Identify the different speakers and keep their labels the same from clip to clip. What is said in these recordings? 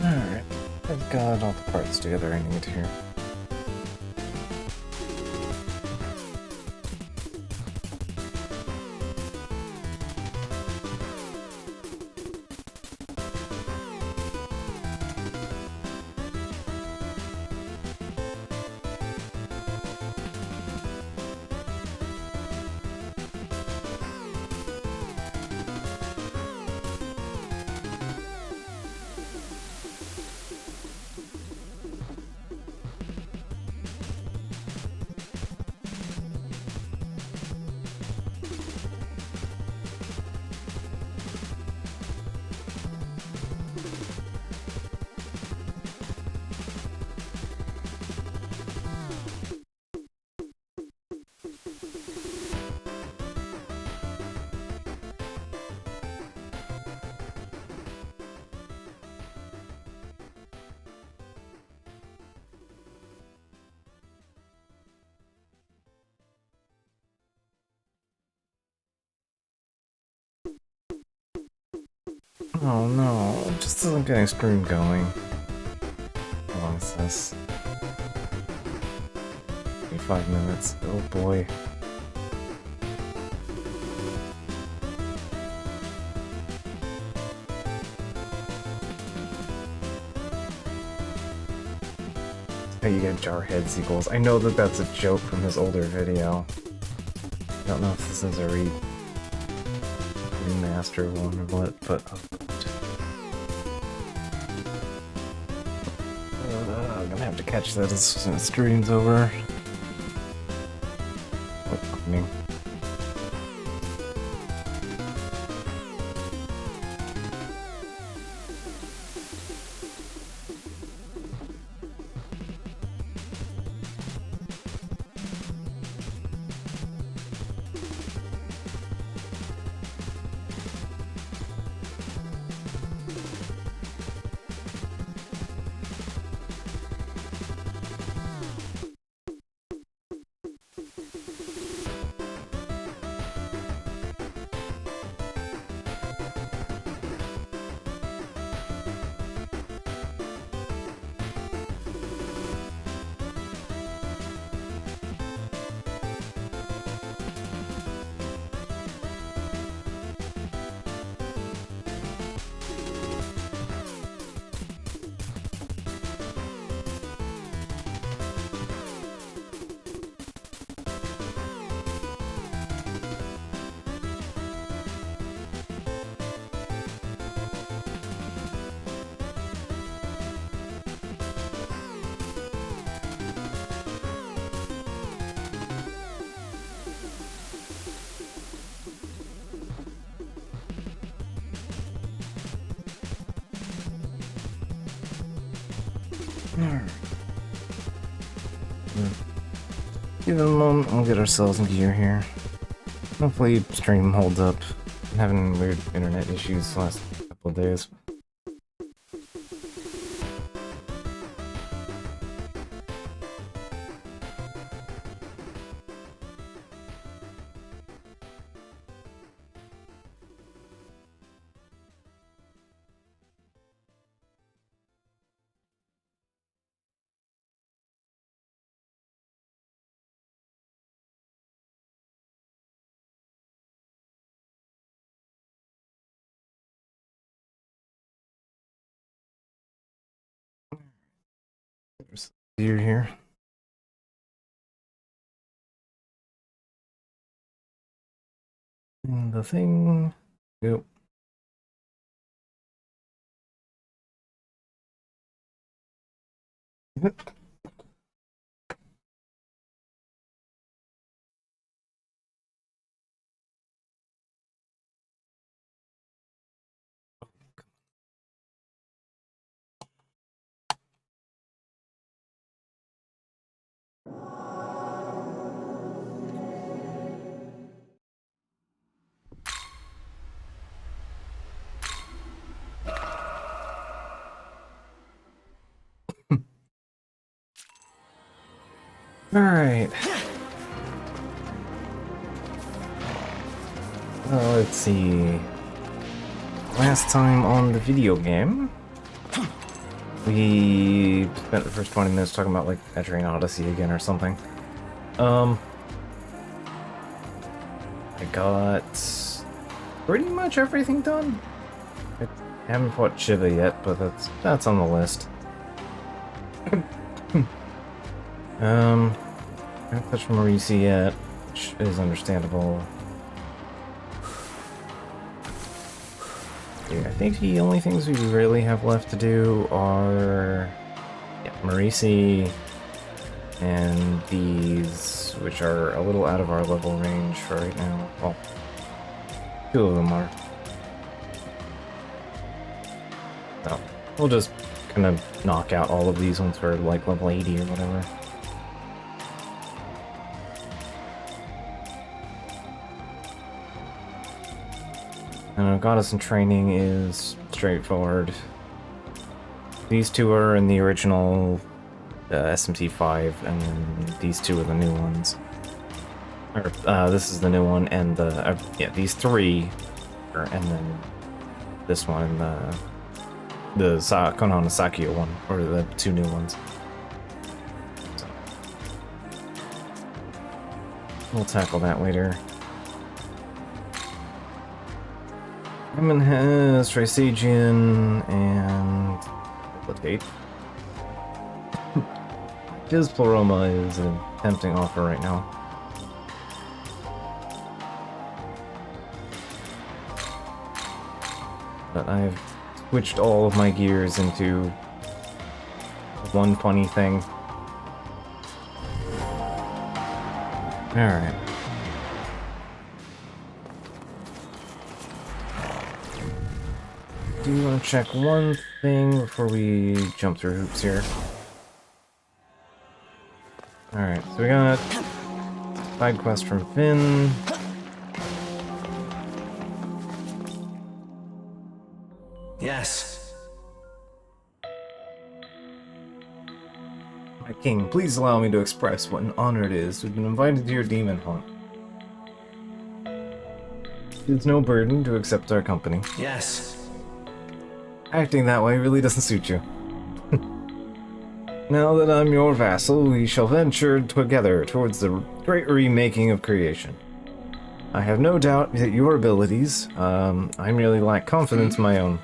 Speaker 1: Alright, I've got all the parts together I need here. Oh no, it just isn't getting stream going. How long is this? 25 minutes. Oh boy. How you get Jarhead sequels. I know that that's a joke from his older video. I don't know if this is a remaster one or what, but oh god. I'm gonna have to catch that as soon as stream's over. What's happening? Give it a moment, we'll get ourselves in gear here. Hopefully stream holds up. I'm having weird internet issues the last couple of days. There's gear here. And the thing. Yep. Alright. Let's see. Last time on the video game, we spent the first 20 minutes talking about like Etrian Odyssey again or something. I got pretty much everything done. I haven't fought Shiva yet, but that's on the list. I haven't touched Marisi yet, which is understandable. Yeah, I think the only things we really have left to do are Marisi and these, which are a little out of our level range for right now. Well, 2 of them are. So, we'll just kind of knock out all of these once we're like level 80 or whatever. Goddess in Training is straightforward. These 2 are in the original SMT5, and then these 2 are the new ones. Or, this is the new one, and yeah, these 3, and then this one, the Konoha Sakio one, or the 2 new ones. So, we'll tackle that later. Ramen has Trisagian and Replicate. His Pleroma is a tempting offer right now. But I've switched all of my gears into 120 thing. Alright. Do want to check one thing before we jump through hoops here. Alright, so we got side quest from Finn.
Speaker 2: Yes.
Speaker 1: My king, please allow me to express what an honor it is to have been invited to your demon hunt. It's no burden to accept our company.
Speaker 2: Yes.
Speaker 1: Acting that way really doesn't suit you. Now that I'm your vassal, we shall venture together towards the great remaking of creation. I have no doubt that your abilities, I merely lack confidence in my own.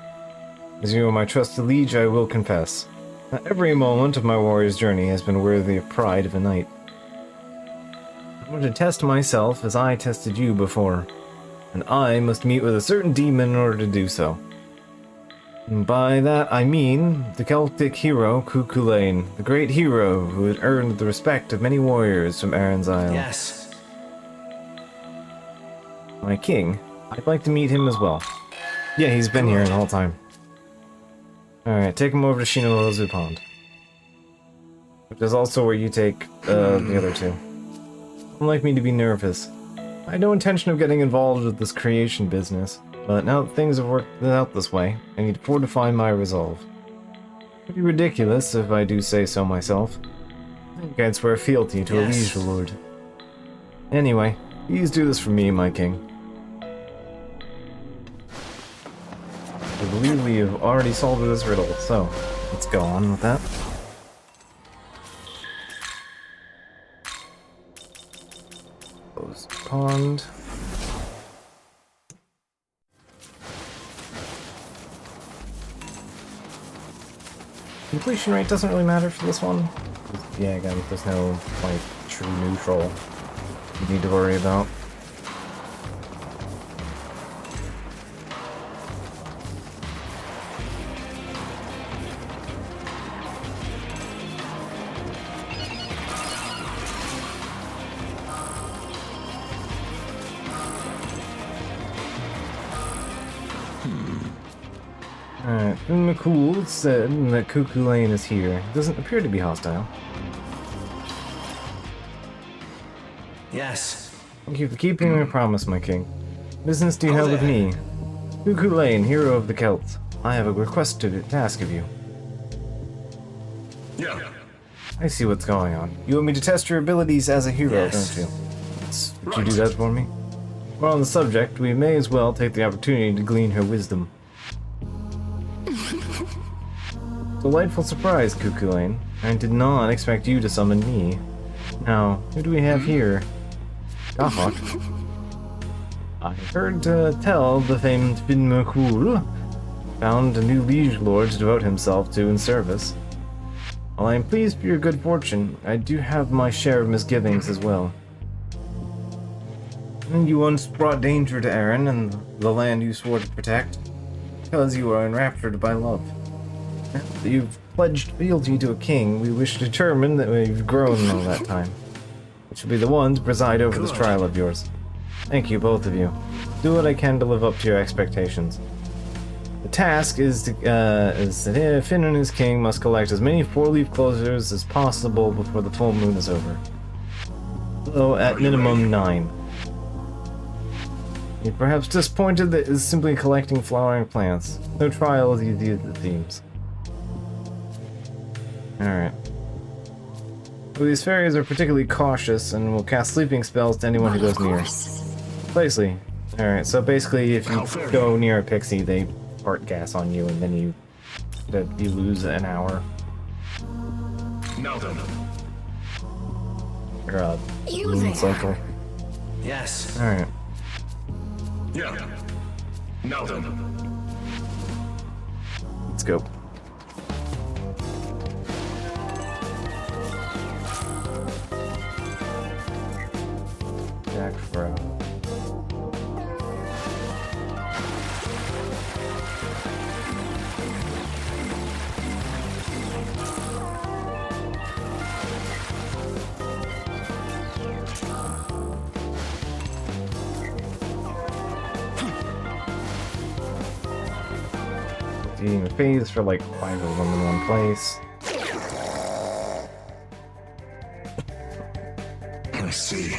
Speaker 1: As you are my trusted liege, I will confess that every moment of my warrior's journey has been worthy of pride of a knight. I want to test myself as I tested you before, and I must meet with a certain demon in order to do so. And by that I mean the Celtic hero Cuchulainn, the great hero who had earned the respect of many warriors from Aaron's Isle.
Speaker 2: Yes.
Speaker 1: My king, I'd like to meet him as well. Yeah, he's been here the whole time. Alright, take him over to Shinozu Pond. Which is also where you take the other 2. Don't like me to be nervous. I had no intention of getting involved with this creation business. But now that things have worked out this way, I need to fortify my resolve. Pretty ridiculous, if I do say so myself. I think I'd swear fealty to a liege lord. Anyway, please do this for me, my king. I believe we have already solved this riddle, so let's go on with that. Close pond. Completion rate doesn't really matter for this one. Yeah, again, there's no, like, true neutral you need to worry about. Alright, McCool said that Cuchulainn is here. He doesn't appear to be hostile.
Speaker 2: Yes.
Speaker 1: Thank you for keeping your promise, my king. What business do you have with me? Cuchulainn, hero of the Celts. I have a request to ask of you.
Speaker 2: Yeah.
Speaker 1: I see what's going on. You want me to test your abilities as a hero,
Speaker 2: Yes.
Speaker 1: don't you? Would you do that for me? While on the subject, we may as well take the opportunity to glean her wisdom. Delightful surprise, Cuckooane. I did not expect you to summon me. Now, who do we have here? Gahawk. I heard tell the famed Finmakul found a new liege lord to devote himself to in service. While I am pleased for your good fortune, I do have my share of misgivings as well. You once brought danger to Erin and the land you swore to protect, because you are enraptured by love. Now that you've pledged fealty to a king, we wish to determine that we've grown all that time. It should be the one to preside over this trial of yours. Thank you, both of you. Do what I can to live up to your expectations. The task is that Finn and his king must collect as many four-leaf closers as possible before the full moon is over. Though at minimum 9. You're perhaps disappointed that it's simply collecting flowering plants. No trial is easy as it seems. Alright. Well, these fairies are particularly cautious and will cast sleeping spells to anyone who goes near. Precisely. Alright, so basically if you go near a pixie, they fart gas on you and then you lose an hour.
Speaker 2: Now then.
Speaker 1: Or a moon cycle.
Speaker 2: Yes.
Speaker 1: Alright.
Speaker 2: Yeah. Now then.
Speaker 1: Let's go. Jack Fro. Eating a phase for like 5 of them in one place.
Speaker 2: I see.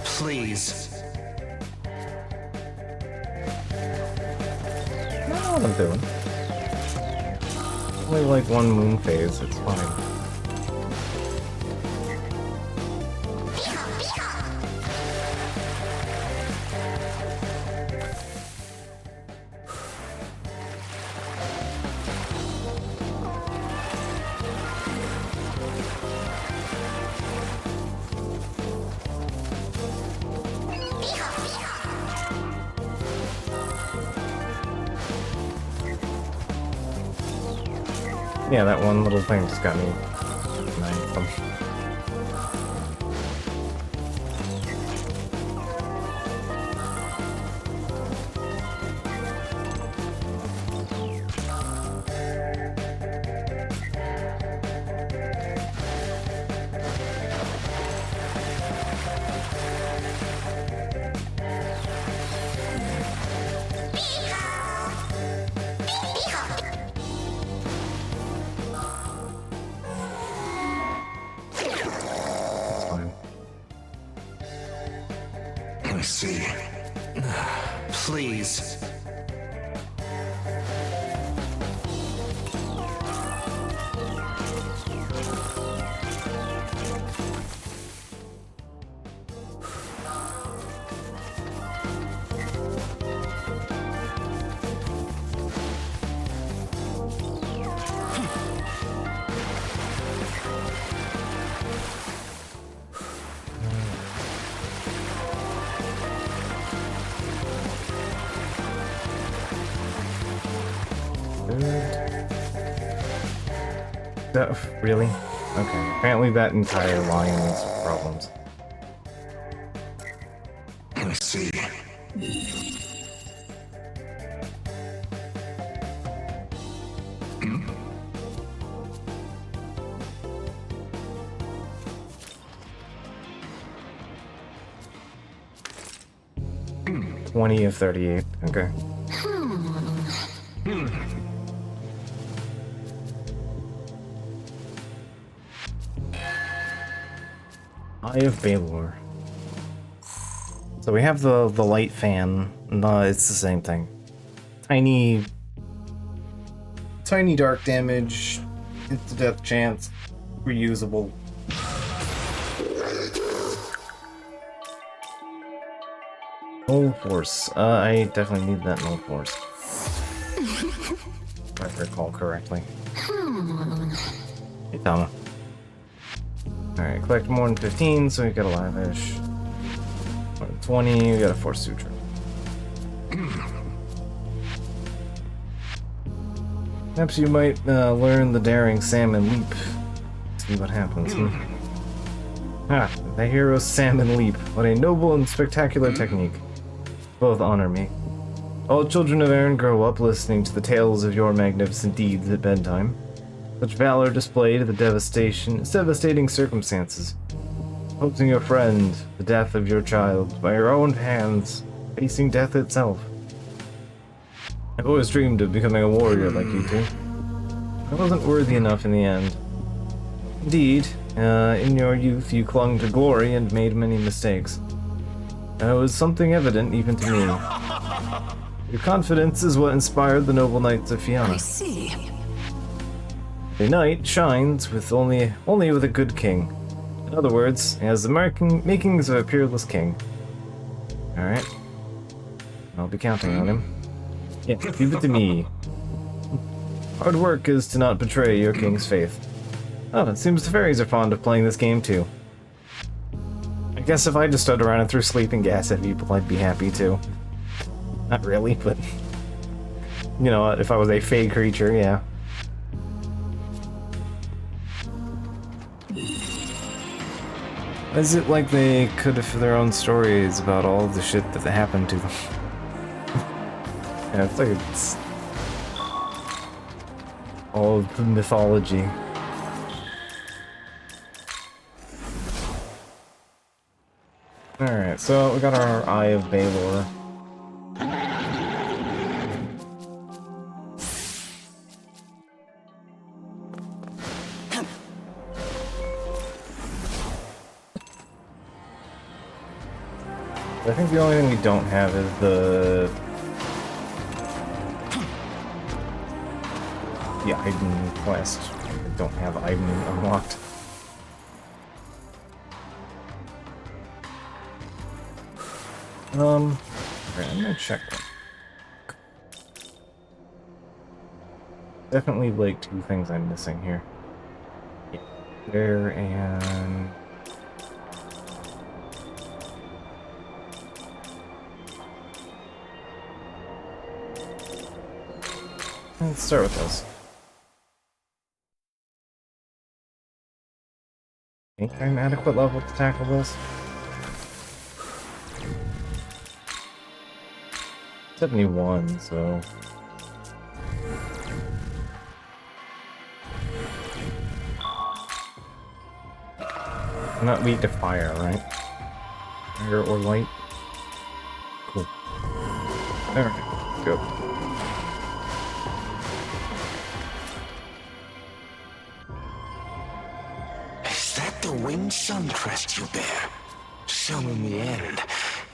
Speaker 2: Please.
Speaker 1: I don't know what I'm doing. Only like one moon phase, it's fine. Yeah, that one little thing just got me.
Speaker 2: I see. Please.
Speaker 1: Really? Okay. Apparently that entire line is problems.
Speaker 2: I see. Hmm?
Speaker 1: 20 of 38. Okay. Eye of Balor. So we have the light fan. No, it's the same thing. Tiny dark damage, instant death chance, reusable. Null force. I definitely need that null force. if I recall correctly. Hey, Tama. Alright, collect more than 15, so you got a lavish. More than 20, you got a Force Suture. Perhaps you might learn the daring salmon leap. See what happens. Ah, the hero's salmon leap. What a noble and spectacular technique. Both honor me. All children of Aaron grow up listening to the tales of your magnificent deeds at bedtime. Such valor displayed the devastating circumstances. Opposing your friend, the death of your child, by your own hands, facing death itself. I've always dreamed of becoming a warrior like you two. I wasn't worthy enough in the end. Indeed, in your youth you clung to glory and made many mistakes. It was something evident even to me. Your confidence is what inspired the noble knights of Fianna.
Speaker 3: I see.
Speaker 1: A knight shines with only with a good king. In other words, he has the makings of a peerless king. Alright. I'll be counting on him. Yeah, give it to me. Hard work is to not betray your king's faith. Oh, it seems the fairies are fond of playing this game too. I guess if I just stood around and threw sleeping gas at people, I'd be happy too. Not really, but... You know, if I was a fey creature, yeah. Is it like they could have their own stories about all of the shit that happened to them? Yeah, it's like it's... all of the mythology. Alright, so we got our Eye of Baelor. I think the only thing we don't have is the Iden quest. We don't have Iden unlocked. Okay, I'm gonna check that. Definitely like two things I'm missing here. Yeah, there and... Let's start with this. I think I'm adequate level to tackle this. 71, so... I'm not weak to fire, right? Fire or light? Cool. Alright, go.
Speaker 4: Is that the winged sun crest you bear? So in the end,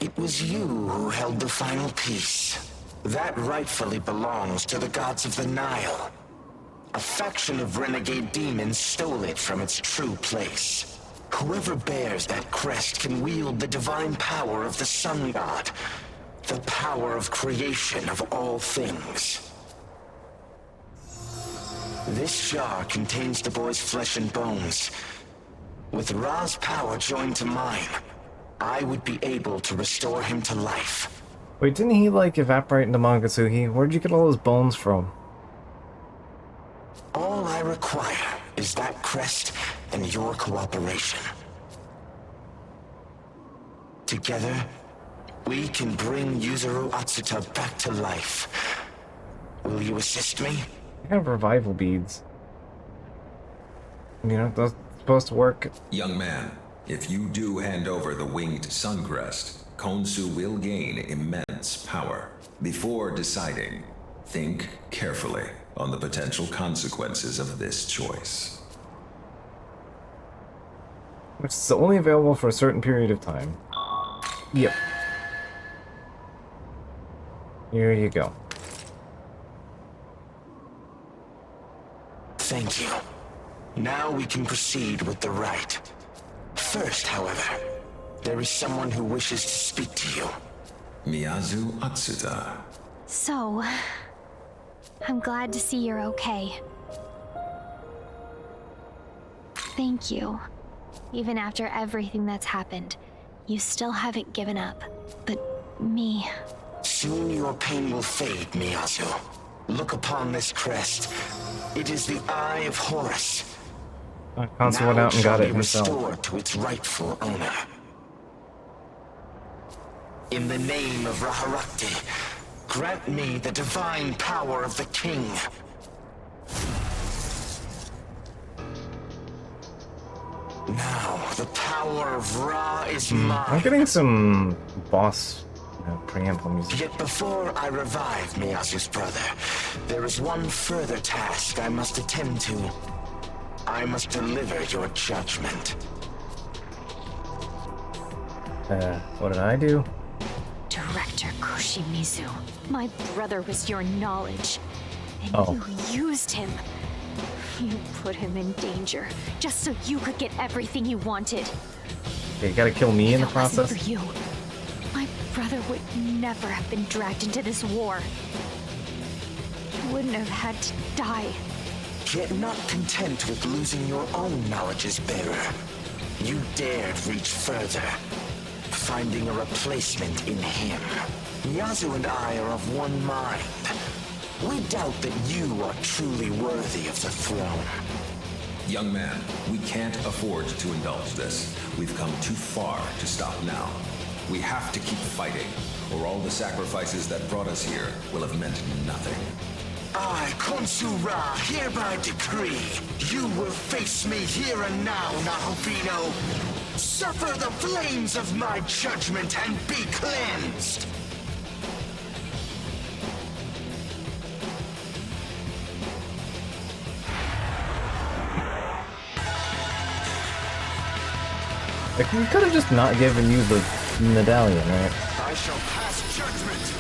Speaker 4: it was you who held the final piece. That rightfully belongs to the gods of the Nile. A faction of renegade demons stole it from its true place. Whoever bears that crest can wield the divine power of the sun god, the power of creation of all things. This jar contains the boy's flesh and bones. With Ra's power joined to mine, I would be able to restore him to life.
Speaker 1: Wait, didn't he, like, evaporate into Mangatsuhi? Where'd you get all his bones from?
Speaker 4: All I require is that crest and your cooperation. Together, we can bring Yuzuru Atsuta back to life. Will you assist me?
Speaker 1: I have revival beads. You know, that's supposed to work.
Speaker 5: Young man, if you do hand over the winged Suncrest, Khonsu will gain immense power. Before deciding, think carefully on the potential consequences of this choice.
Speaker 1: Which is only available for a certain period of time. Yep. Here you go.
Speaker 4: Thank you. Now we can proceed with the rite. First, however, there is someone who wishes to speak to you.
Speaker 5: Miyazu Atsuta.
Speaker 3: So, I'm glad to see you're okay. Thank you. Even after everything that's happened, you still haven't given up. But me...
Speaker 4: Soon your pain will fade, Miyazu. Look upon this crest. It is the Eye of Horus.
Speaker 1: Khonsu went out and got it himself.
Speaker 4: Restored to its rightful owner. In the name of Raharakti, grant me the divine power of the king. Now, the power of Ra is mine.
Speaker 1: I'm getting some boss preamble music.
Speaker 4: Yet before I revive Miyazu's brother, there is one further task I must attend to. I must deliver your judgment.
Speaker 1: What did I do?
Speaker 3: Director Kushimizu, my brother was your knowledge, and you used him. You put him in danger, just so you could get everything you wanted.
Speaker 1: Okay, you gotta kill me in the
Speaker 3: If it wasn't
Speaker 1: process?
Speaker 3: for you, my brother would never have been dragged into this war. He wouldn't have had to die.
Speaker 4: Yet not content with losing your own knowledge's bearer, you dared reach further, finding a replacement in him. Miyazu and I are of one mind. We doubt that you are truly worthy of the throne.
Speaker 5: Young man, we can't afford to indulge this. We've come too far to stop now. We have to keep fighting, or all the sacrifices that brought us here will have meant nothing.
Speaker 4: I, Khonsu Ra, hereby decree, you will face me here and now, Nahobino. Suffer the flames of my judgment and be cleansed.
Speaker 1: Like, we could have just not given you the medallion, right?
Speaker 4: I shall pass judgment.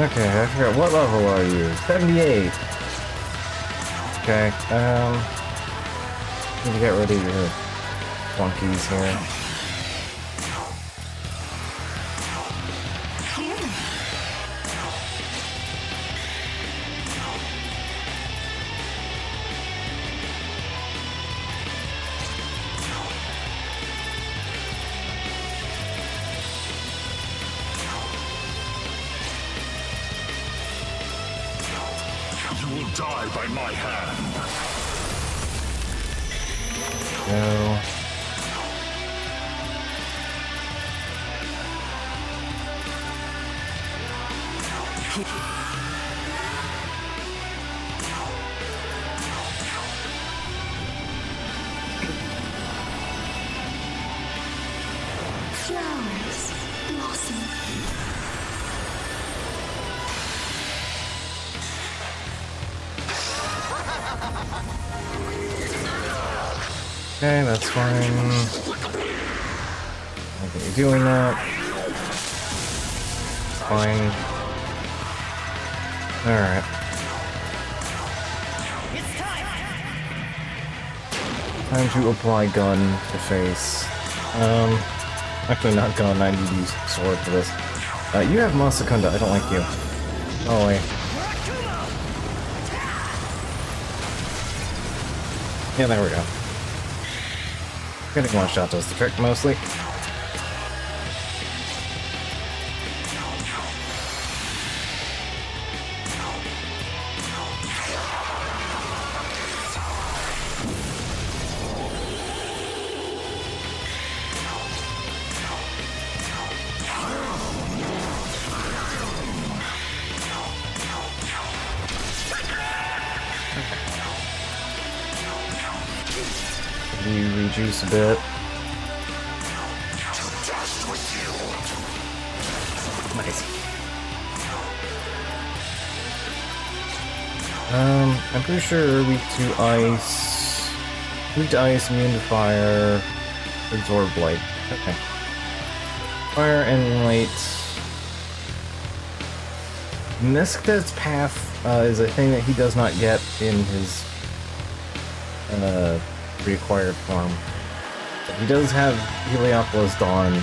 Speaker 1: Okay, I forgot. What level are you? 78. Okay, need to get rid of your flunkies here.
Speaker 2: You will die by my hand.
Speaker 1: Go.
Speaker 3: Flowers blossom.
Speaker 1: Okay, that's fine. Okay, you're doing that. Fine. Alright. Time to apply gun to face. Actually not gun, I need to use sword for this. You have Masakunda, I don't like you. Oh wait. Yeah, there we go. Getting one shot does the trick, mostly. You rejuice a bit. Nice. I'm pretty sure weak to ice. Weak to ice, immune to fire, absorb light. Okay. Fire and light. Niska's path is a thing that he does not get in his reacquired form. He does have Heliopolis Dawn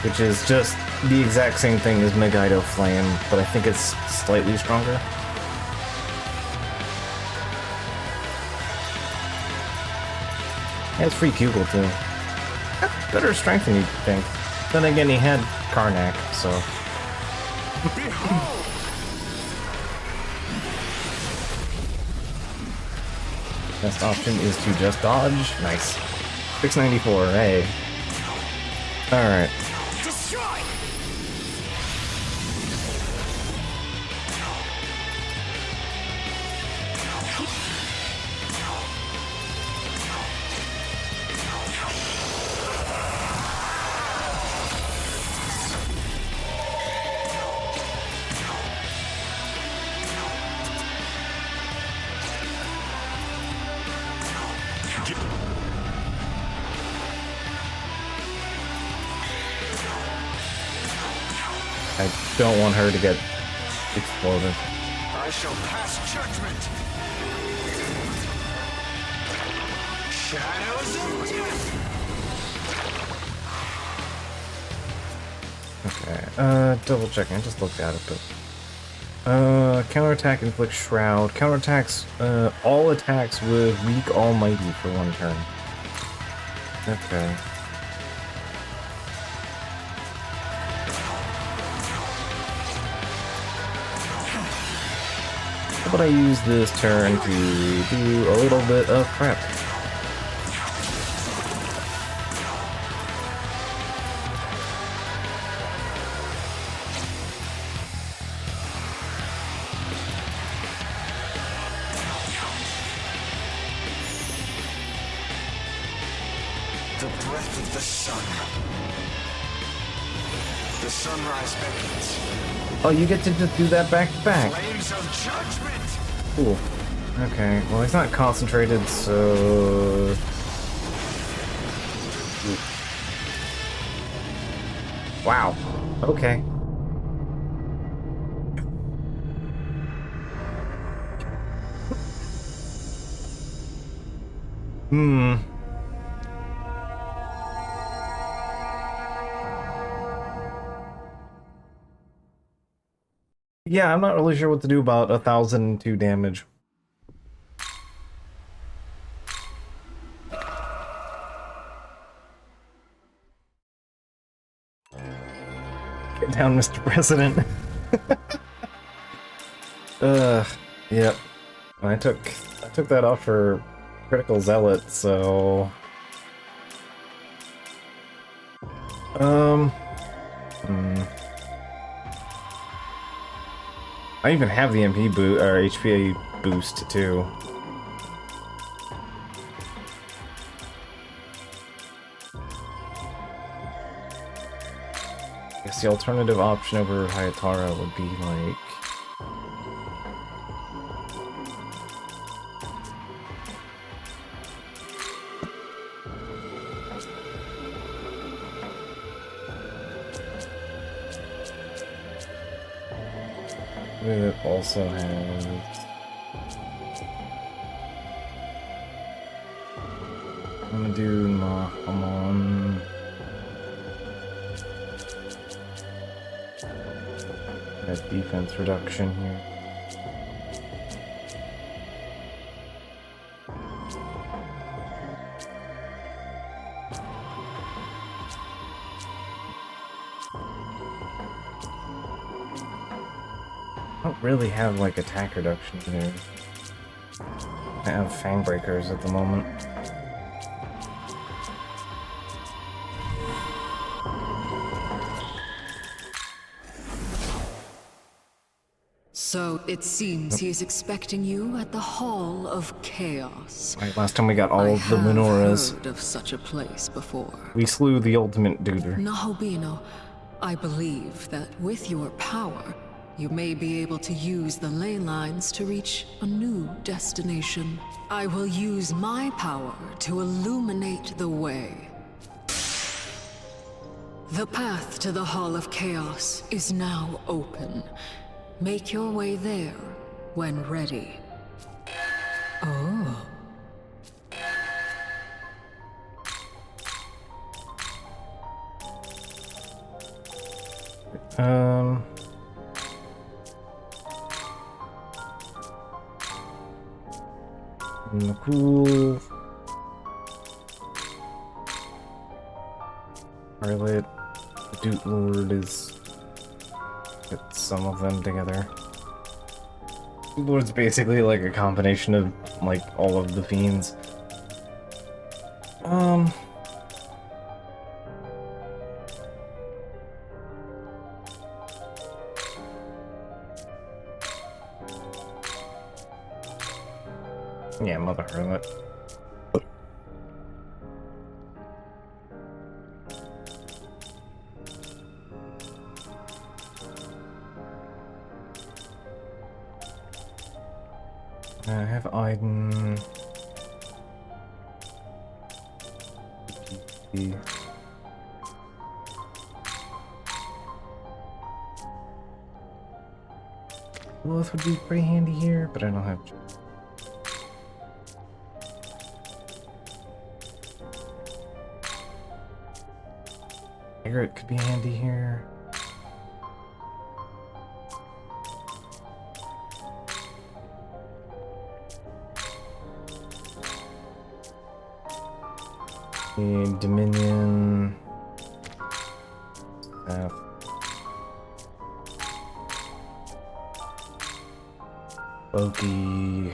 Speaker 1: which is just the exact same thing as Megiddo Flame, but I think it's slightly stronger. He has free Kugel too. Better strength than you'd think. Then again, he had Karnak, so. Best option is to just dodge. Nice. 694, hey. Alright. I don't want her to get exploded.
Speaker 4: I shall pass judgment. Shadows of death.
Speaker 1: Okay, double checking. I just looked at it, but counterattack inflicts shroud. Counterattacks all attacks with weak almighty for 1 turn. Okay. How about I use this turn to do a little bit of prep?
Speaker 4: The breath of the sun. The sunrise beckons.
Speaker 1: Oh, you get to just do that back to back.
Speaker 4: Flames of judgment.
Speaker 1: Cool. Okay, well he's not concentrated, so... Wow. Okay. Yeah, I'm not really sure what to do about 1,002 damage. Get down, Mr. President. Yep. I took that off for Critical Zealot, so... I even have the MP boot or HP boost too. I guess the alternative option over Hayatara would be like... It also has... I'm gonna do Mahamon. Got defense reduction here. I don't really have like attack reduction here. I have Fang Breakers at the moment.
Speaker 6: So it seems he is expecting you at the Hall of Chaos.
Speaker 1: Right, last time we got all of the menorahs.
Speaker 6: I have heard of such a place before.
Speaker 1: We slew the ultimate duder.
Speaker 6: Nahobino, I believe that with your power, you may be able to use the ley lines to reach a new destination. I will use my power to illuminate the way. The path to the Hall of Chaos is now open. Make your way there when ready. Oh.
Speaker 1: Um. Cool. Harlot. The Dude Lord is. Get some of them together. Dude Lord's basically like a combination of like all of the fiends. Yeah, Mother Harlot. I have Aiden. Lilith would be pretty handy here, but I don't have. Garrett could be handy here. The Dominion. Loki.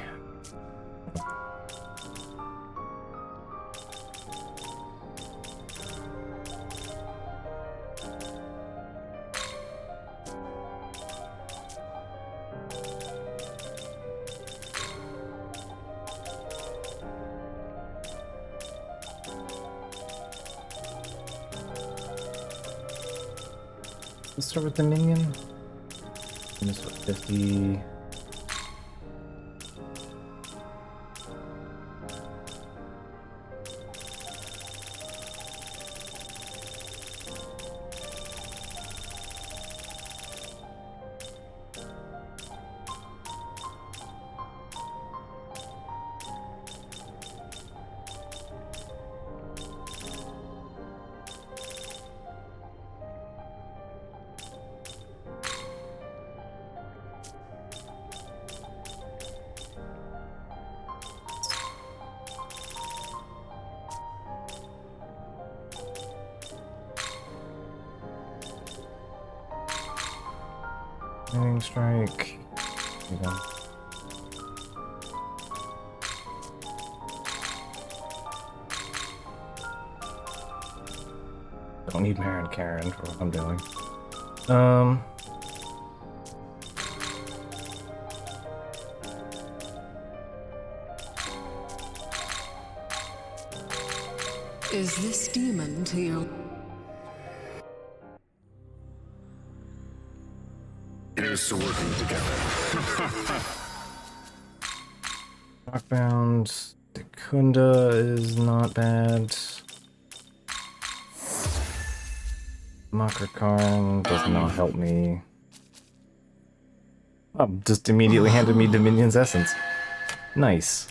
Speaker 1: Let's start with the minion. This was 50. Lightning strike. There you go. Don't need Mare and Karen for what I'm doing.
Speaker 6: Is this demon to your...
Speaker 2: Here's to working together.
Speaker 1: Rockbound. Dekunda is not bad. Makrakarn does not help me. Oh, just immediately handed me Dominion's Essence. Nice.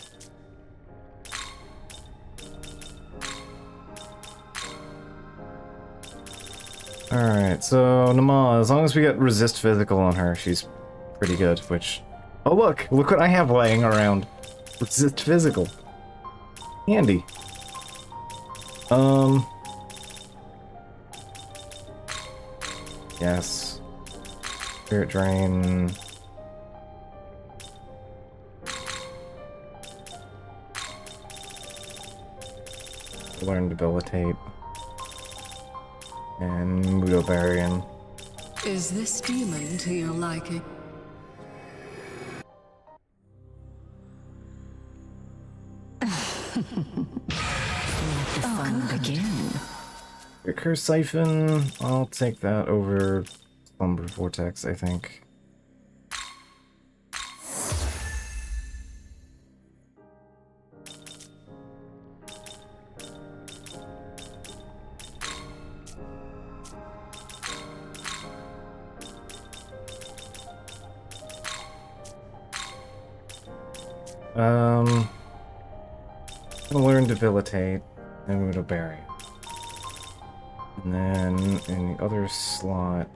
Speaker 1: Alright, so Nama, as long as we get resist physical on her, she's pretty good, which... Oh look! Look what I have laying around! Resist physical. Handy. Yes. Spirit Drain. Learn Debilitate. And Mudobarian.
Speaker 6: Is this demon to your liking?
Speaker 7: Let the fun begin.
Speaker 1: Recurse Siphon. I'll take that over Slumber Vortex, I think. I'm gonna learn Debilitate and Mudobarian. And then in the other slot,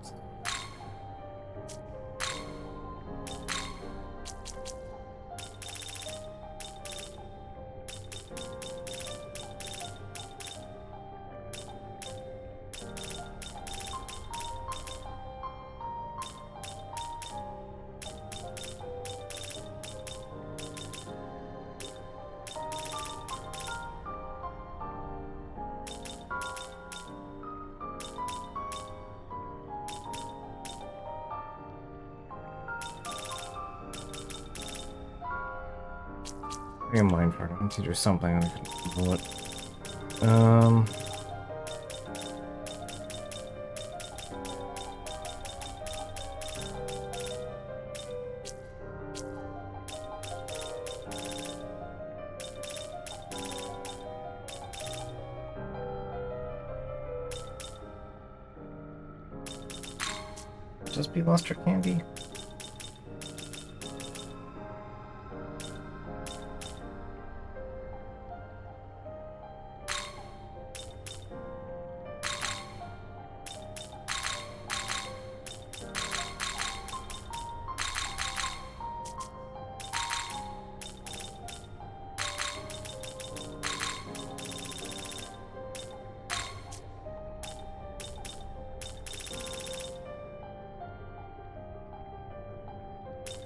Speaker 1: I am mind part. I want to do something. I can bullet. Just be luster candy.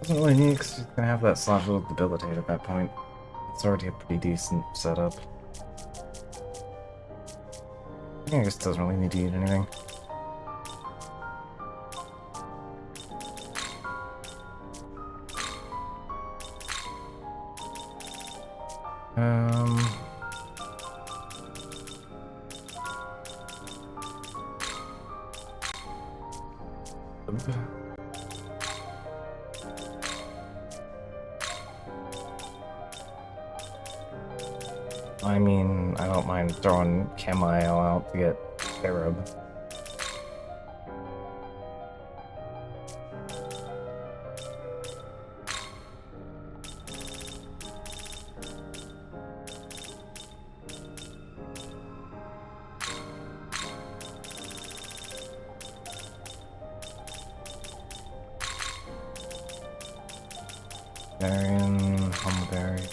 Speaker 1: Doesn't really need because he's gonna have that slot with debilitate at that point. It's already a pretty decent setup. I guess it doesn't really need to eat anything. I mean, I don't mind throwing Chemile out to get Arab. Varian, Humbleberry.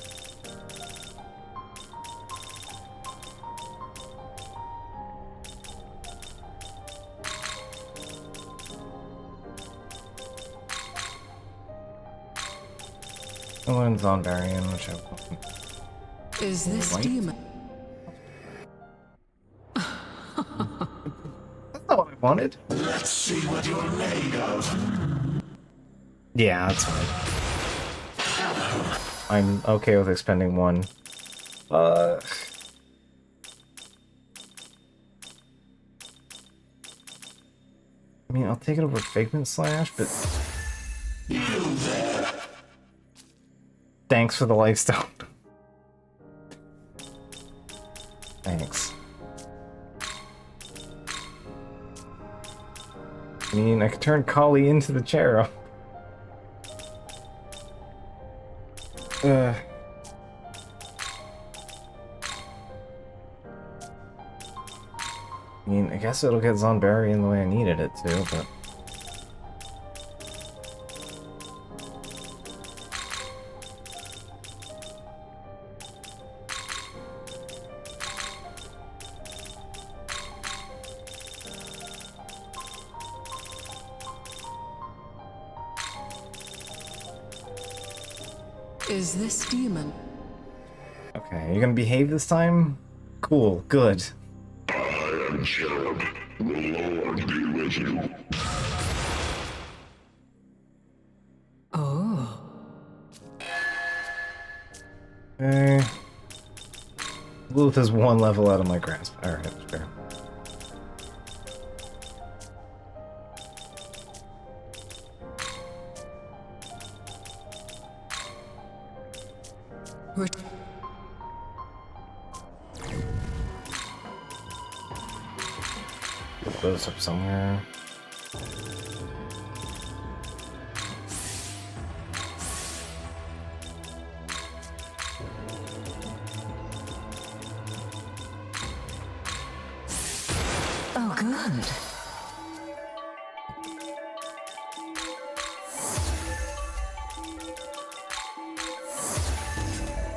Speaker 1: One's on Varian, which I
Speaker 6: Is this demon?
Speaker 1: That's not what I wanted.
Speaker 2: Let's see what you're made of.
Speaker 1: Yeah, that's fine. I'm okay with expending one. I mean, I'll take it over Figment Slash, but...
Speaker 2: You there.
Speaker 1: Thanks for the lifestone. Thanks. I mean, I could turn Kali into the Cherub. I mean, I guess it'll get Zonberry in the way I needed it to, but...
Speaker 6: Is this demon?
Speaker 1: Okay, you're gonna behave this time? Cool, good.
Speaker 2: I am Cherub. The Lord be with you.
Speaker 6: Oh.
Speaker 1: Okay. Luth is one level out of my grasp. Alright, fair.
Speaker 6: Ret-
Speaker 1: Put those up somewhere.
Speaker 7: Oh, good.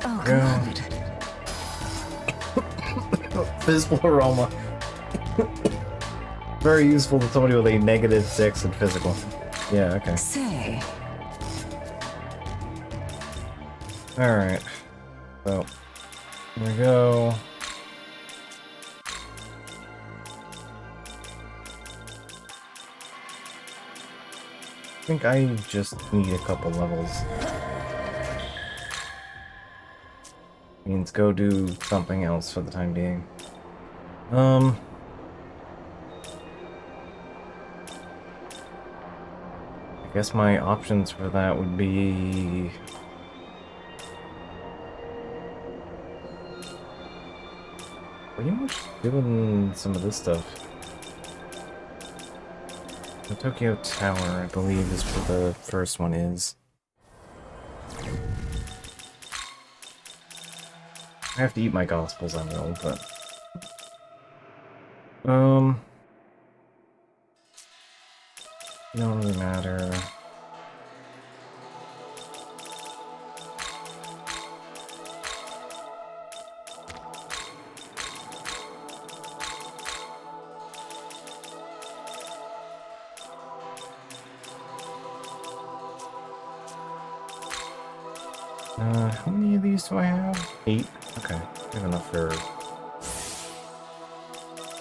Speaker 7: Oh, good.
Speaker 1: Physical aroma. Very useful to somebody with a -6 in physical. Yeah, okay.
Speaker 7: Say,
Speaker 1: Alright. So, here we go. I think I just need a couple levels. Means go do something else for the time being. I guess my options for that would be... pretty much doing some of this stuff. The Tokyo Tower, I believe, is where the first one is. I have to eat my gospels, I know, but... It don't really matter. How many of these do I have? 8? Okay, I have enough for...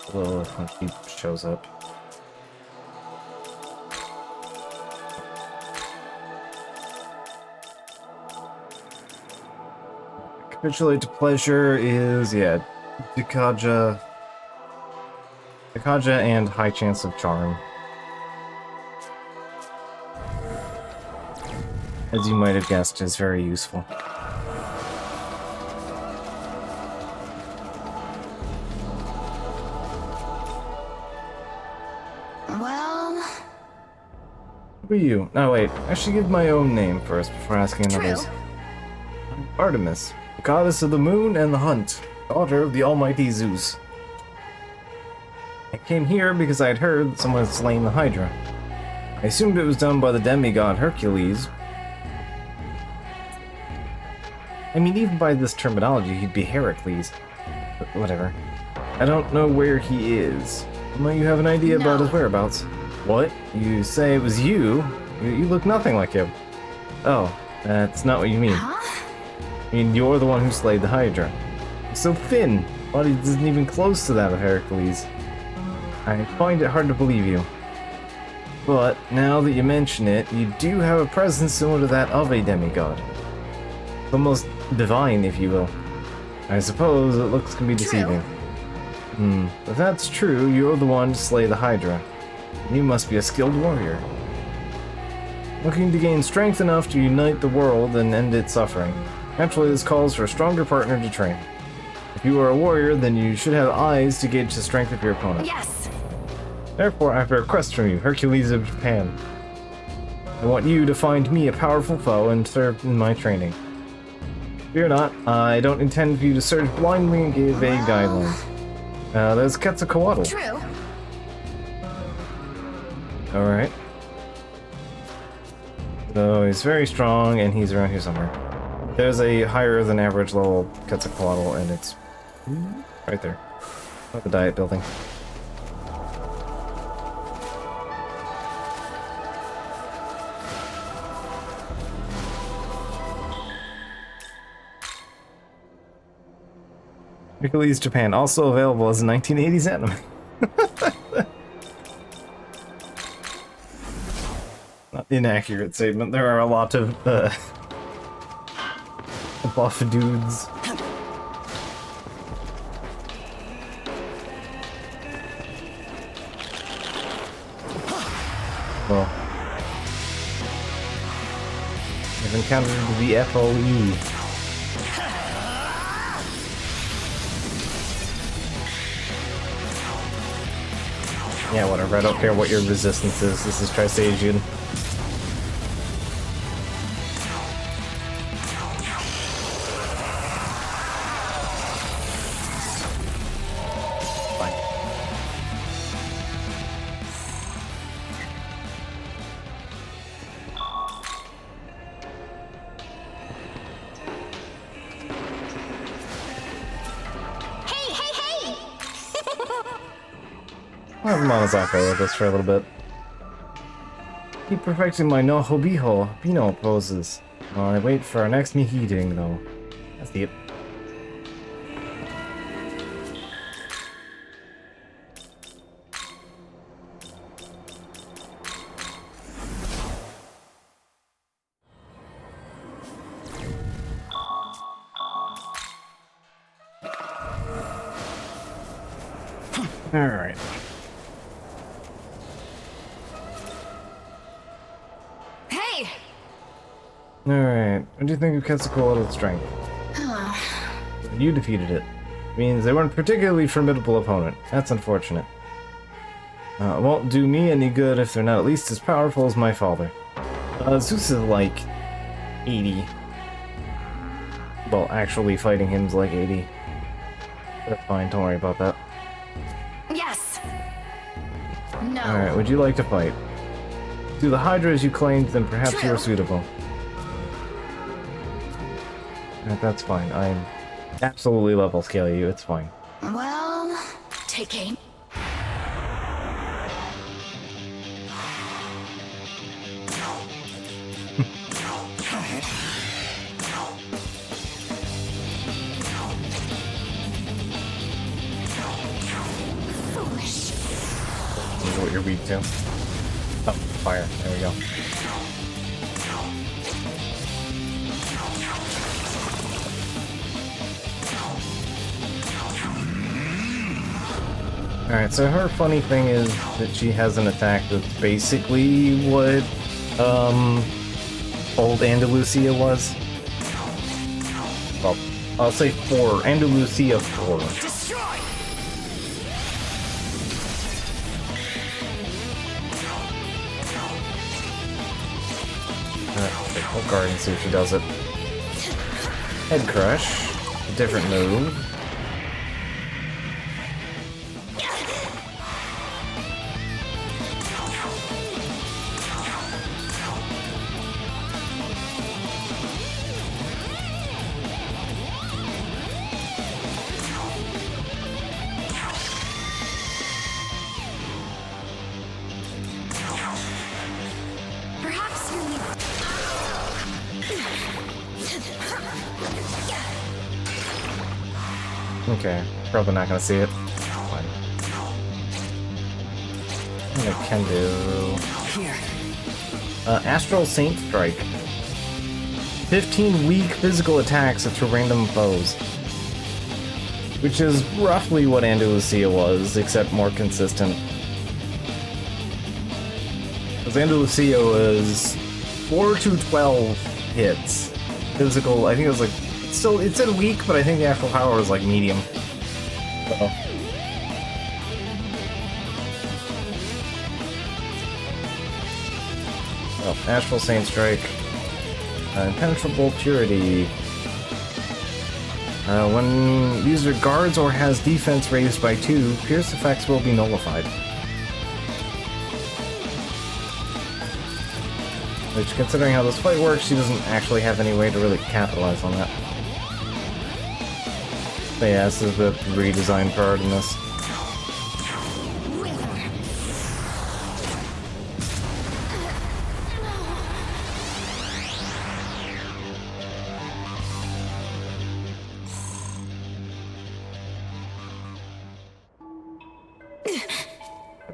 Speaker 1: a little when he shows up. Capitulate to pleasure is, yeah, Dikaja and high chance of charm. As you might have guessed, is very useful.
Speaker 7: Well...
Speaker 1: Who are you? Oh wait, I should give my own name first before asking others. I'm Artemis, the goddess of the moon and the hunt, daughter of the almighty Zeus. I came here because I had heard that someone had slain the Hydra. I assumed it was done by the demigod Hercules. I mean, even by this terminology, he'd be Heracles. But whatever. I don't know where he is. Might you have an idea about his whereabouts? What? You say it was you? You look nothing like him. Oh, that's not what you mean.
Speaker 7: Huh?
Speaker 1: I mean, you're the one who slayed the Hydra. You're so thin. Body isn't even close to that of Heracles. I find it hard to believe you. But, now that you mention it, you do have a presence similar to that of a demigod. Almost divine, if you will. I suppose that looks can be deceiving. If that's true, you're the one to slay the Hydra. You must be a skilled warrior. Looking to gain strength enough to unite the world and end its suffering. Naturally, this calls for a stronger partner to train. If you are a warrior, then you should have eyes to gauge the strength of your opponent.
Speaker 7: Yes!
Speaker 1: Therefore, I have a request from you, Hercules of Japan. I want you to find me a powerful foe and serve in my training. Fear not, I don't intend for you to search blindly and give vague guidelines. There's Quetzalcoatl.
Speaker 7: True.
Speaker 1: Alright. So he's very strong and he's around here somewhere. There's a higher than average level Quetzalcoatl and it's right there. At the diet building. Hercules Japan, also available as a 1980s anime. Not inaccurate statement. There are a lot of buff dudes. Well, I've encountered the FOE. Yeah, whatever. I don't care what your resistance is. This is Trisagian. Fine. I'll have Monozako with us for a little bit. Keep perfecting my no hobiho Pino poses while I wait for our next meeting, though. That's deep. Alright.
Speaker 7: Hey!
Speaker 1: Alright. What do you think of Quetzalcoatl's strength? You defeated it. Means they weren't a particularly formidable opponent. That's unfortunate. It won't do me any good if they're not at least as powerful as my father. Zeus is like 80. Well, actually fighting him's like 80. That's fine, don't worry about that.
Speaker 7: Yes! No.
Speaker 1: Alright, would you like to fight? Do the Hydra as you claimed, then perhaps you are suitable. Alright, that's fine. I'm absolutely level scale you, it's fine.
Speaker 7: Well, take aim. Foolish.
Speaker 1: This is what you're weak to. Oh, fire. There we go. Alright, so her funny thing is that she has an attack that's basically what, old Andalusia was. Well, I'll say 4. Andalusia 4.
Speaker 7: Destroy!
Speaker 1: I'll guard and see if she does it. Head crush. A different move.
Speaker 7: Perhaps you need...
Speaker 1: Okay, probably not gonna see it. Fine. I can do...
Speaker 7: Here.
Speaker 1: Astral Saint Strike. 15 weak physical attacks to random foes. Which is roughly what Andalusia was, except more consistent. Because Andalusia was 4 to 12 hits. Physical, I think it was like... It said weak, but I think the actual power was like medium. So. Oh, Astral Saint Strike. Impenetrable Purity. When user guards or has defense raised by 2, pierce effects will be nullified. Which, considering how this fight works, she doesn't actually have any way to really capitalize on that. But yeah, this is the redesigned part in this.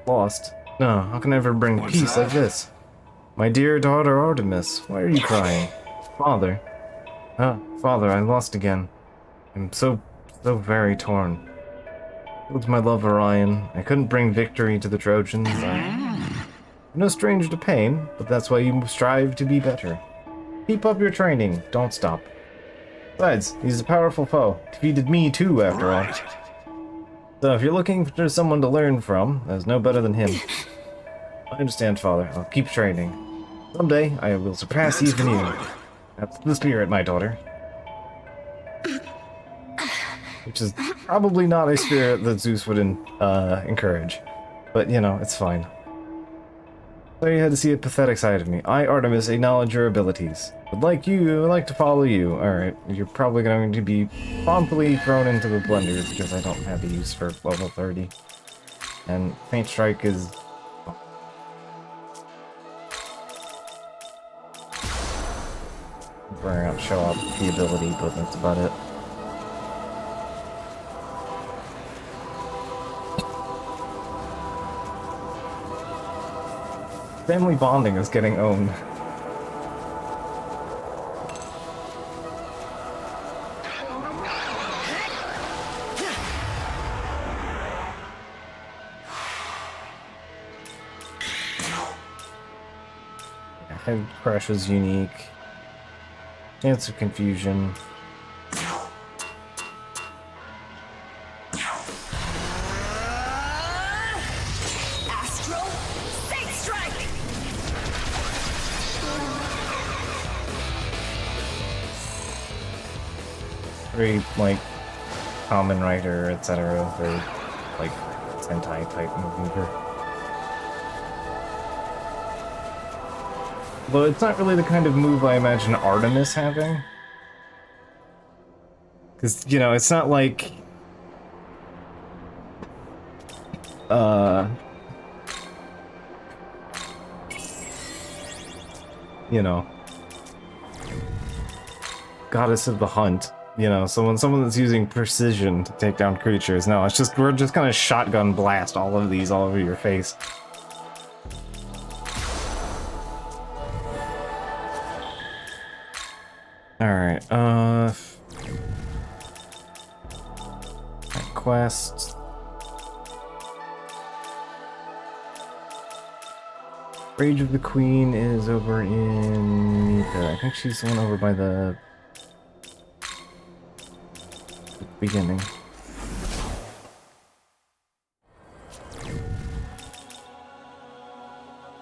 Speaker 1: Lost. No, how can I ever bring peace like this? My dear daughter Artemis, why are you crying? Father. Father, I lost again. I'm so very torn. With my love, Orion, I couldn't bring victory to the Trojans. I'm no stranger to pain, but that's why you strive to be better. Keep up your training, don't stop. Besides, he's a powerful foe. Defeated me too, after all. So if you're looking for someone to learn from, there's no better than him. I understand, Father. I'll keep training. Someday, I will surpass even you. That's the spirit, my daughter. Which is probably not a spirit that Zeus would encourage. But, you know, it's fine. So you had to see a pathetic side of me. I, Artemis, acknowledge your abilities. But like you, I like to follow you. Alright, you're probably going to be promptly thrown into the blender because I don't have a use for level 30. And Faint Strike is... We're going to show off the ability, but that's about it. Family bonding is getting owned. Head crush is unique. Dance of confusion.
Speaker 7: Astro Fate Strike.
Speaker 1: Very, like, common writer, etc. Very, like, Sentai type movie. Though it's not really the kind of move I imagine Artemis having. Because, you know, it's not like... you know... Goddess of the Hunt. You know, someone that's using precision to take down creatures. No, it's just, we're just gonna shotgun blast all of these all over your face. Alright, quest. Rage of the Queen is over in Mika. I think she's the one over by the beginning.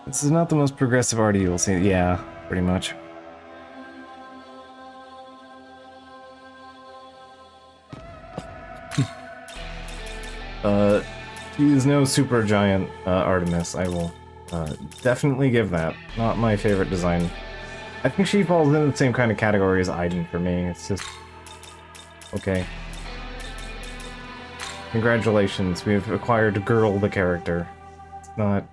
Speaker 1: This is not the most progressive RD you'll see. Yeah, pretty much. She is no super giant Artemis. I will definitely give that. Not my favorite design. I think she falls in the same kind of category as Aiden for me. It's just okay. Congratulations, we've acquired Girl the character. It's not...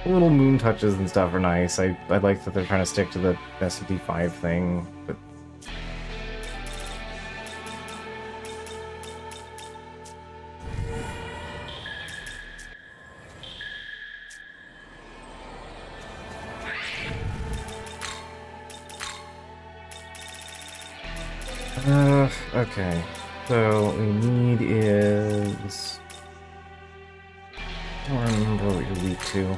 Speaker 1: The little moon touches and stuff are nice. I like that they're trying to stick to the SMTV thing, but... okay. So what we need is... I don't remember what you're weak to.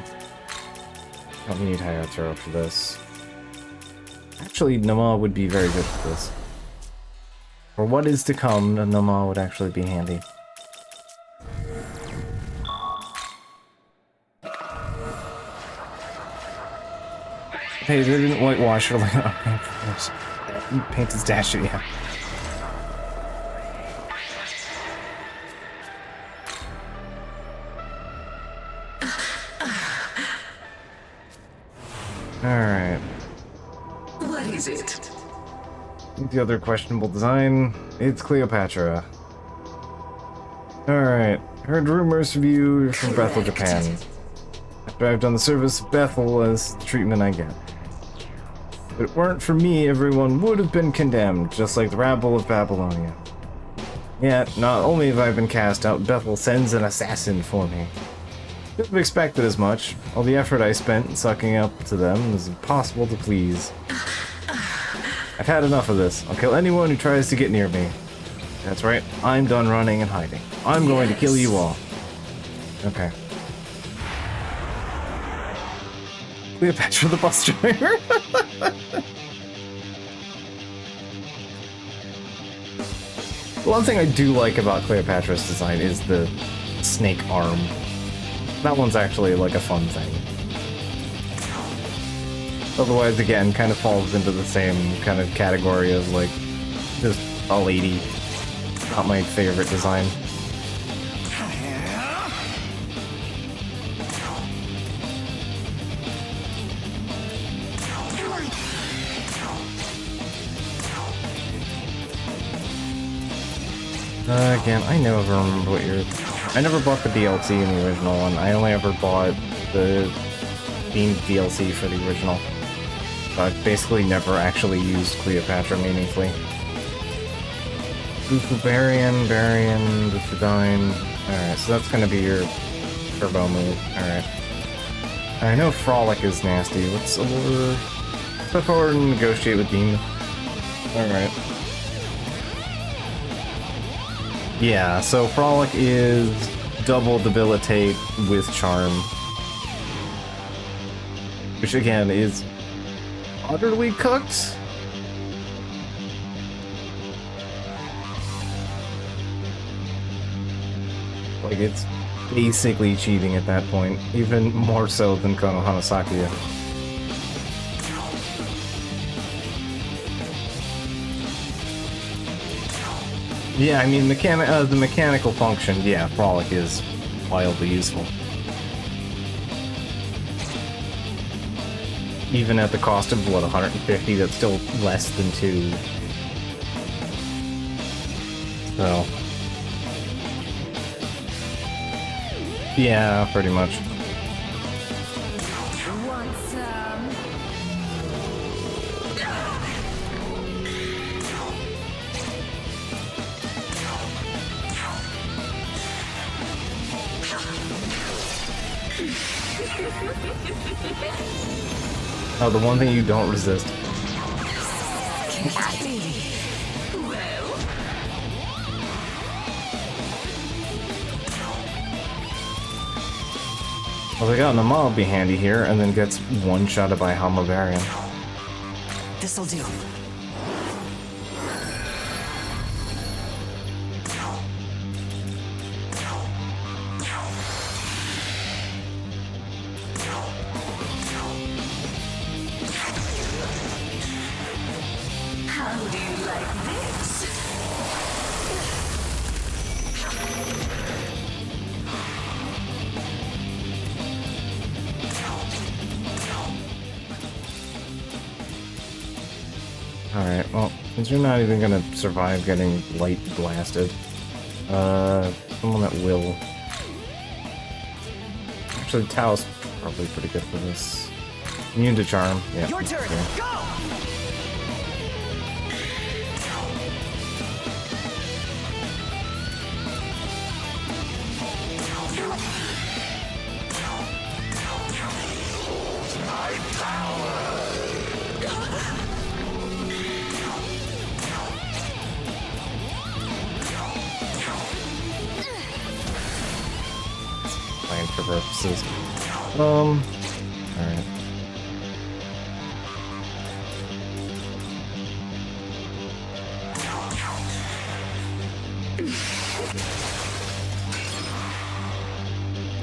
Speaker 1: Don't need higher throw for this. Actually, Nama would be very good for this. For what is to come, Nama would actually be handy. Hey, they didn't whitewash her like... Oh, paint his dash, yeah. Alright.
Speaker 6: What is it?
Speaker 1: The other questionable design, it's Cleopatra. Alright, heard rumors of you from Bethel, Japan. After I've done the service of Bethel as the treatment I get. If it weren't for me, everyone would have been condemned, just like the rabble of Babylonia. Yet, not only have I been cast out, Bethel sends an assassin for me. Should have expected as much. All the effort I spent sucking up to them is impossible to please. I've had enough of this. I'll kill anyone who tries to get near me. That's right, I'm done running and hiding. I'm going to kill you all. Okay. Cleopatra the bus driver. One thing I do like about Cleopatra's design is the snake arm. That one's actually like a fun thing. Otherwise, again, kind of falls into the same kind of category as like just a lady. Not my favorite design. Again, I never remember what you're... I never bought the DLC in the original one. I only ever bought the themed DLC for the original. So I've basically never actually used Cleopatra meaningfully. Barbarian, Bufadine. Alright, so that's gonna be your turbo move. Alright. I know Frolic is nasty. Let's step forward and negotiate with Demon. Alright. Yeah, so Frolic is double debilitate with charm. which again is utterly cooked. Like, it's basically cheating at that point, even more so than Kono Hanasakuya. Yeah, I mean, the mechanical function, yeah, Frolic is wildly useful. Even at the cost of, what, 150, that's still less than 2. So... yeah, pretty much.
Speaker 7: Want some?
Speaker 1: Oh, the one thing you don't resist. Well, they got Nama will be handy here, and then gets one-shotted by Hamavarian.
Speaker 7: This'll do. How do you like this?
Speaker 1: Alright, well, since you're not even gonna survive getting light blasted, someone that will. Actually, Tao's probably pretty good for this. Immune to charm, yeah.
Speaker 7: Your turn.
Speaker 1: Yeah.
Speaker 7: Go!
Speaker 1: Playing for purposes. Alright.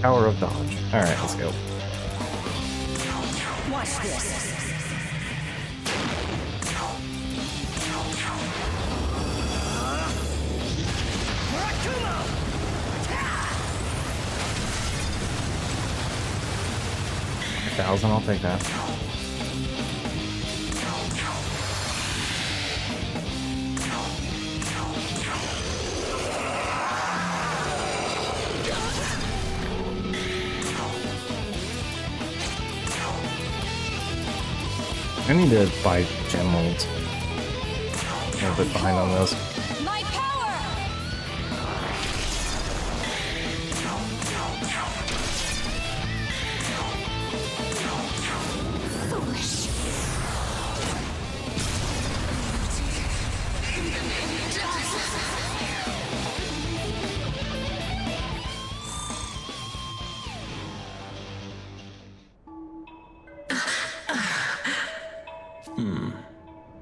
Speaker 1: Power of dodge. Alright, let's go.
Speaker 7: Watch this.
Speaker 1: $1,000, I'll take that. I need to buy gem molds. I'm a bit behind on those.
Speaker 7: My power! Foolish.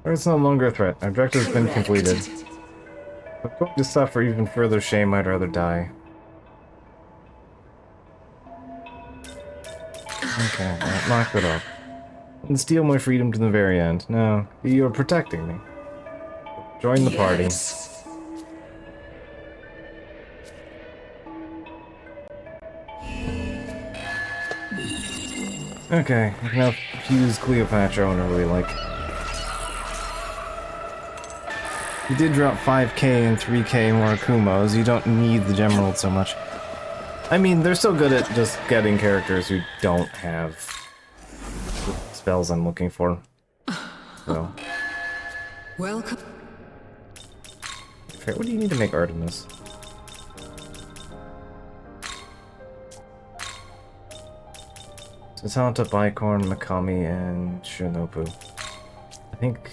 Speaker 1: It's no longer a threat. Objective's been completed. If I'm going to suffer even further shame, I'd rather die. Okay, well, knock it off. And steal my freedom to the very end. No, you're protecting me. Join the party. Okay, I can now fuse Cleopatra whenever we like. You did drop 5k and 3k more Akumos. You don't need the Gemerald so much. I mean, they're so good at just getting characters who don't have the spells I'm looking for. So.
Speaker 6: Welcome.
Speaker 1: Okay, what do you need to make Artemis? Sasanta, Bicorn, Makami, and Shinobu. I think...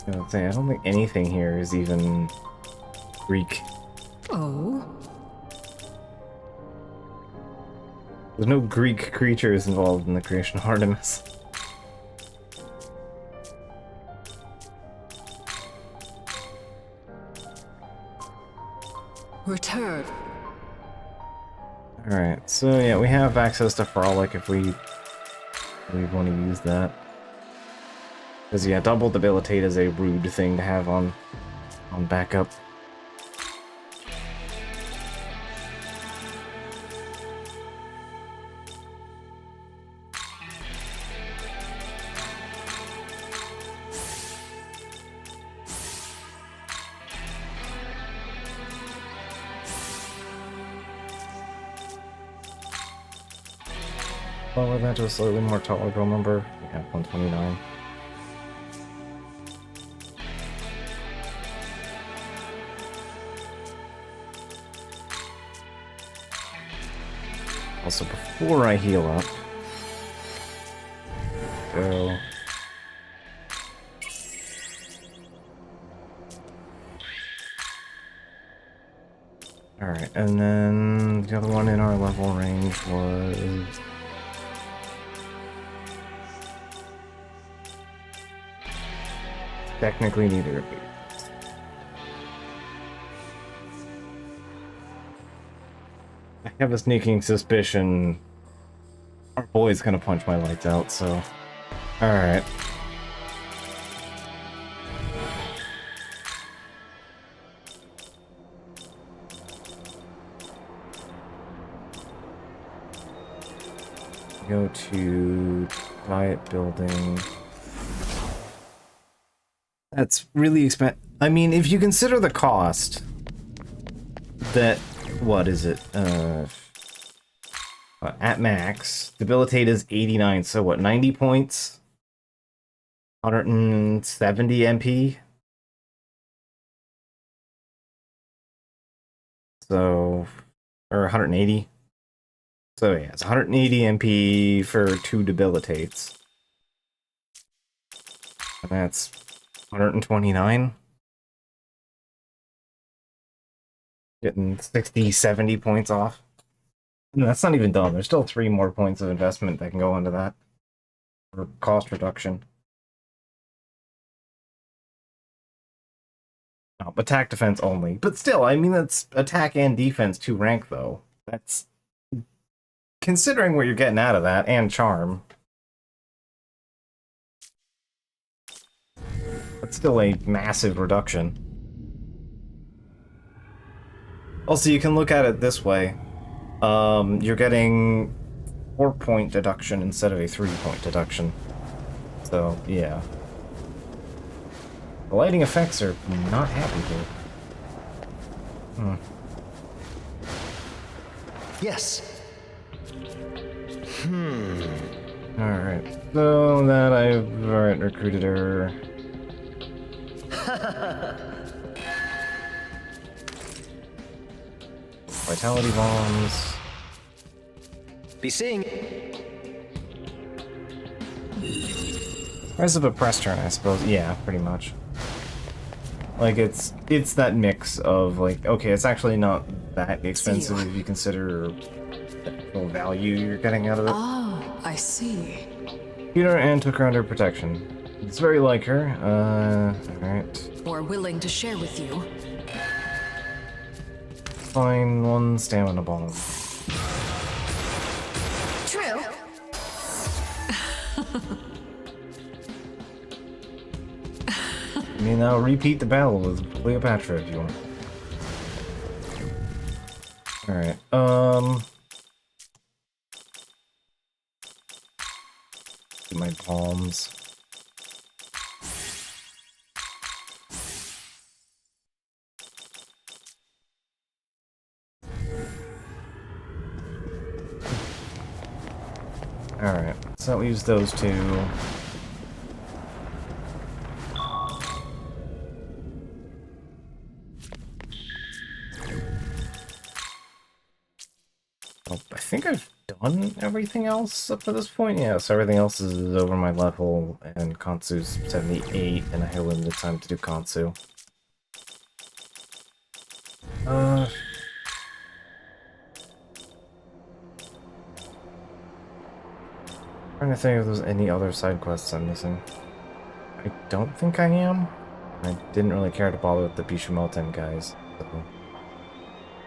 Speaker 1: I don't think anything here is even Greek.
Speaker 6: Oh?
Speaker 1: There's no Greek creatures involved in the creation of Artemis.
Speaker 6: Return.
Speaker 1: Alright, so yeah, we have access to Frolic if we want to use that. Because yeah, double debilitate is a rude thing to have on backup. Lower that to a slightly more tolerable number. Yeah, 129. Also, before I heal up, go. Alright, and then the other one in our level range was... technically neither of these. I have a sneaking suspicion our boy's gonna punch my lights out, so... Alright. Go to diet building. That's really expensive. I mean, if you consider the cost, that, what is it? At max, debilitate is 89, so what, 90 points? 170 MP? So, or 180? So yeah, it's 180 MP for 2 debilitates. And that's 129? Getting 60, 70 points off. No, that's not even done. There's still 3 more points of investment that can go into that. For cost reduction. Oh, attack defense only. But still, I mean, that's attack and defense 2 rank, though. That's... considering what you're getting out of that, and charm. That's still a massive reduction. Also, you can look at it this way. You're getting 4-point deduction instead of a 3-point deduction. So, yeah. The lighting effects are not happy here.
Speaker 4: Yes.
Speaker 1: Alright. So that I've alright recruited her. Vitality bombs.
Speaker 4: Be seeing.
Speaker 1: Rise of a press turn, I suppose. Yeah, pretty much. Like, it's that mix of, like, okay, it's actually not that expensive if you consider the actual value you're getting out of it.
Speaker 6: Ah, I see.
Speaker 1: Computer and took her under protection. It's very like her. Alright.
Speaker 6: More willing to share with you.
Speaker 1: Fine, 1 stamina bomb.
Speaker 7: True.
Speaker 1: I mean, I'll repeat the battle with Cleopatra if you want. Alright, get my palms. Alright, so we'll use those 2. Oh, I think I've done everything else up to this point. Yeah, so everything else is over my level, and Kansu's 78, and I have limited time to do Kansu. Trying to think if there's any other side quests I'm missing. I don't think I am. I didn't really care to bother with the Bishamoten guys. So.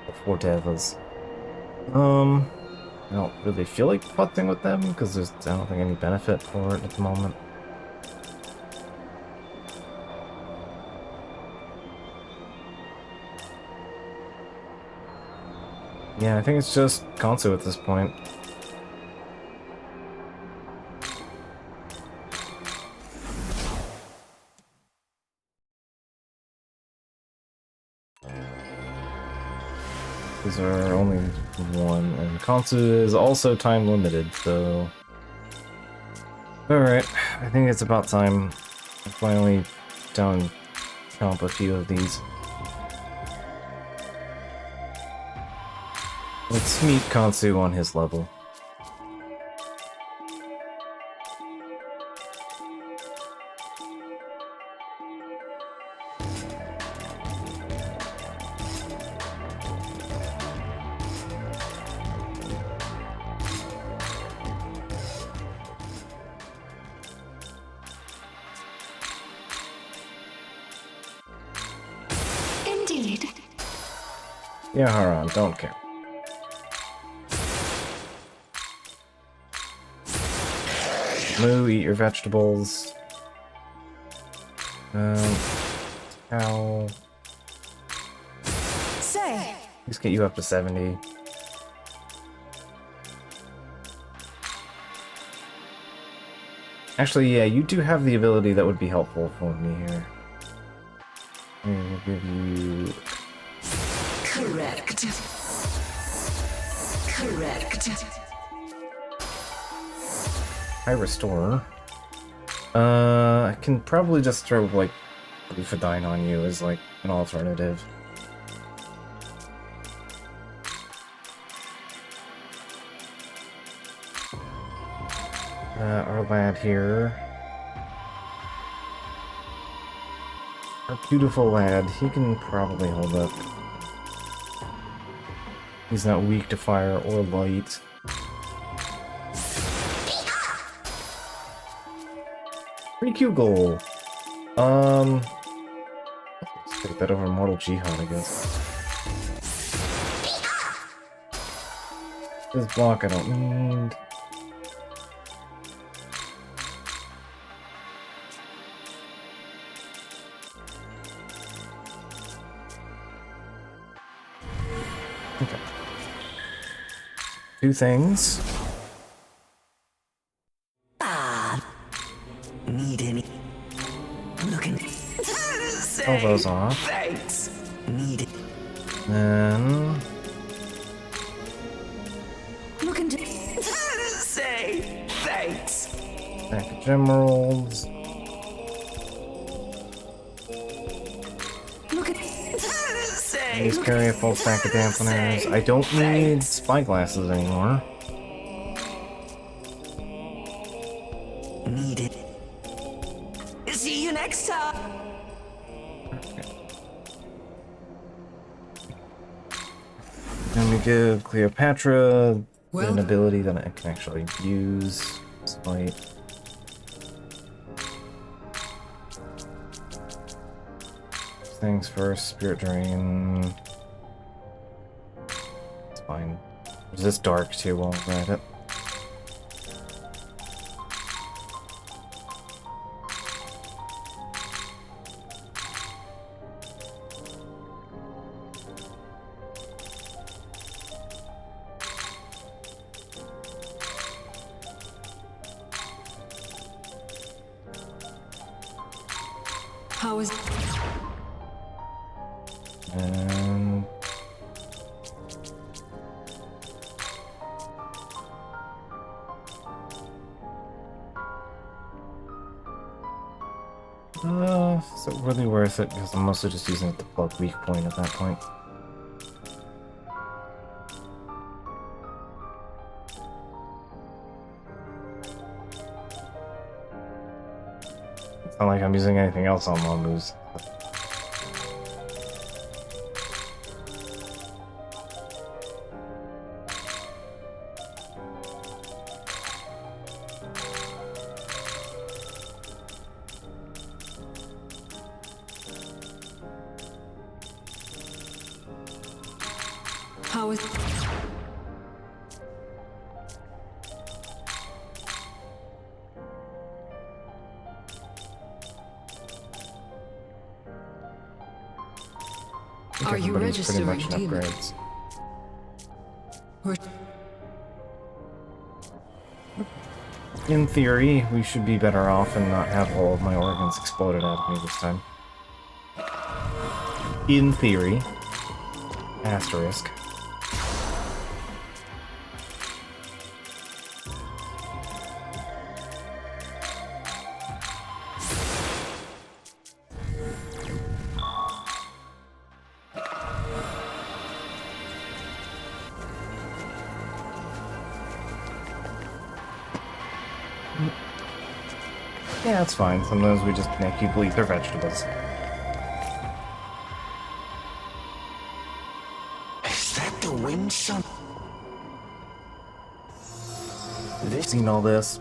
Speaker 1: The four devils. I don't really feel like futzing with them because there's, I don't think, any benefit for it at the moment. Yeah, I think it's just Konsu at this point. These are only one, and Konsu is also time limited, so... Alright, I think it's about time I finally down comp a few of these. Let's meet Konsu on his level.
Speaker 7: Indeed.
Speaker 1: Yeah, Haran, don't care. Moo, eat your vegetables. Cow.
Speaker 7: Say.
Speaker 1: Let's get you up to 70. Actually, yeah, you do have the ability that would be helpful for me here. And we'll give you...
Speaker 7: Correct. Correct.
Speaker 1: High Restorer. I can probably just throw, like, Gluphadine on you as, like, an alternative. Our lad here. Our beautiful lad, he can probably hold up. He's not weak to fire or light. Pretty cute goal. Let's take that over Mortal Jihad, I guess. This block I don't need. Okay. Two things.
Speaker 4: Need any? Looking.
Speaker 1: Pull those off.
Speaker 4: Thanks. Need it.
Speaker 1: Then
Speaker 7: Looking to
Speaker 4: Say thanks.
Speaker 1: back of Emeralds.
Speaker 7: look at
Speaker 4: Say
Speaker 1: These carry a full stack of dampeners. I don't need spyglasses anymore.
Speaker 4: need it. See you next time.
Speaker 1: Let me give Cleopatra
Speaker 6: Well-
Speaker 1: an ability that I can actually use. Despite things first, Spirit Drain. It's fine. Resist Dark too while I'm at it.
Speaker 6: How is...
Speaker 1: And is it really worth it? Because I'm mostly just using it to plug weak point at that point. It's not like I'm using anything else on Mongoose.
Speaker 6: How is...
Speaker 1: I think
Speaker 6: Are you
Speaker 1: everybody's pretty
Speaker 6: registering
Speaker 1: much in
Speaker 6: demons?
Speaker 1: upgrades.
Speaker 6: Or
Speaker 1: In theory, we should be better off and not have all of my organs exploded out of me this time. In theory. Asterisk. Yeah, it's fine. Sometimes we just make people eat their vegetables.
Speaker 4: Is that the winged sun? This
Speaker 1: Seen all this?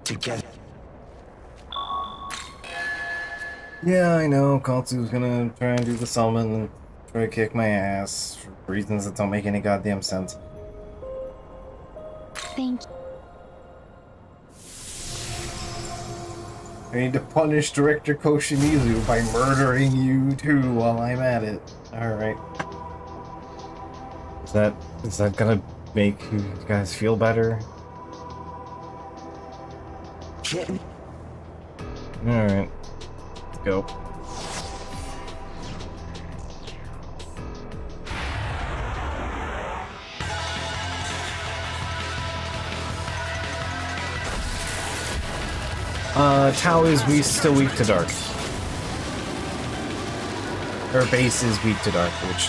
Speaker 4: together.
Speaker 1: Yeah, I know. Katsu's gonna try and do the summon and try to kick my ass for reasons that don't make any goddamn sense.
Speaker 3: Thank you.
Speaker 1: I need to punish Director Koshimizu by murdering you too while I'm at it. Alright. Is that gonna make you guys feel better?
Speaker 4: Kitten.
Speaker 1: Alright. Let's go. Tau is still weak to dark. Her base is weak to dark, which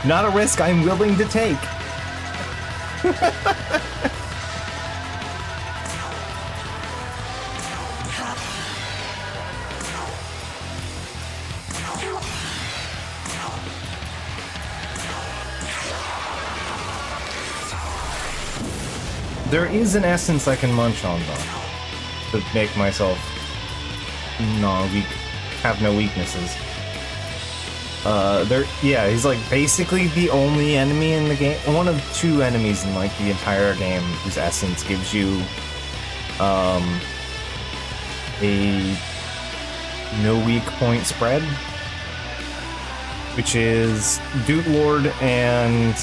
Speaker 1: not a risk I'm willing to take. There is an essence I can munch on though, to make myself have no weaknesses. Yeah, he's like basically the only enemy in the game, one of two enemies in like the entire game whose essence gives you a no weak point spread, which is Dude Lord and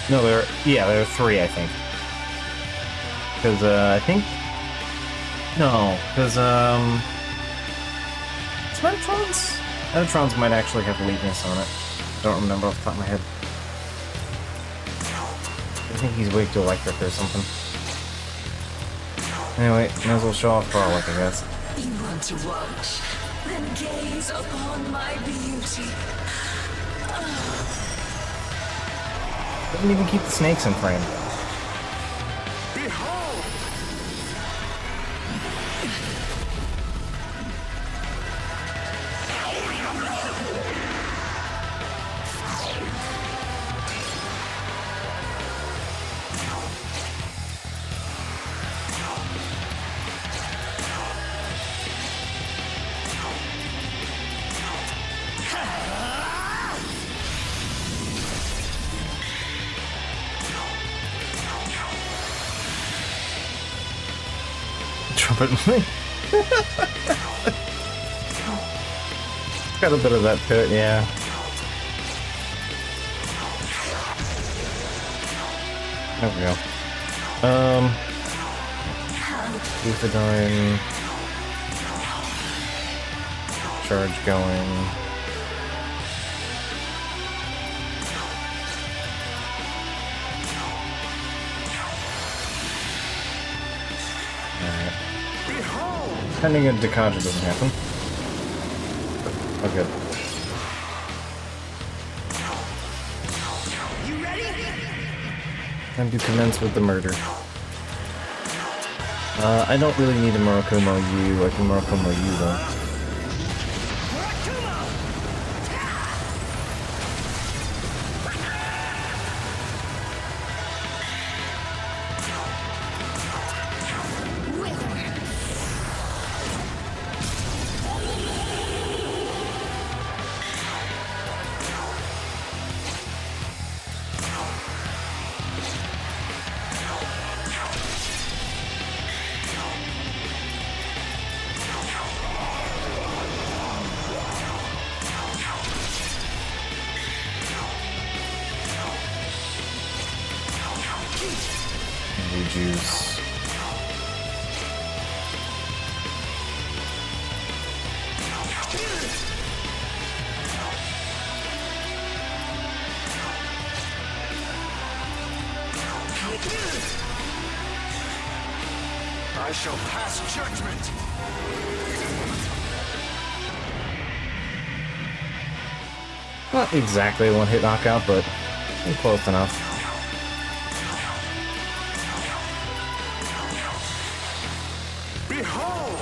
Speaker 1: no, there are three, I think. Because I think Metatron's might actually have a weakness on it. I don't remember off the top of my head. I think he's weak to electric or something. Anyway, might as well show off Garlic, I guess.
Speaker 7: You want to watch? Then gaze upon my beauty.
Speaker 1: Doesn't even keep the snakes in frame.
Speaker 4: Behold!
Speaker 1: Trumpet me. Got a bit of that to it, yeah. There we go. Luthadine. Charge going. Alright. Pending a Dekaja doesn't happen. Oh, good. Time to commence with the murder. I don't really need a Murakumo U. I can Murakumo U though. rejuice.
Speaker 4: I shall pass judgment.
Speaker 1: Not exactly a one-hit knockout, but close enough.
Speaker 4: Behold!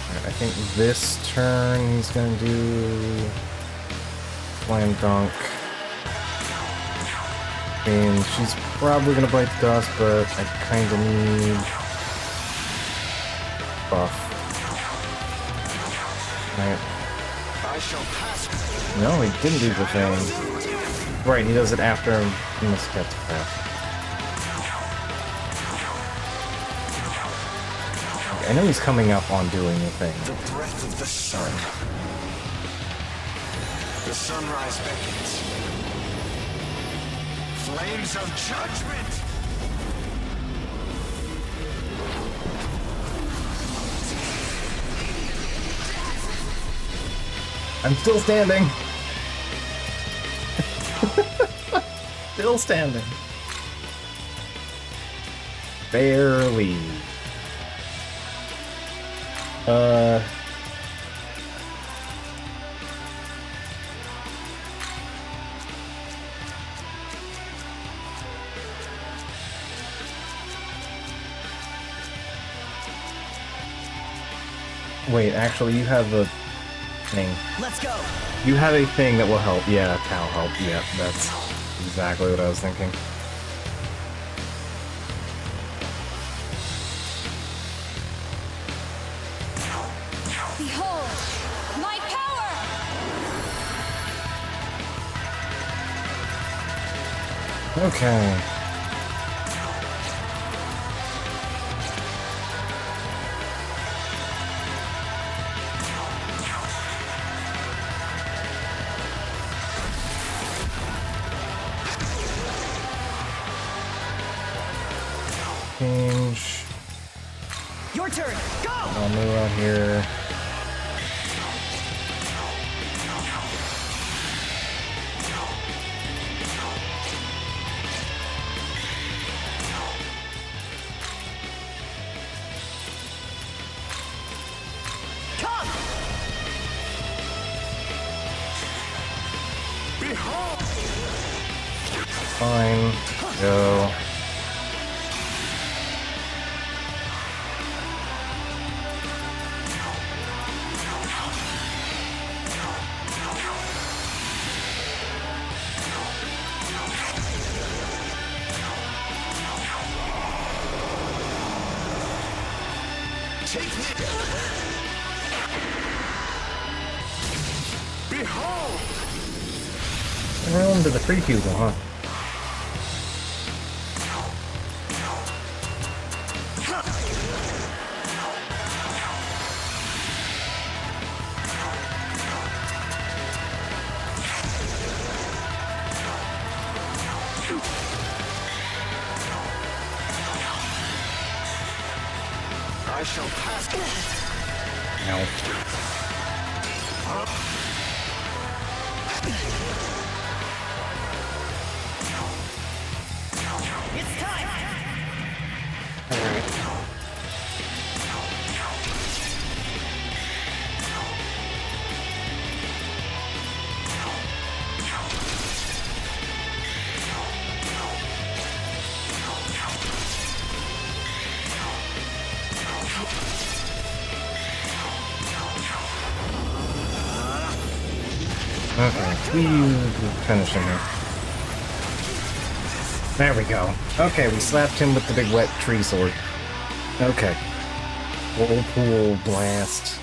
Speaker 1: Alright, I think this turn he's gonna do slam dunk. And she's probably gonna bite the dust, but I kinda need buff. Right.
Speaker 4: I shall pass.
Speaker 1: No, he didn't do the thing. Right, he does it after he must get to pass. I know he's coming up on doing the thing.
Speaker 4: The breath of the sun. The sunrise beckons. Flames of judgment!
Speaker 1: I'm still standing. Still standing. Barely. Wait, actually, you have a thing.
Speaker 8: Let's go.
Speaker 1: You have a thing that will help. Yeah, Cal help. Yeah, that's exactly what I was thinking.
Speaker 3: Behold, my power!
Speaker 1: Okay. Change.
Speaker 8: Your turn. Go.
Speaker 1: I'll move out here.
Speaker 8: Come.
Speaker 4: Behold!
Speaker 1: Fine. Go.
Speaker 4: Take it! Behold!
Speaker 1: Room to the free pupil, huh?
Speaker 4: I shall pass.
Speaker 1: No.
Speaker 8: It's time.
Speaker 1: Okay, please finish him here. There we go. Okay, we slapped him with the big wet tree sword. Okay. Whirlpool blast.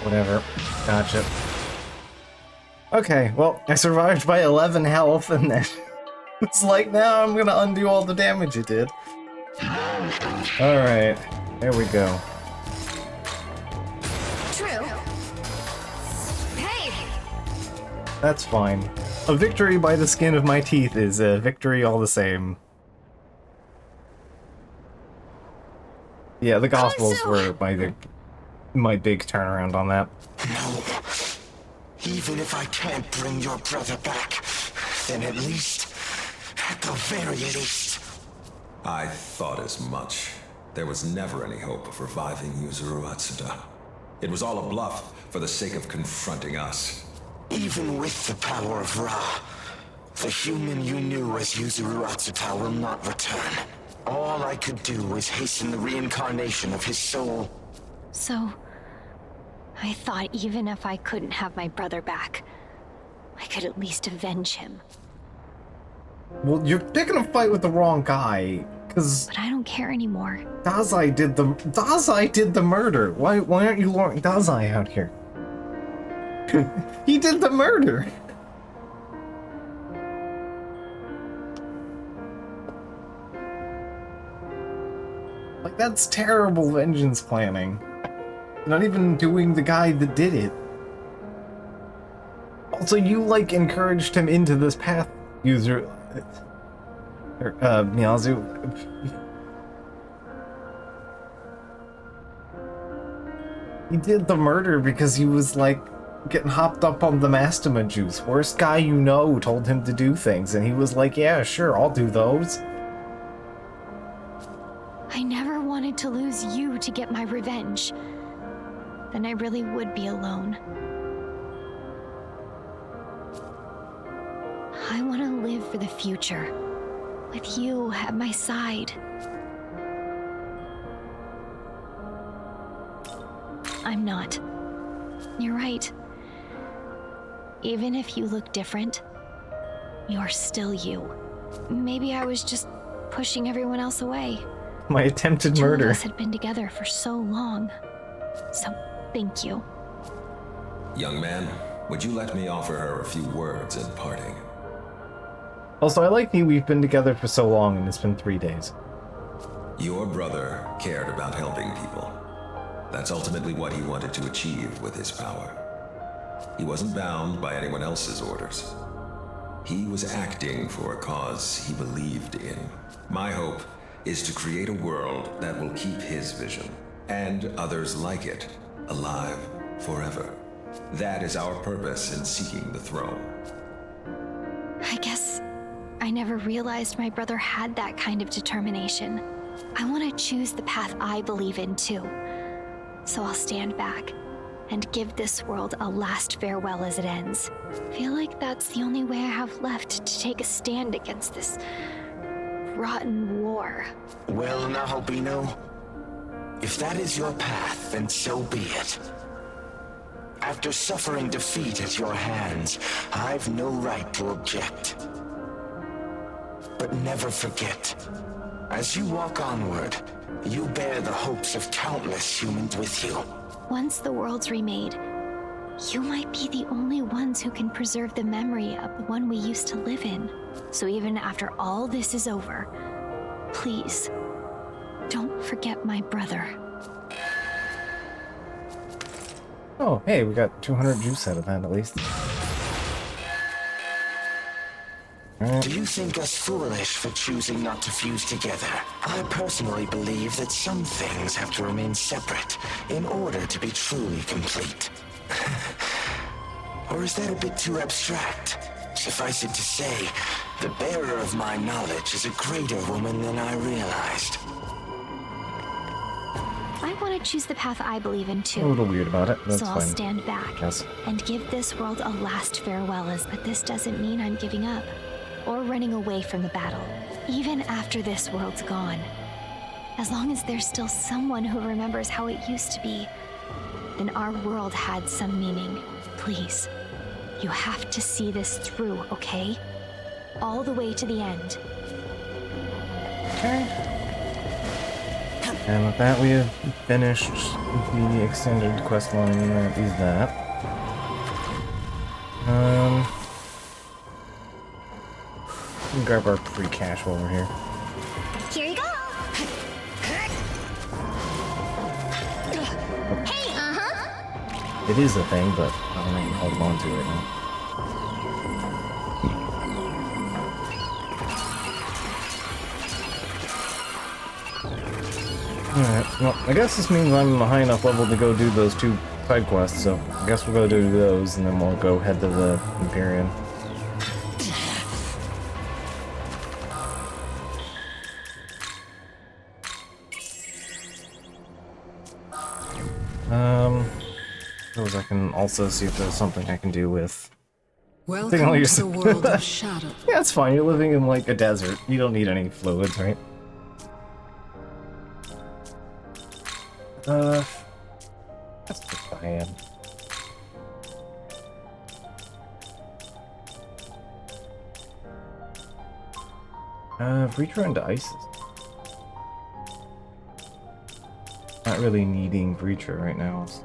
Speaker 1: Whatever. Gotcha. Okay, well, I survived by 11 health, and then it's like, now I'm gonna undo all the damage you did. Alright, there we go.
Speaker 3: True. Hey!
Speaker 1: That's fine. A victory by the skin of my teeth is a victory all the same. Yeah, the Gospels were my big turnaround on that.
Speaker 4: No. Even if I can't bring your brother back, then at the very least...
Speaker 5: I thought as much. There was never any hope of reviving Yuzuru Atsuda. It was all a bluff for the sake of confronting us.
Speaker 4: Even with the power of Ra, the human you knew as Yuzuru Atsuta will not return. All I could do was hasten the reincarnation of his soul.
Speaker 3: So, I thought even if I couldn't have my brother back, I could at least avenge him.
Speaker 1: Well, you're picking a fight with the wrong guy, because...
Speaker 3: But I don't care anymore.
Speaker 1: Dazai did the murder. Why aren't you luring Dazai out here? He did the murder. Like, that's terrible vengeance planning. Not even doing the guy that did it. Also, you, like, encouraged him into this path, user... Miyazu. He did the murder because he was, like, getting hopped up on the Mastema juice. Worst guy you know told him to do things, and he was like, yeah, sure, I'll do those.
Speaker 3: I never wanted to lose you to get my revenge. Then I really would be alone. I want to live for the future, with you at my side. I'm not. You're right. Even if you look different, you're still you. Maybe I was just pushing everyone else away.
Speaker 1: My attempted
Speaker 3: Two
Speaker 1: murder.
Speaker 3: of us had been together for so long. So, thank you.
Speaker 5: Young man, would you let me offer her a few words in parting?
Speaker 1: Also, I like that we've been together for so long and it's been 3 days.
Speaker 5: Your brother cared about helping people. That's ultimately what he wanted to achieve with his power. He wasn't bound by anyone else's orders. He was acting for a cause he believed in. My hope is to create a world that will keep his vision, and others like it, alive forever. That is our purpose in seeking the throne.
Speaker 3: I guess I never realized my brother had that kind of determination. I want to choose the path I believe in too. So I'll stand back and give this world a last farewell as it ends. Feel like that's the only way I have left to take a stand against this rotten war.
Speaker 4: Well now, Albino, if that is your path, then so be it. After suffering defeat at your hands, I've no right to object. But never forget, as you walk onward, you bear the hopes of countless humans with you.
Speaker 3: Once the world's remade, you might be the only ones who can preserve the memory of the one we used to live in. So even after all this is over, please, don't forget my brother.
Speaker 1: Oh, hey, we got 200 juice out of that at least. Alright.
Speaker 4: Do you think us foolish for choosing not to fuse together? I personally believe that some things have to remain separate in order to be truly complete. Or is that a bit too abstract? Suffice it to say, the bearer of my knowledge is a greater woman than I realized.
Speaker 3: I want to choose the path I believe in too.
Speaker 1: A little weird about it, but that's
Speaker 3: so I'll
Speaker 1: fine.
Speaker 3: stand back
Speaker 1: Yes.
Speaker 3: and give this world a last farewell. But this doesn't mean I'm giving up or running away from the battle. Even after this world's gone, as long as there's still someone who remembers how it used to be, then our world had some meaning. Please, you have to see this through, okay? All the way to the end.
Speaker 1: Okay. And with that, we have finished the extended quest line. That is that. We can grab our free cash while we're here.
Speaker 3: Here you go! Hey!
Speaker 1: It is a thing, but I don't know if I can hold on to it now. Alright, well, I guess this means I'm a high enough level to go do those 2 side quests, so I guess we'll go do those, and then we'll go head to the Imperium. Suppose I can also see if there's something I can do with...
Speaker 6: Welcome to the world of shadow.
Speaker 1: Yeah, it's fine, you're living in, like, a desert. You don't need any fluids, right? That's just Diane. Breacher into ISIS. Not really needing Breacher right now. So.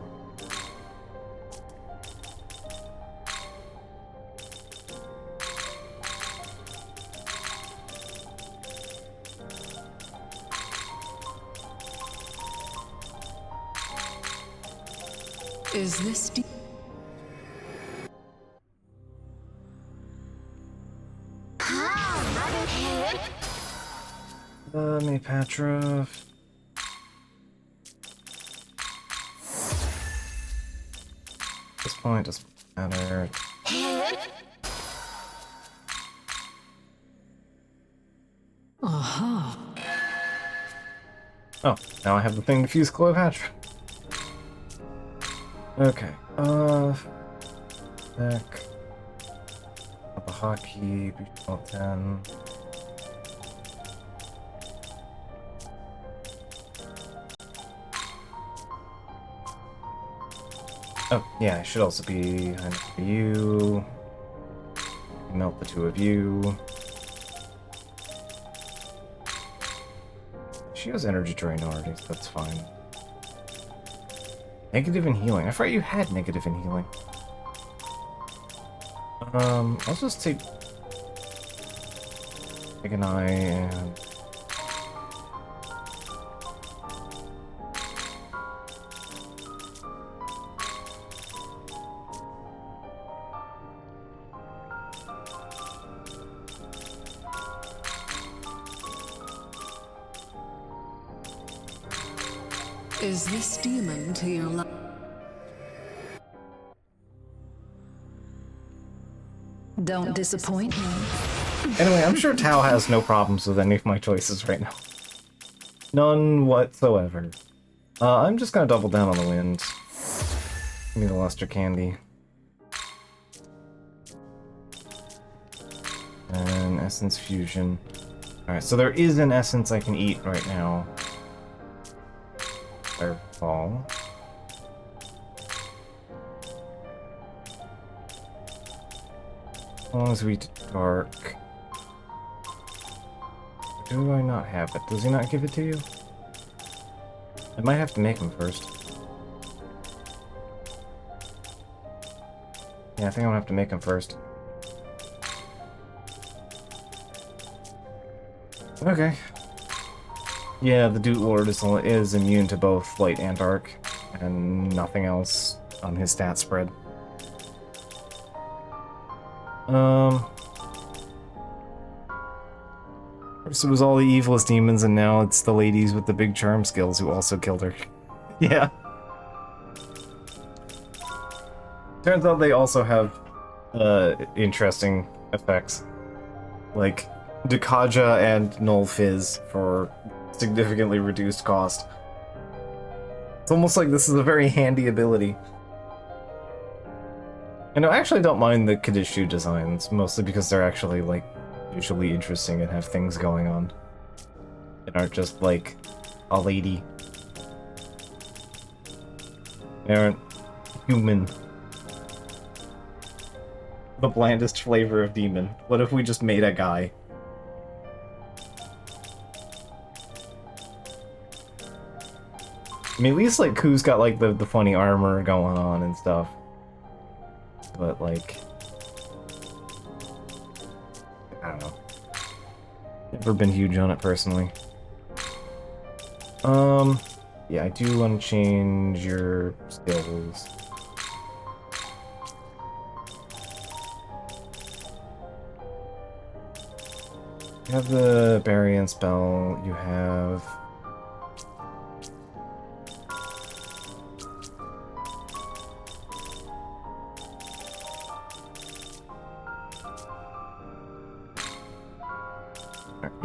Speaker 6: Is this
Speaker 1: Patra. At this point, doesn't matter.
Speaker 6: Aha.
Speaker 1: Oh, now I have the thing to fuse Cleopatra. Okay, back. The hockey, Beautiful 10. Oh, yeah, I should also be behind you. Melt the 2 of you. She has energy drain already, so that's fine. Negative and healing. I forgot you had negative and healing. I'll just take an eye and...
Speaker 6: Is this demon to your left?
Speaker 7: Don't disappoint me.
Speaker 1: Anyway, I'm sure Tao has no problems with any of my choices right now. None whatsoever. I'm just gonna double down on the wind. Give me the luster candy. And essence fusion. Alright, so there is an essence I can eat right now. Firefall. As long as we dark. Do I not have it? Does he not give it to you? I might have to make him first. Yeah, I think I'm gonna have to make him first. Okay. Yeah, the Dude Lord is immune to both light and dark, and nothing else on his stat spread. First it was all the evilest demons, and now it's the ladies with the big charm skills who also killed her. Yeah. Turns out they also have interesting effects, like Dukaja and Null Fizz for significantly reduced cost. It's almost like this is a very handy ability. And I actually don't mind the Kadishu designs, mostly because they're actually, like, visually interesting and have things going on. And aren't just, like, a lady. They aren't human. The blandest flavor of demon. What if we just made a guy? I mean, at least, like, Ku's got, like, the funny armor going on and stuff. But, like... I don't know. Never been huge on it, personally. Yeah, I do want to change your skills. You have the Barian spell, you have...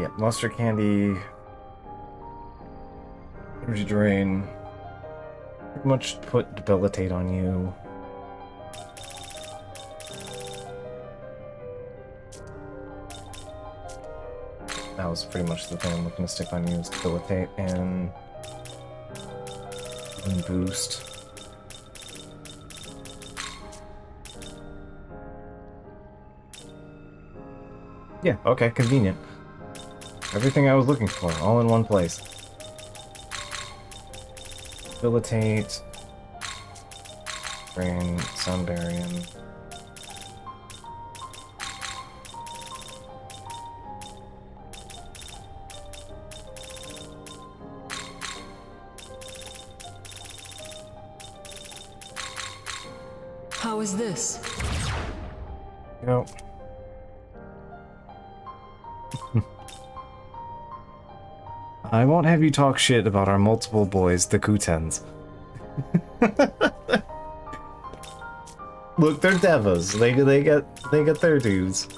Speaker 1: Yeah, mustard candy. Energy drain. Pretty much put debilitate on you. That was pretty much the thing I'm looking to stick on you, is debilitate and boost. Yeah, okay, convenient. Everything I was looking for, all in one place. Debilitate. Brain, Sunbarium.
Speaker 6: How is this?
Speaker 1: Yep. I won't have you talk shit about our multiple boys, the Kutens. Look, they're devas. They get their dues.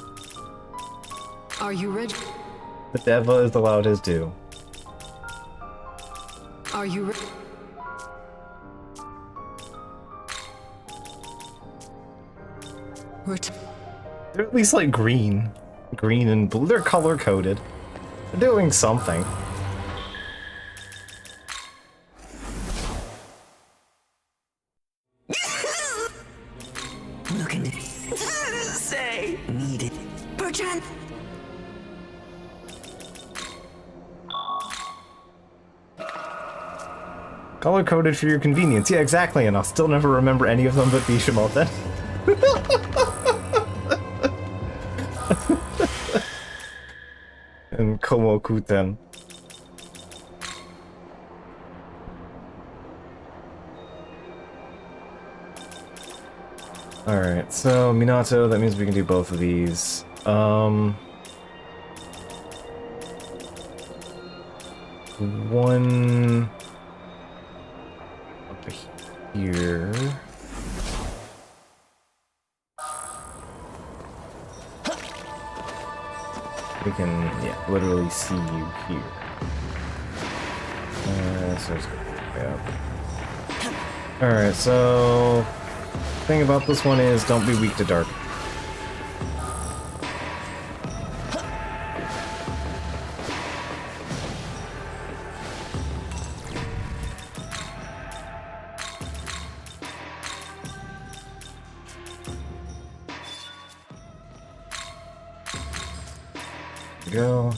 Speaker 6: Are you ready?
Speaker 1: The deva is allowed his due.
Speaker 6: Are you ready?
Speaker 1: They're at least like green and blue. They're color coded. They're doing something.
Speaker 7: Looking to say needed. Perchance.
Speaker 1: Color coded for your convenience. Yeah, exactly. And I'll still never remember any of them but Bishamon then. And Komokuten. Alright, so Minato, that means we can do both of these. One up here. We can, yeah, literally see you here. So it's yeah. Alright, so thing about this one is don't be weak to dark. Go.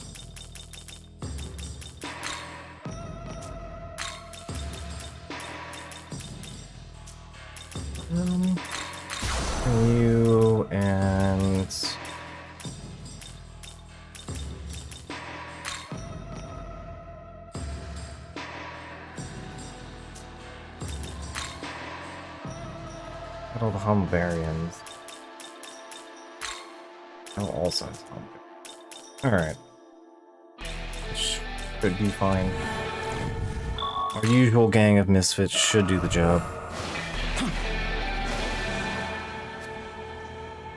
Speaker 1: You and all the Humbarians. Oh, all sides of Humbarians. Alright. Should be fine. Our usual gang of misfits should do the job.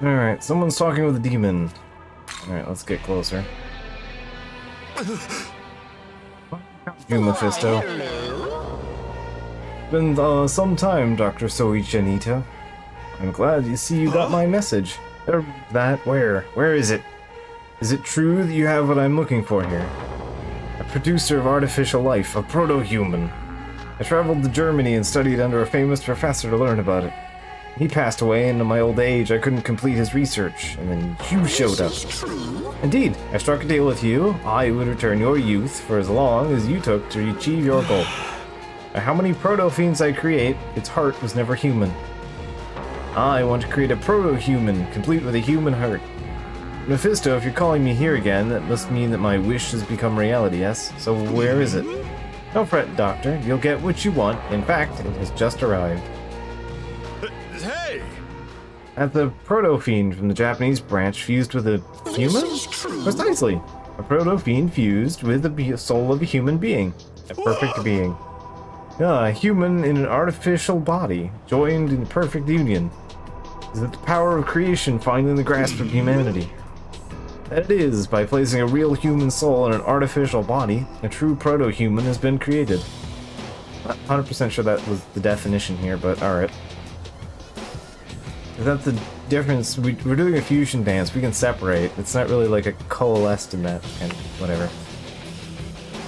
Speaker 1: Alright, someone's talking with a demon. Alright, let's get closer. You, Mephisto. Been some time, Dr. Soichanita. I'm glad you see you got my message. Where is it? Is it true that you have what I'm looking for here? A producer of artificial life, a proto-human. I traveled to Germany and studied under a famous professor to learn about it. He passed away, and in my old age, I couldn't complete his research, and then you showed up. Indeed, I struck a deal with you. I would return your youth for as long as you took to achieve your goal. How many proto-fiends I create, its heart was never human. I want to create a proto-human, complete with a human heart. Mephisto, if you're calling me here again, that must mean that my wish has become reality, yes? So where is it? Don't fret, Doctor. You'll get what you want. In fact, it has just arrived.
Speaker 9: Hey!
Speaker 1: At the proto-fiend from the Japanese branch fused with a human? Precisely. A proto-fiend fused with the soul of a human being. A perfect being. A human in an artificial body, joined in perfect union. Is that the power of creation finally in the grasp of humanity? That it is, by placing a real human soul in an artificial body, a true proto-human has been created. Not 100% sure that was the definition here, but alright. If that's the difference, we're doing a fusion dance, we can separate. It's not really like a coalesced in that kind of whatever.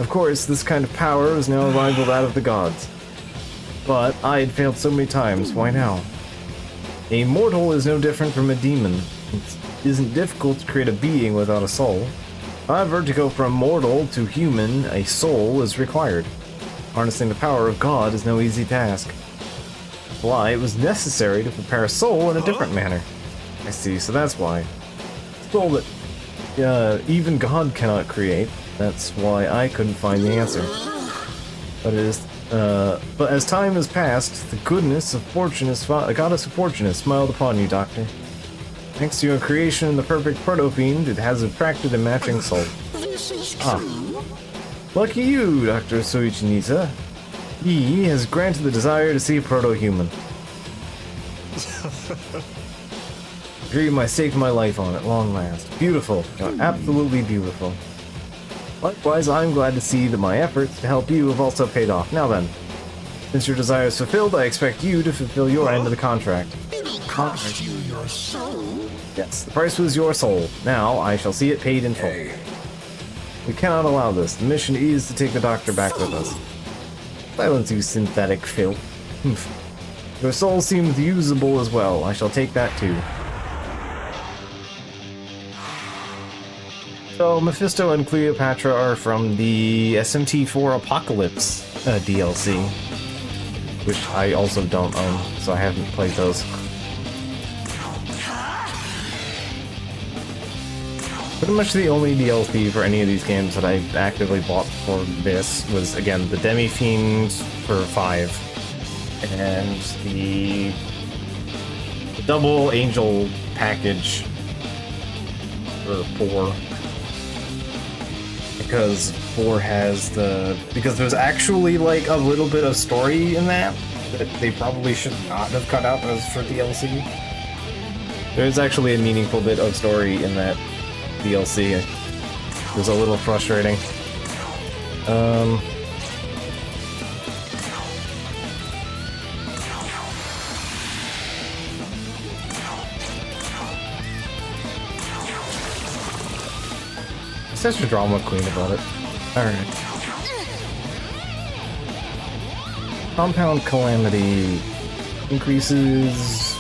Speaker 1: Of course, this kind of power is now rivaled out of the gods. But I had failed so many times, why now? A mortal is no different from a demon. It isn't difficult to create a being without a soul. However, to go from mortal to human, a soul is required. Harnessing the power of God is no easy task. Why, it was necessary to prepare a soul in a different manner. I see, so that's why. A soul that even God cannot create. That's why I couldn't find the answer. But as time has passed, the goodness of fortune the goddess of fortune has smiled upon you, Doctor. Thanks to your creation of the perfect proto-fiend, it has attracted a matching soul. Lucky you, Dr. Soichinita. He has granted the desire to see a proto-human. Dream I staked my life on at long last. Beautiful. Absolutely beautiful. Likewise, I'm glad to see that my efforts to help you have also paid off. Now then, since your desire is fulfilled, I expect you to fulfill your end of the contract.
Speaker 4: It'll cost you your soul.
Speaker 1: Yes, the price was your soul. Now, I shall see it paid in full. We cannot allow this. The mission is to take the doctor back with us. Silence, you synthetic filth. Your soul seems usable as well. I shall take that too. So, Mephisto and Cleopatra are from the SMT4 Apocalypse DLC, which I also don't own, so I haven't played those. Pretty much the only DLC for any of these games that I actively bought for this was, again, the Demi-Fiend for 5, and the Double Angel package for 4. Because 4 has because there's actually like a little bit of story in that they probably should not have cut out as for DLC. There's actually a meaningful bit of story in that DLC. It was a little frustrating. Such a drama queen about it. Alright. Compound Calamity increases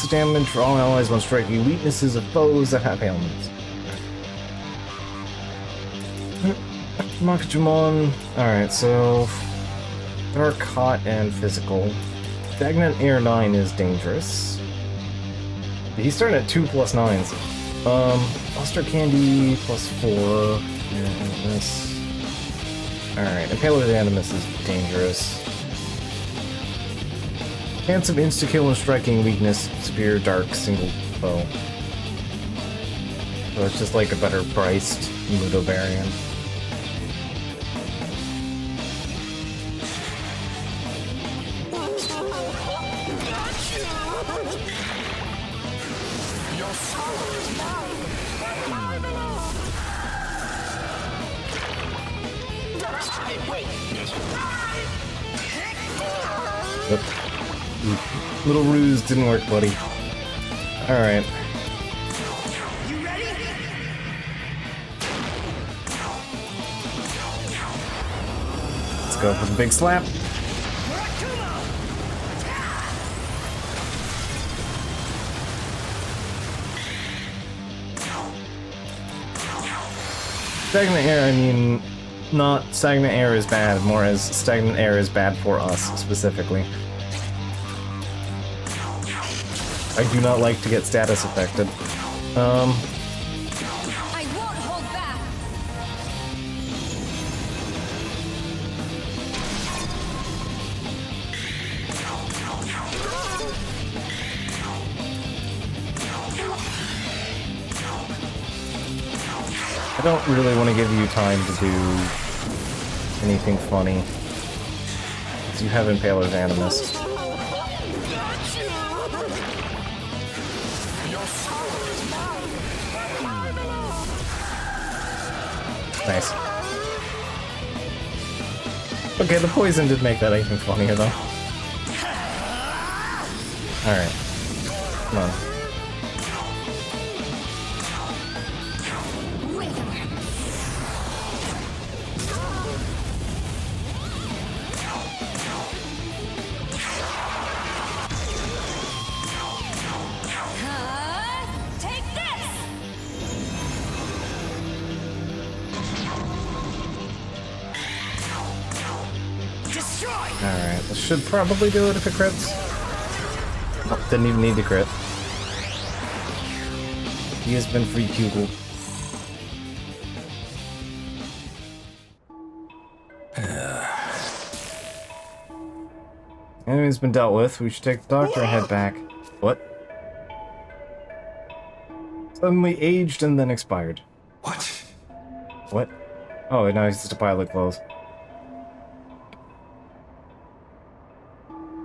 Speaker 1: damage for all allies when striking weaknesses of foes that have ailments. Makajimon. Alright, so Dark, Hot, and Physical. Stagnant Air 9 is dangerous. He's starting at 2+9s. Buster Candy +4. And this. Alright, Impaler Animus is dangerous. Chance of insta-kill and striking weakness, severe, dark, single foe. So it's just like a better priced Ludobarian. Little ruse didn't work, buddy. Alright.
Speaker 8: You ready?
Speaker 1: Let's go for the big slap. Stagnant air, I mean, not stagnant air is bad, more as stagnant air is bad for us, specifically. I do not like to get status affected.
Speaker 7: I won't hold back.
Speaker 1: I don't really want to give you time to do anything funny, because you have Impaler's Animus. Nice. Okay, the poison did make that even funnier, though. Alright. Come on.
Speaker 7: Take this! Destroy!
Speaker 1: Alright, this should probably do it if it crits. Oh, didn't even need to crit. He has been free Kugel. Enemy's been dealt with. We should take the doctor and head back. What? Suddenly aged and then expired.
Speaker 5: What?
Speaker 1: What? Oh, now he's just a pile of clothes.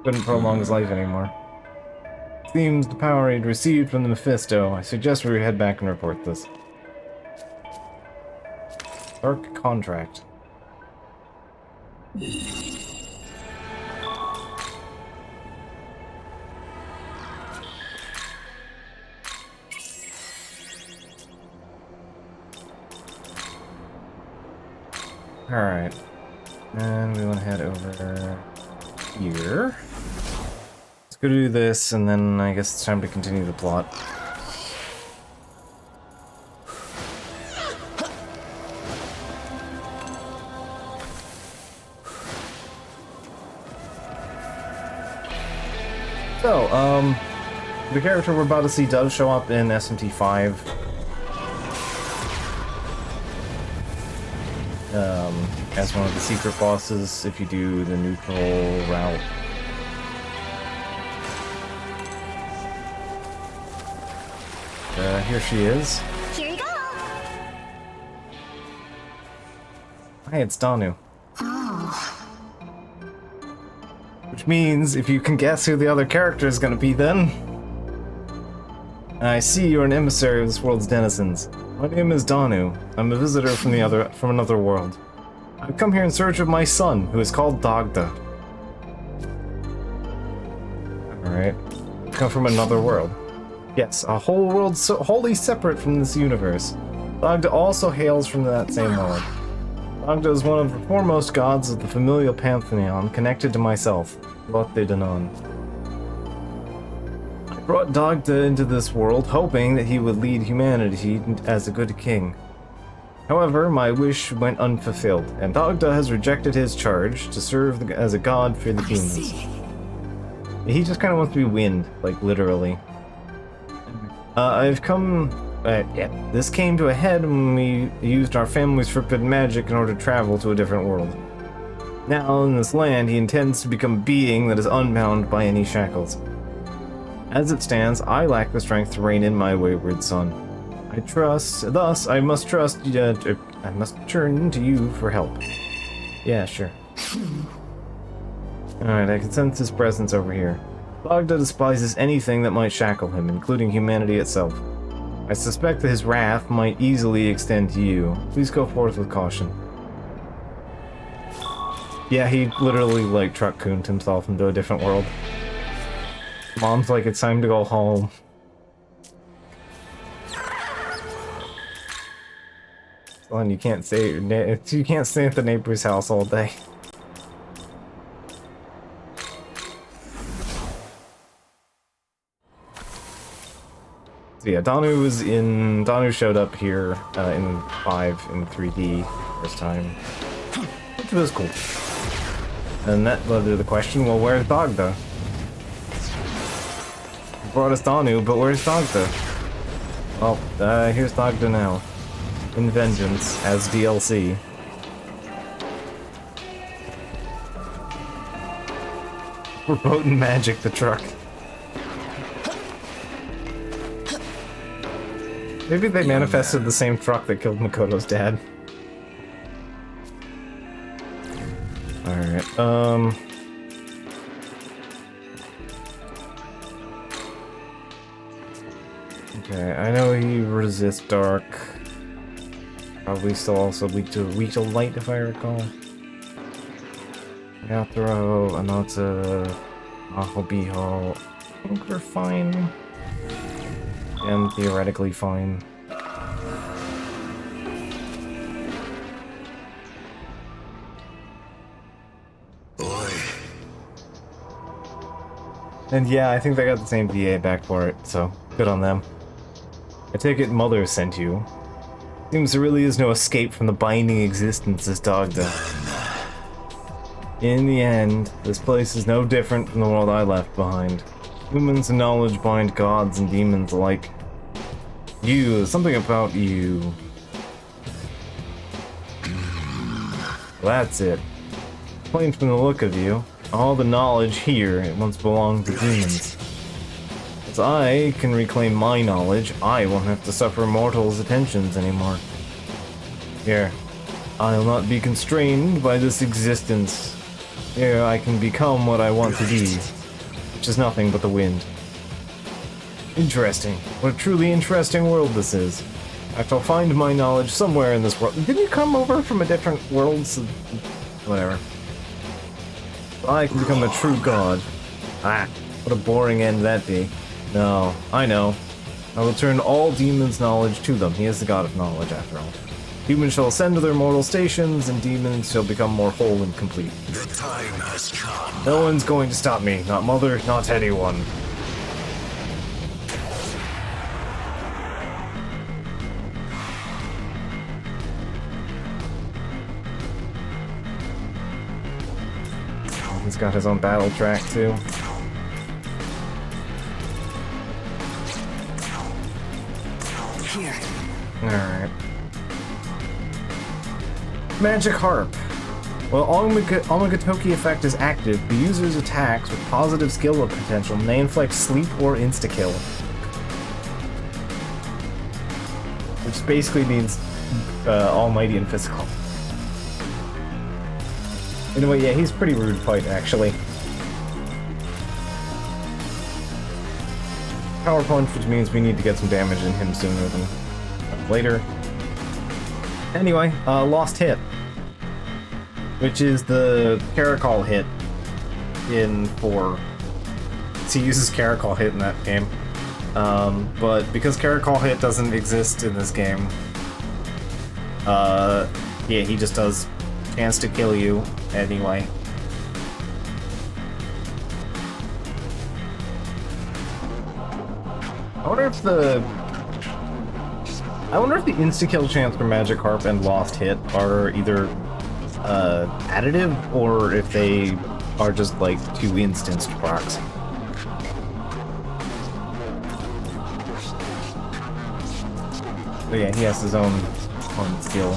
Speaker 1: Couldn't prolong his life anymore. Seems the power he'd received from the Mephisto. I suggest we head back and report this. Dark contract. Alright. And we want to head over here. Let's go do this, and then I guess it's time to continue the plot. So, the character we're about to see does show up in SMT5. As one of the secret bosses if you do the neutral route. Here she is.
Speaker 3: Here you go.
Speaker 1: Hi, it's Danu. Which means, if you can guess who the other character is gonna be then. I see you're an emissary of this world's denizens. My name is Danu. I'm a visitor from another world. I've come here in search of my son, who is called Dagda. Alright. Come from another world. Yes, a whole world so wholly separate from this universe. Dagda also hails from that same world. Dagda is one of the foremost gods of the familial pantheon, connected to myself, Lotte Danon. I brought Dagda into this world, hoping that he would lead humanity as a good king. However, my wish went unfulfilled, and Dagda has rejected his charge to serve as a god for the humans. He just kind of wants to be wind, like literally. This came to a head when we used our family's forbidden magic in order to travel to a different world. Now, in this land, he intends to become a being that is unbound by any shackles. As it stands, I lack the strength to rein in my wayward son. Thus, I must turn to you for help. Yeah, sure. Alright, I can sense his presence over here. Dagda despises anything that might shackle him, including humanity itself. I suspect that his wrath might easily extend to you. Please go forth with caution. Yeah, he literally, like, truck-cooned himself into a different world. Mom's like, it's time to go home. Son, you can't stay at the neighbor's house all day. So yeah, Danu showed up here in 5 in 3D first time, which was cool. And that led to the question, well, where's Dagda? You brought us Danu, but where's Dagda? Well, here's Dagda now. In Vengeance, as DLC. We're potent magic the truck. Maybe they manifested the same truck that killed Makoto's dad. Alright, okay, I know he resists dark. Probably still also weak to light, if I recall. Yathro, Anata, Ahobiho. I think we're fine. And theoretically fine. And yeah, I think they got the same VA back for it, so good on them. I take it Mother sent you. Seems there really is no escape from the binding existence as Dogda. In the end, this place is no different from the world I left behind. Humans and knowledge bind gods and demons alike. Something about you. That's it. Plain from the look of you, all the knowledge here, it once belonged to demons. As I can reclaim my knowledge, I won't have to suffer mortals' attentions anymore. Here, I'll not be constrained by this existence. Here I can become what I want to be, which is nothing but the wind. Interesting. What a truly interesting world this is. I shall find my knowledge somewhere in this world. Didn't you come over from a different world? So whatever. I can become a true god. Ah, what a boring end that be. No, I know. I will turn all demons' knowledge to them. He is the god of knowledge, after all. Humans shall ascend to their mortal stations, and demons shall become more whole and complete.
Speaker 2: The time has come.
Speaker 1: No one's going to stop me. Not Mother, not anyone. He's got his own battle track, too.
Speaker 7: Here.
Speaker 1: Alright. Magic Harp. While Omagatoki effect is active, the user's attacks with positive skill up potential may inflict sleep or insta-kill. Which basically means almighty and physical. Anyway, yeah, he's pretty rude fight, actually. Power Punch, which means we need to get some damage in him sooner than later. Anyway, Lost Hit. Which is the Caracol hit in 4. So he uses Caracol hit in that game. But because Caracol hit doesn't exist in this game, yeah, he just does chance to kill you anyway. I wonder if the insta-kill chance for Magic Harp and Lost Hit are either additive or if they are just like 2 instanced procs. But yeah, he has his own skill.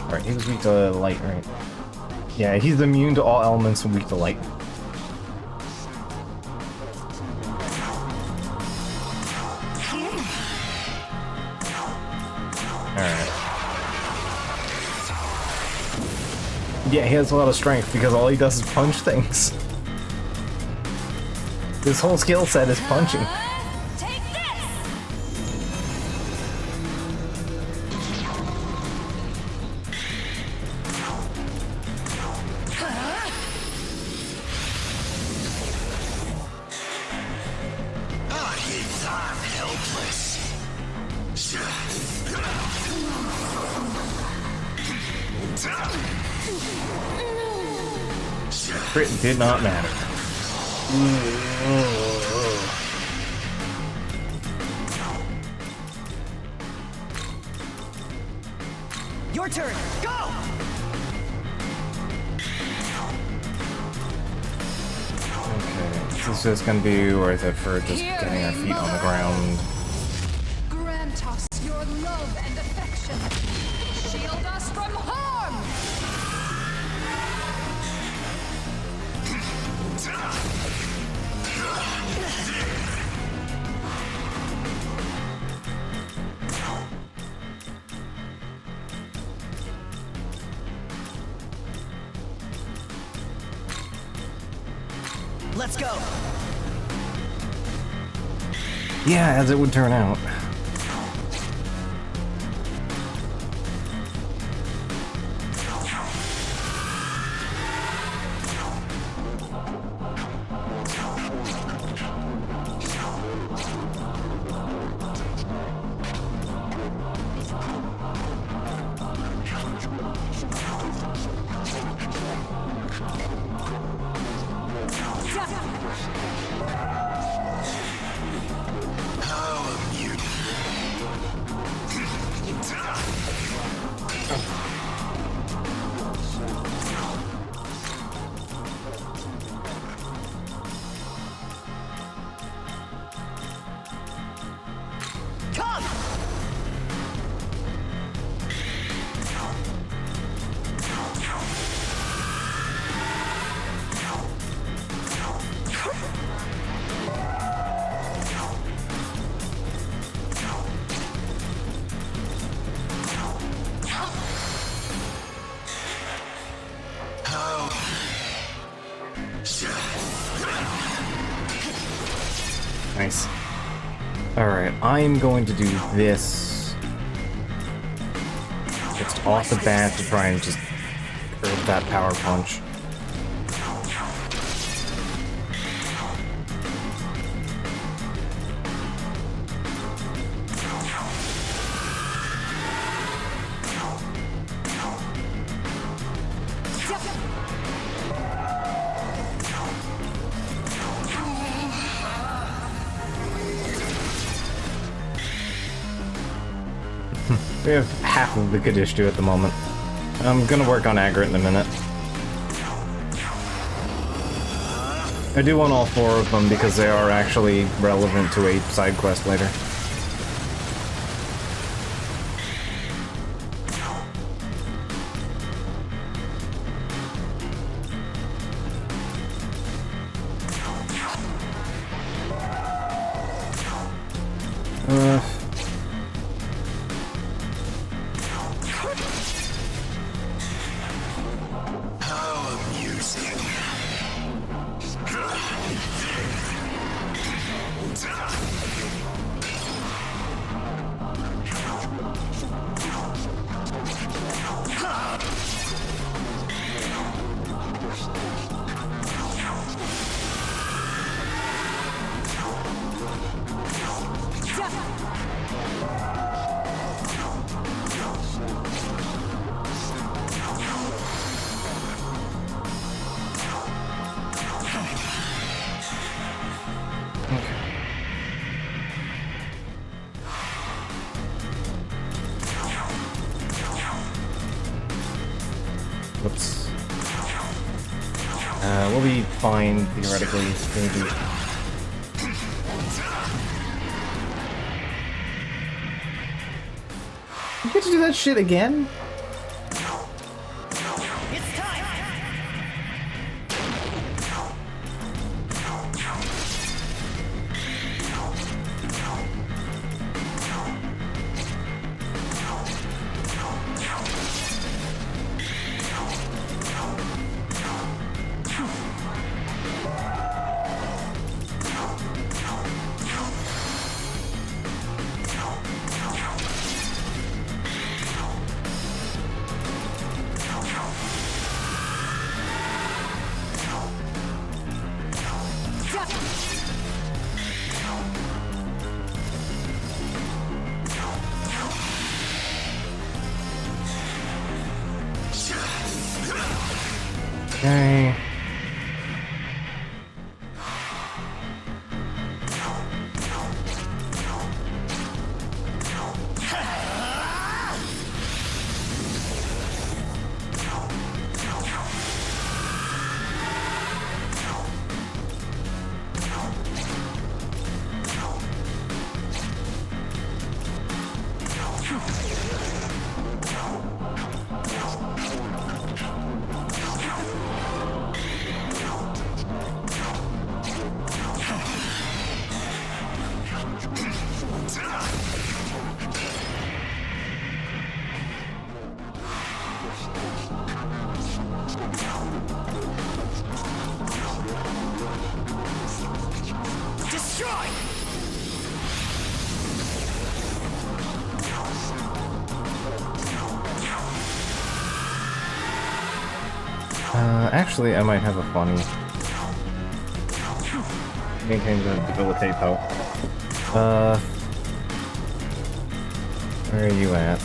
Speaker 1: Alright, he was weak to light, right? Yeah, he's immune to all elements and weak to light. Alright. Yeah, he has a lot of strength because all he does is punch things. His whole skill set is punching.
Speaker 7: Take this!
Speaker 2: I'm helpless.
Speaker 1: Crit did not matter.
Speaker 8: Your turn. Go!
Speaker 1: Okay, this is just gonna be worth it for just getting our feet on the ground.
Speaker 6: Grant us your love and affection. Shield us from harm.
Speaker 8: Let's go.
Speaker 1: Yeah, as it would turn out. Nice. Alright, I'm going to do this just off the bat to try and just curve that power punch. We have half of the Kadishtu at the moment. I'm gonna work on Aggret in a minute. I do want all 4 of them because they are actually relevant to a side quest later. Whoops. We'll be fine, theoretically, maybe. You get to do that shit again? Okay. Actually, I might have a funny. Maintain the debilitate though. Where are you at?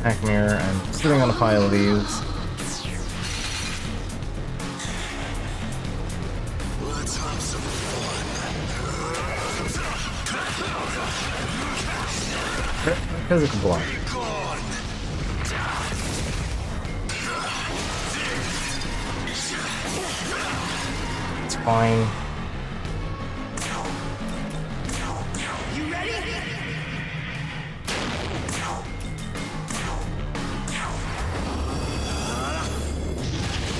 Speaker 1: Hack mirror, I'm sitting on a pile of these.
Speaker 2: Let's have some fun.
Speaker 1: physical block. It's fine.
Speaker 8: You ready?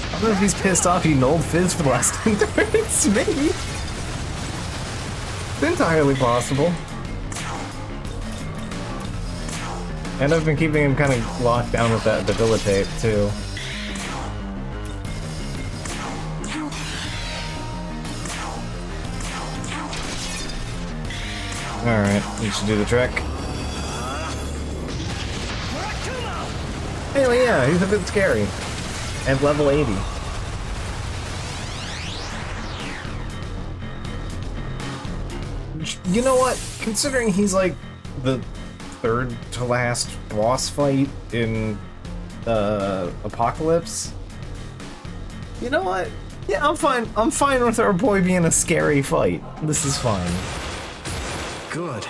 Speaker 1: I don't know if he's pissed off you nulled Fizz for the last 10 turns, maybe. It's entirely possible. And I've been keeping him kind of locked down with that debilitate, too. Alright, we should do the trick. Hey, yeah, he's a bit scary. At level 80. You know what? Considering he's like the third to last boss fight in Apocalypse, you know what? Yeah, I'm fine. I'm fine with our boy being a scary fight. This is fine.
Speaker 8: Good.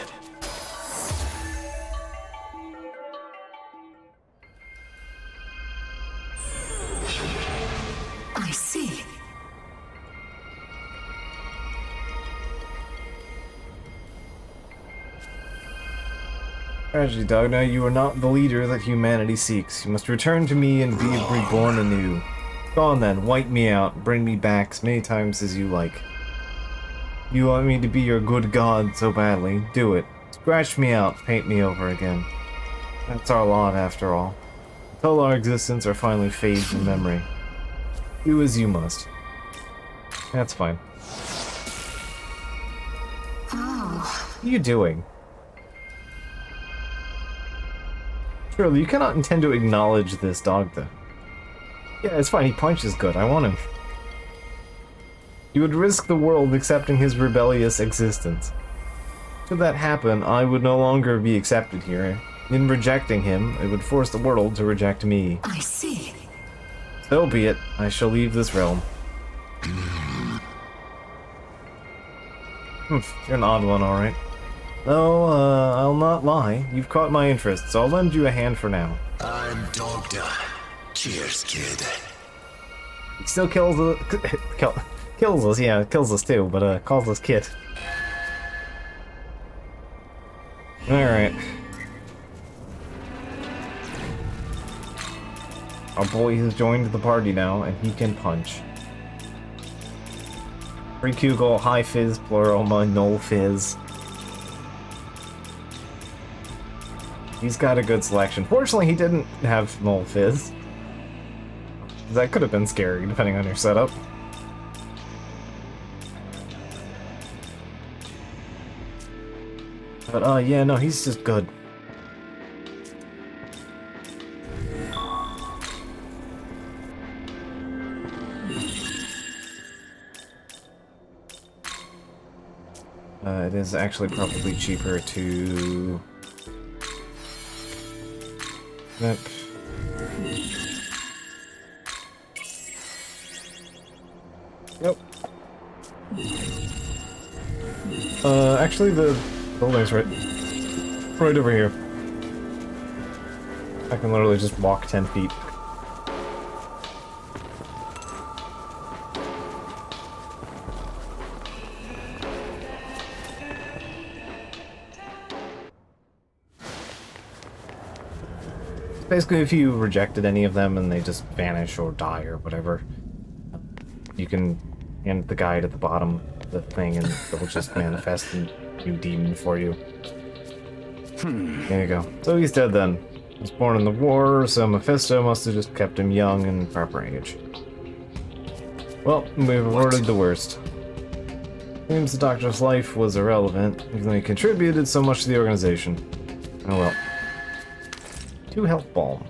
Speaker 7: I see.
Speaker 1: Tragedy, Dogna, you are not the leader that humanity seeks. You must return to me and be reborn anew. Go on then, wipe me out, bring me back as many times as you like. You want me to be your good god so badly, do it. Scratch me out, paint me over again. That's our lot after all. Until our existence are finally fades in memory. Do as you must. That's fine.
Speaker 7: Oh.
Speaker 1: What are you doing? Surely you cannot intend to acknowledge this dog, though. Yeah, it's fine, he punches good, I want him. You would risk the world accepting his rebellious existence. Should that happen, I would no longer be accepted here. In rejecting him, it would force the world to reject me.
Speaker 7: I see.
Speaker 1: So be it, I shall leave this realm. You're an odd one, alright. Though, I'll not lie, you've caught my interest, so I'll lend you a hand for now.
Speaker 4: I'm Dogda. Cheers, kid.
Speaker 1: He still kills kills us, yeah, kills us too, but calls us Kit. Alright. Our boy has joined the party now, and he can punch. Free Kugel, High Fizz, Pluroma, Null Fizz. He's got a good selection. Fortunately, he didn't have Null Fizz. That could have been scary, depending on your setup. But, yeah, no, he's just good. It is actually probably cheaper to... Yep. Yep. Actually the building's right over here. I can literally just walk 10 feet. Basically, if you rejected any of them and they just vanish or die or whatever, you can hand the guide at the bottom of the thing and it'll just manifest a new demon for you. There you go. So he's dead then. He was born in the war, so Mephisto must have just kept him young and proper age. Well, we've averted the worst. Seems the doctor's life was irrelevant, even though he contributed so much to the organization. Oh well. 2 health balm.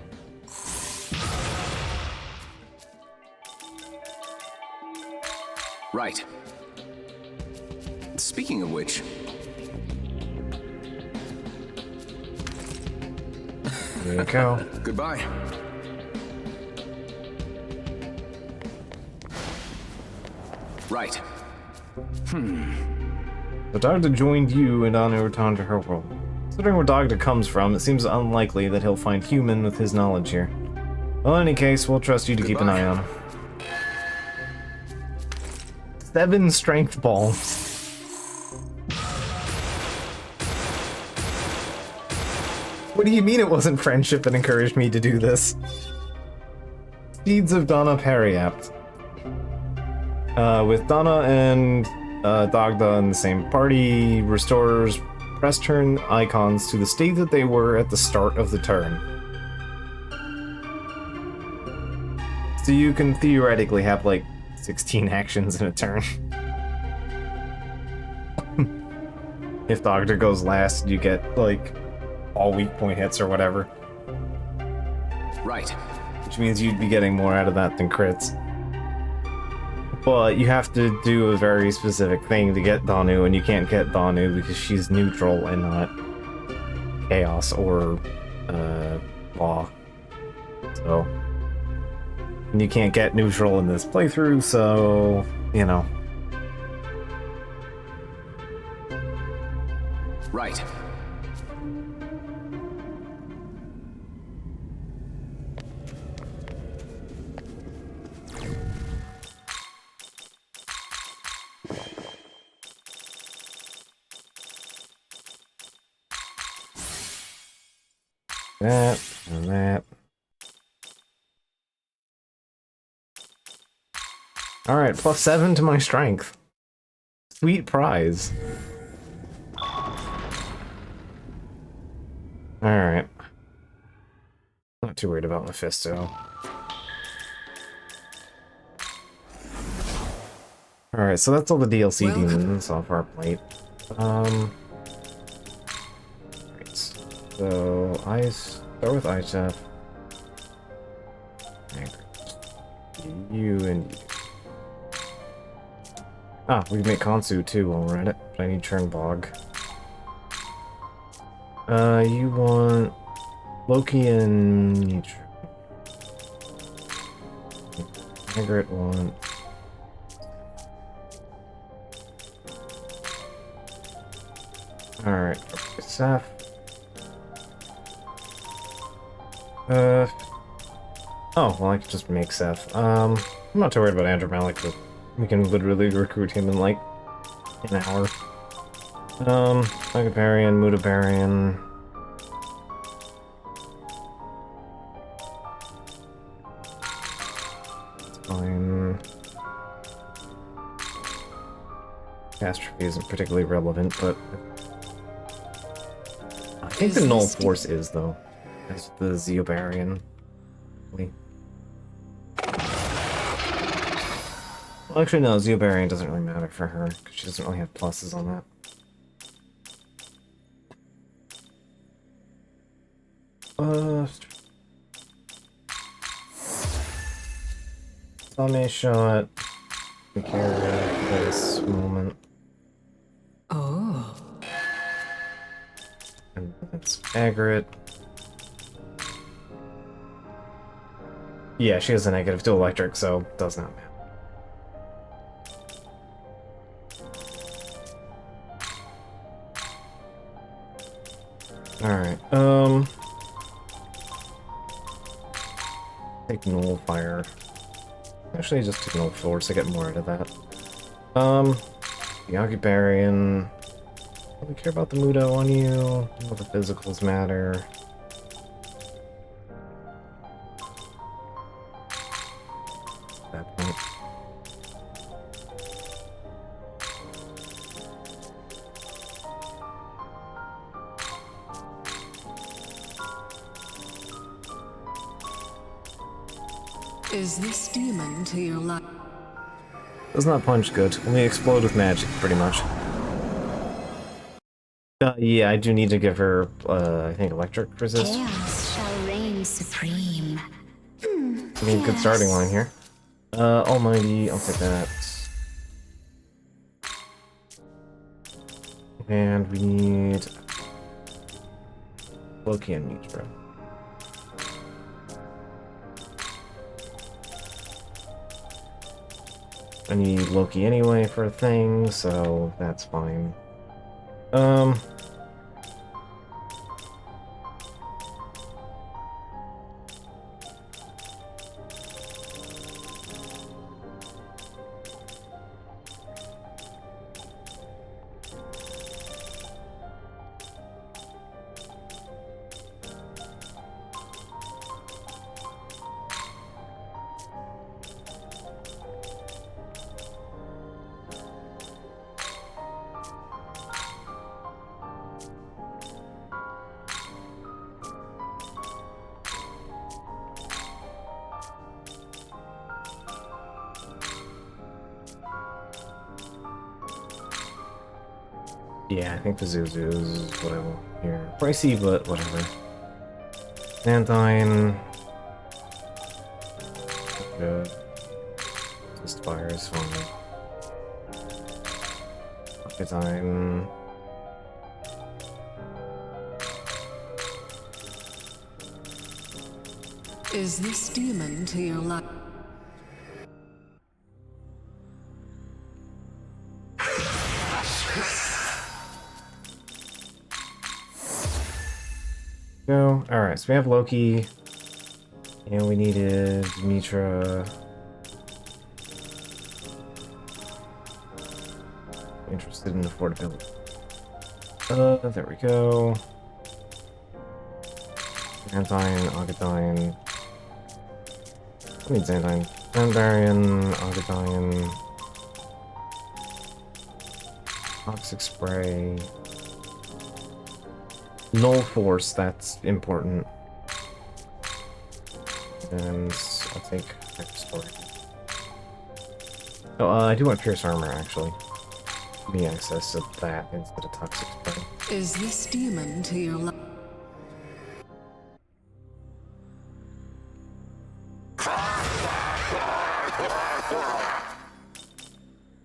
Speaker 10: Right. Speaking of which...
Speaker 1: There you go.
Speaker 10: Goodbye. Right.
Speaker 1: The doctor joined you and Anu returned to her world. Considering where Dogda comes from, it seems unlikely that he'll find human with his knowledge here. Well, in any case, we'll trust you to keep an eye on him. 7 strength balls. What do you mean it wasn't friendship that encouraged me to do this? Seeds of Donna Periapt. With Donna and Dogda in the same party, restores press turn icons to the state that they were at the start of the turn. So you can theoretically have like 16 actions in a turn. If Dogda goes last, you get like all weak point hits or whatever.
Speaker 10: Right.
Speaker 1: Which means you'd be getting more out of that than crits. But you have to do a very specific thing to get Danu, and you can't get Danu because she's neutral and not chaos or law. So, and you can't get neutral in this playthrough, so, you know.
Speaker 10: Right.
Speaker 1: That and that. Alright, +7 to my strength. Sweet prize. Alright. Not too worried about Mephisto. Alright, so that's all the DLC demons off our plate. Right. So, I start with Isef. You and you. Ah, we can make Konsu too while we're at it, but I need Churnbog. You want Loki and Mitra. Margaret want... Alright, Seth. Oh, well, I could just make Seth. I'm not too worried about Andrew Malik, but we can literally recruit him in, like, an hour. Megabarian, Mudabarian. It's fine. Catastrophe isn't particularly relevant, but... I think the Null Force is, though. As the Zeobarian. Well, actually, no, Zeobarian doesn't really matter for her, because she doesn't really have pluses on that. Same shot. Take care of this moment.
Speaker 6: Oh.
Speaker 1: And it's Agrit. Yeah, she has a negative to electric, so does not matter. Alright, take Null Fire. Actually, just take Null Force to get more out of that. Yagi Barian. Don't care about the Mudo on you. All the physicals matter. At that point.
Speaker 6: Is this demon to your life?
Speaker 1: Does not punch good. Only explode with magic, pretty much. Yeah, I do need to give her, I think, electric resist.
Speaker 3: Chaos shall reign supreme.
Speaker 1: I mean, good starting line here. Almighty, I'll take that. And we need Loki and Mitra. I need Loki anyway for a thing, so that's fine. Yeah, I think the Zuzu is what I want here. Pricey, but whatever. Xanthine. Good. Just fire is fine. Archetype.
Speaker 6: Is this demon to your life?
Speaker 1: Go. Alright, so we have Loki. And we needed Mitra. Interested in affordability. There we go. Xanthine, Agatine. I need Xanthine. Xandarian, Agatine. Toxic Spray. Null Force, that's important. And I'll take Spray. Oh, I do want Pierce Armor, actually. Give me access to that instead of Toxic Spray.
Speaker 6: Is this demon to your life?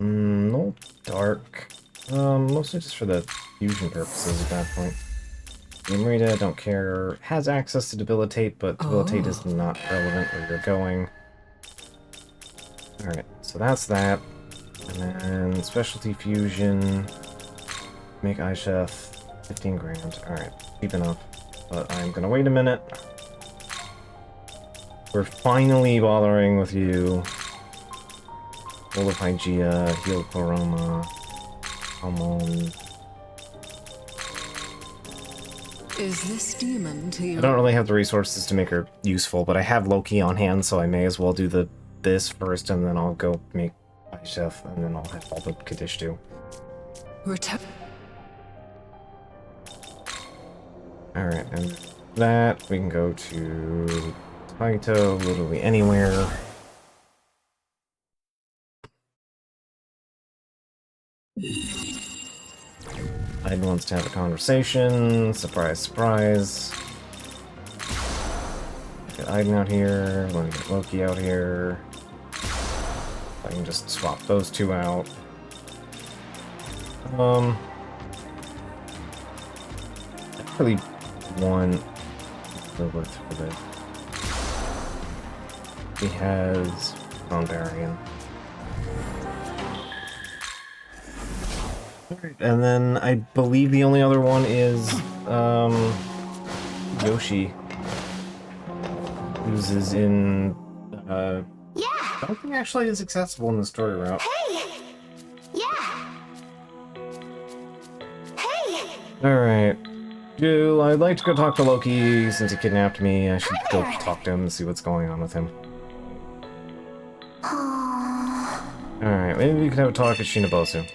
Speaker 1: No dark. Mostly just for the fusion purposes at that point. Marita, don't care. Has access to Debilitate, but Debilitate is not relevant where you're going. Alright, so that's that. And then Specialty Fusion. Make iChef. 15 grand. Alright, cheap enough. But I'm gonna wait a minute. We're finally bothering with you. Bowl of Hygeia, Heal Koroma. Come on.
Speaker 6: Is this demon to your...
Speaker 1: I don't really have the resources to make her useful, but I have Loki on hand, so I may as well do this first, and then I'll go make iChef, and then I'll have all the Kaddish too. Alright, and that, we can go to Taito, literally anywhere. Aiden wants to have a conversation. Surprise, surprise. Get Aiden out here. Let me get Loki out here. I can just swap those two out. I really want Lilith for this. He has Barbarian. And then I believe the only other one is Yoshi. Who's is in I don't think actually is accessible in the story route.
Speaker 7: Hey! Yeah! Hey!
Speaker 1: Alright. I'd like to go talk to Loki since he kidnapped me. I should go talk to him and see what's going on with him. Alright, maybe we can have a talk with Shinobosu.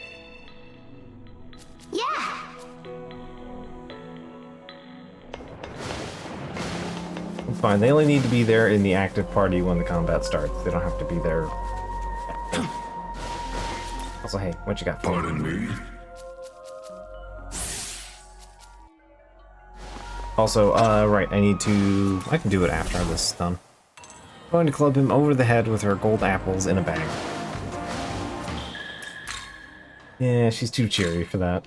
Speaker 1: Fine, they only need to be there in the active party when the combat starts. They don't have to be there. Also, hey, what you got for me?
Speaker 2: Pardon me?
Speaker 1: Also, right, I can do it after this is done. I'm going to club him over the head with her gold apples in a bag. Yeah, she's too cheery for that.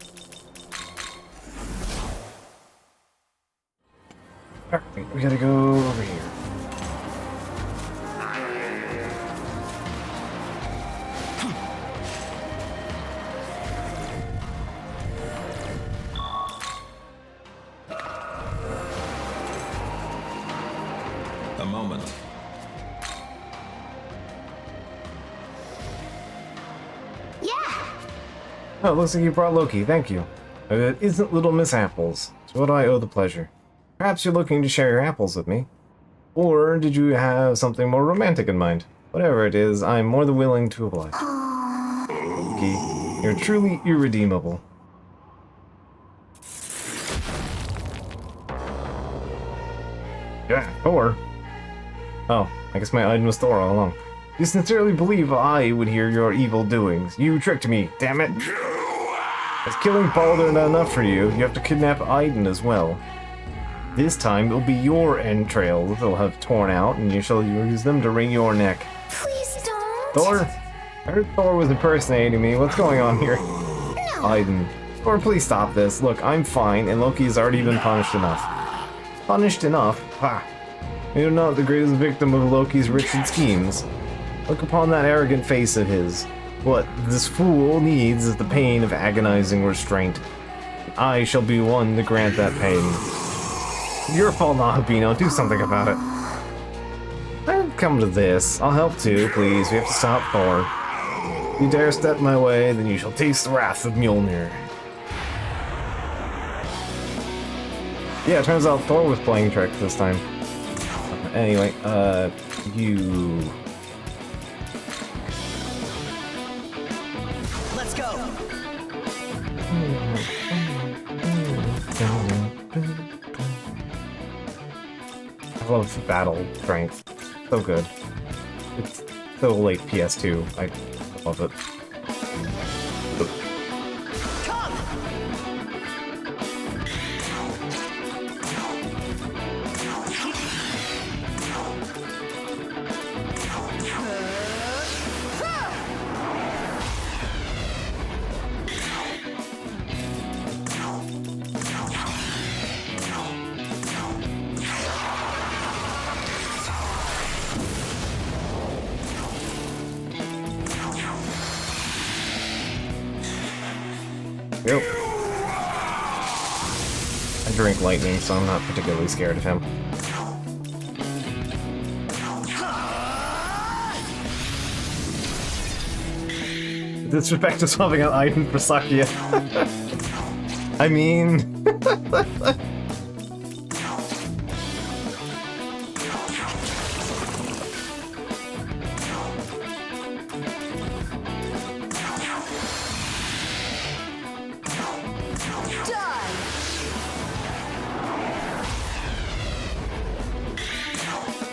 Speaker 1: Alright, we gotta go over here.
Speaker 5: A moment.
Speaker 1: Oh, it looks like you brought Loki, thank you. It isn't Little Miss Apples, to what I owe the pleasure. Perhaps you're looking to share your apples with me. Or did you have something more romantic in mind? Whatever it is, I'm more than willing to oblige. Loki, you're truly irredeemable. Yeah, Thor. Oh, I guess my item was Thor all along. You sincerely believe I would hear your evil doings. You tricked me, damn it. As killing Baldur not enough for you, you have to kidnap Aiden as well. This time, it'll be your entrails they'll have torn out, and you shall use them to wring your neck.
Speaker 3: Please don't.
Speaker 1: Thor? I heard Thor was impersonating me. What's going on here?
Speaker 3: No.
Speaker 1: Aiden. Thor, please stop this. Look, I'm fine, and Loki's already been punished enough. Punished enough? Ha! You're not the greatest victim of Loki's wretched schemes. Look upon that arrogant face of his. What this fool needs is the pain of agonizing restraint. I shall be one to grant that pain. Your fault, Nahabino. Do something about it. I've come to this. I'll help too, please. We have to stop Thor. If you dare step my way, then you shall taste the wrath of Mjolnir. Yeah, it turns out Thor was playing tricks this time. Anyway, you...
Speaker 8: Let's go.
Speaker 1: I love battle strength. So good. It's so late PS2. I love it. Yep. I drink lightning, so I'm not particularly scared of him. Disrespect to swapping out Aiden for Sakia. I mean...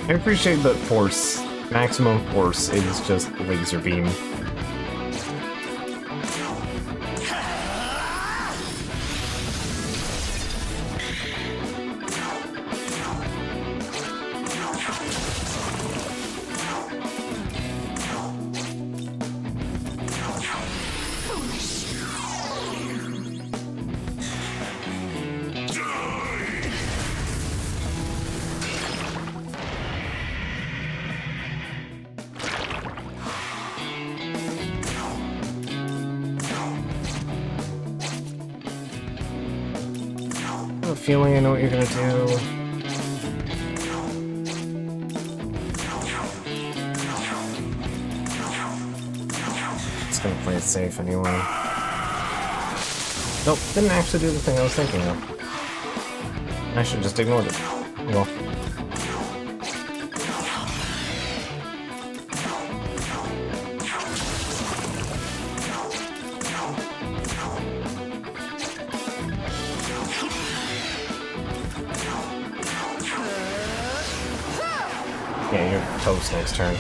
Speaker 1: I appreciate that force, maximum force, is just laser beam. I have a feeling I know what you're gonna do. Just gonna play it safe anyway. Nope, didn't actually do the thing I was thinking of. I should just ignored it. Well. Yeah, you're toast next turn.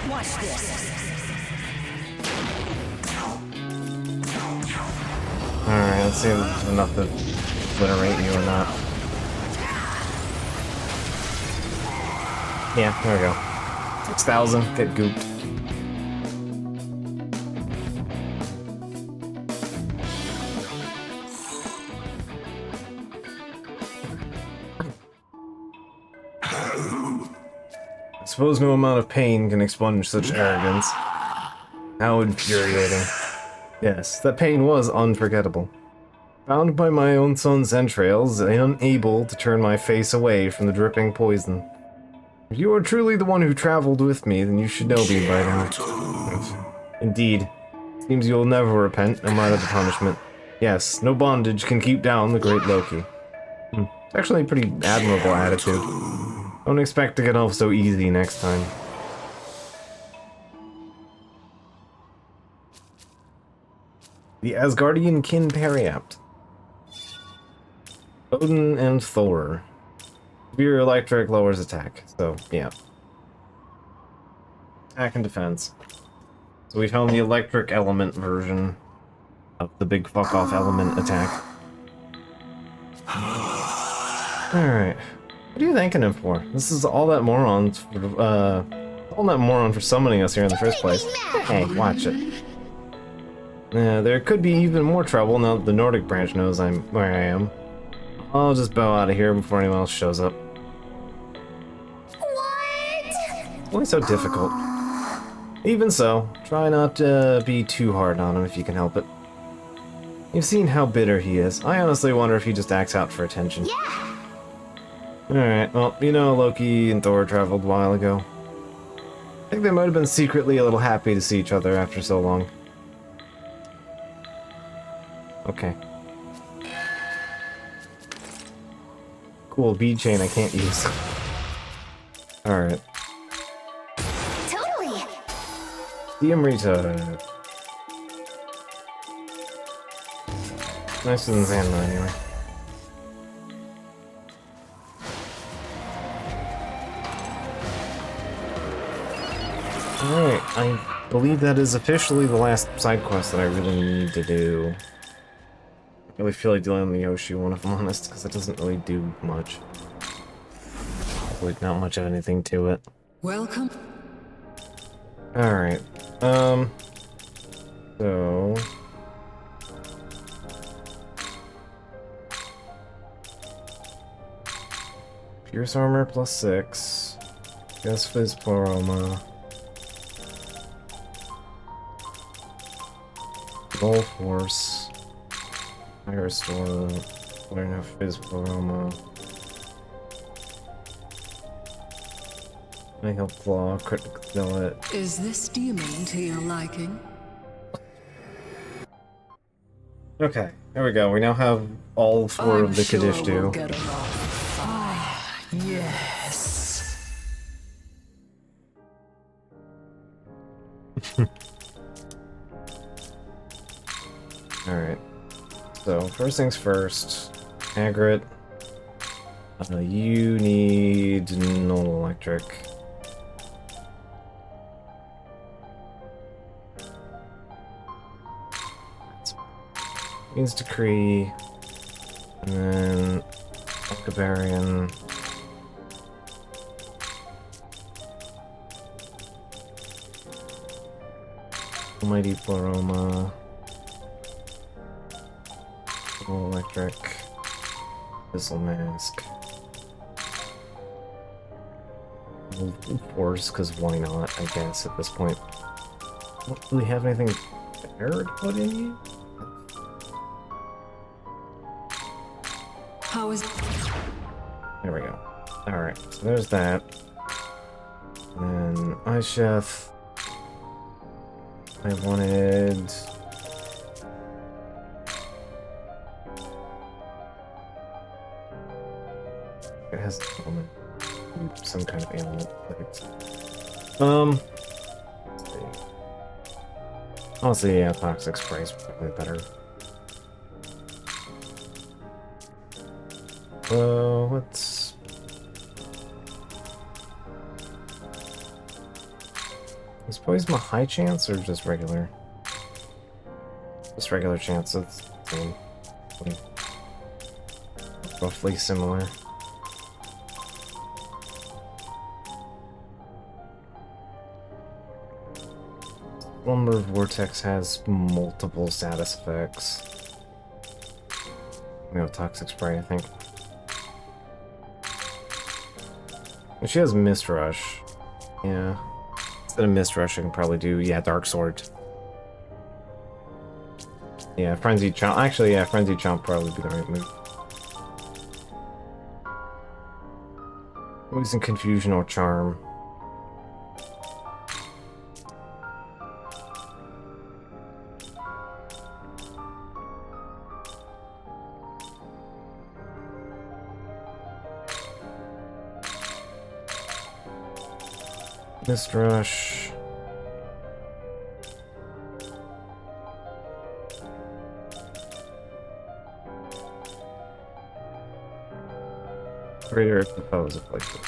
Speaker 8: Watch this.
Speaker 1: Alright, let's see if it's enough to obliterate you or not. Yeah, there we go. 6,000, get gooped. I suppose no amount of pain can expunge such arrogance. How infuriating. Yes, that pain was unforgettable. Bound by my own son's entrails, I am unable to turn my face away from the dripping poison. If you are truly the one who traveled with me, then you should know me by now. Indeed. Seems you will never repent, no matter the punishment. Yes, no bondage can keep down the great Loki. It's actually a pretty admirable attitude. Don't expect to get off so easy next time. The Asgardian Kin Periapt. Odin and Thor. Severe electric lowers attack, so yeah. Attack and defense. So we found the electric element version of the big fuck off element attack. Alright. What are you thanking him for? This is all that moron for summoning us here in the first place. Hey, watch it. There could be even more trouble now that the Nordic branch knows I'm where I am. I'll just bow out of here before anyone else shows up.
Speaker 3: What?
Speaker 1: It's only so difficult. Even so, try not to be too hard on him if you can help it. You've seen how bitter he is. I honestly wonder if he just acts out for attention.
Speaker 3: Yeah.
Speaker 1: Alright, well, you know Loki and Thor traveled a while ago. I think they might have been secretly a little happy to see each other after so long. Okay. Cool bead chain I can't use. Alright.
Speaker 3: Totally.
Speaker 1: Diamrita. Nicer than Zanma anyway. Alright, I believe that is officially the last side quest that I really need to do. I really feel like dealing with the Yoshi one, if I'm honest, because it doesn't really do much. Like, not much of anything to it.
Speaker 6: Welcome.
Speaker 1: Alright, so... Pierce armor plus 6. Guess Fizz Poroma. Roll Force. Fire Storm. Learn how Fizz Poroma. I help Claw, critical kill it.
Speaker 6: Is this demon to your liking?
Speaker 1: Okay, there we go. We now have all 4 of the Kaddish do.
Speaker 7: Yes.
Speaker 1: Alright. So, first things first. Agrit. You need no electric. Means Decree. And then Alcabarian. Almighty Pleroma. Electric. Missile Mask. Force, because why not, I guess, at this point. Don't really have anything better to put in you?
Speaker 6: How is...
Speaker 1: There we go. Alright, so there's that. And then Ice Chef. I wanted... It has an element. Some kind of ailment. Let's see. Honestly, yeah, Toxic Spray is probably better. Let's... Is Poison a high chance or just regular? Just regular chance, it's the same. Roughly similar. Slumber Vortex has multiple status effects. We have Toxic Spray, I think. And she has Mist Rush. Yeah. Instead of Mist Rush, I can probably do, yeah, Dark Sword. Yeah, Frenzied Chomp. Actually, yeah, Frenzied Chomp probably be the right move. Poison, Confusion, or Charm. Mist Rush. Greater if the foe is afflicted.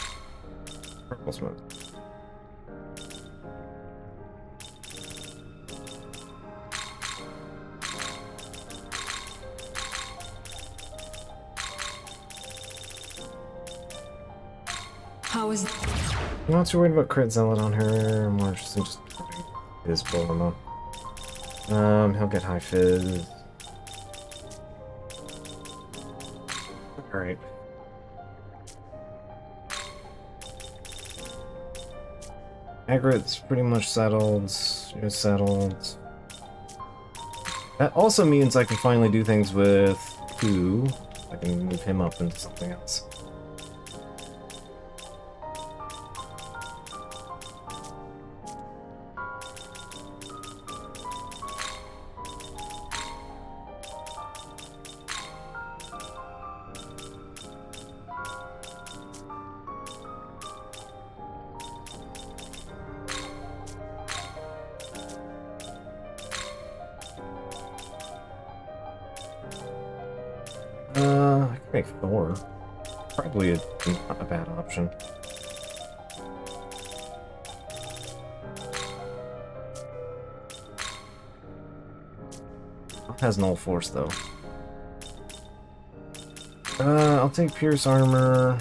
Speaker 1: Purple smoke.
Speaker 6: How is...
Speaker 1: I'm not too worried about crit zealot on her. I'm more interested in just his full ammo. He'll get high fizz. Alright. Agrit's pretty much settled. You're settled. That also means I can finally do things with Ku. I can move him up into something else. I can make Thor. Probably not a bad option. Has null force though. I'll take Pierce Armor.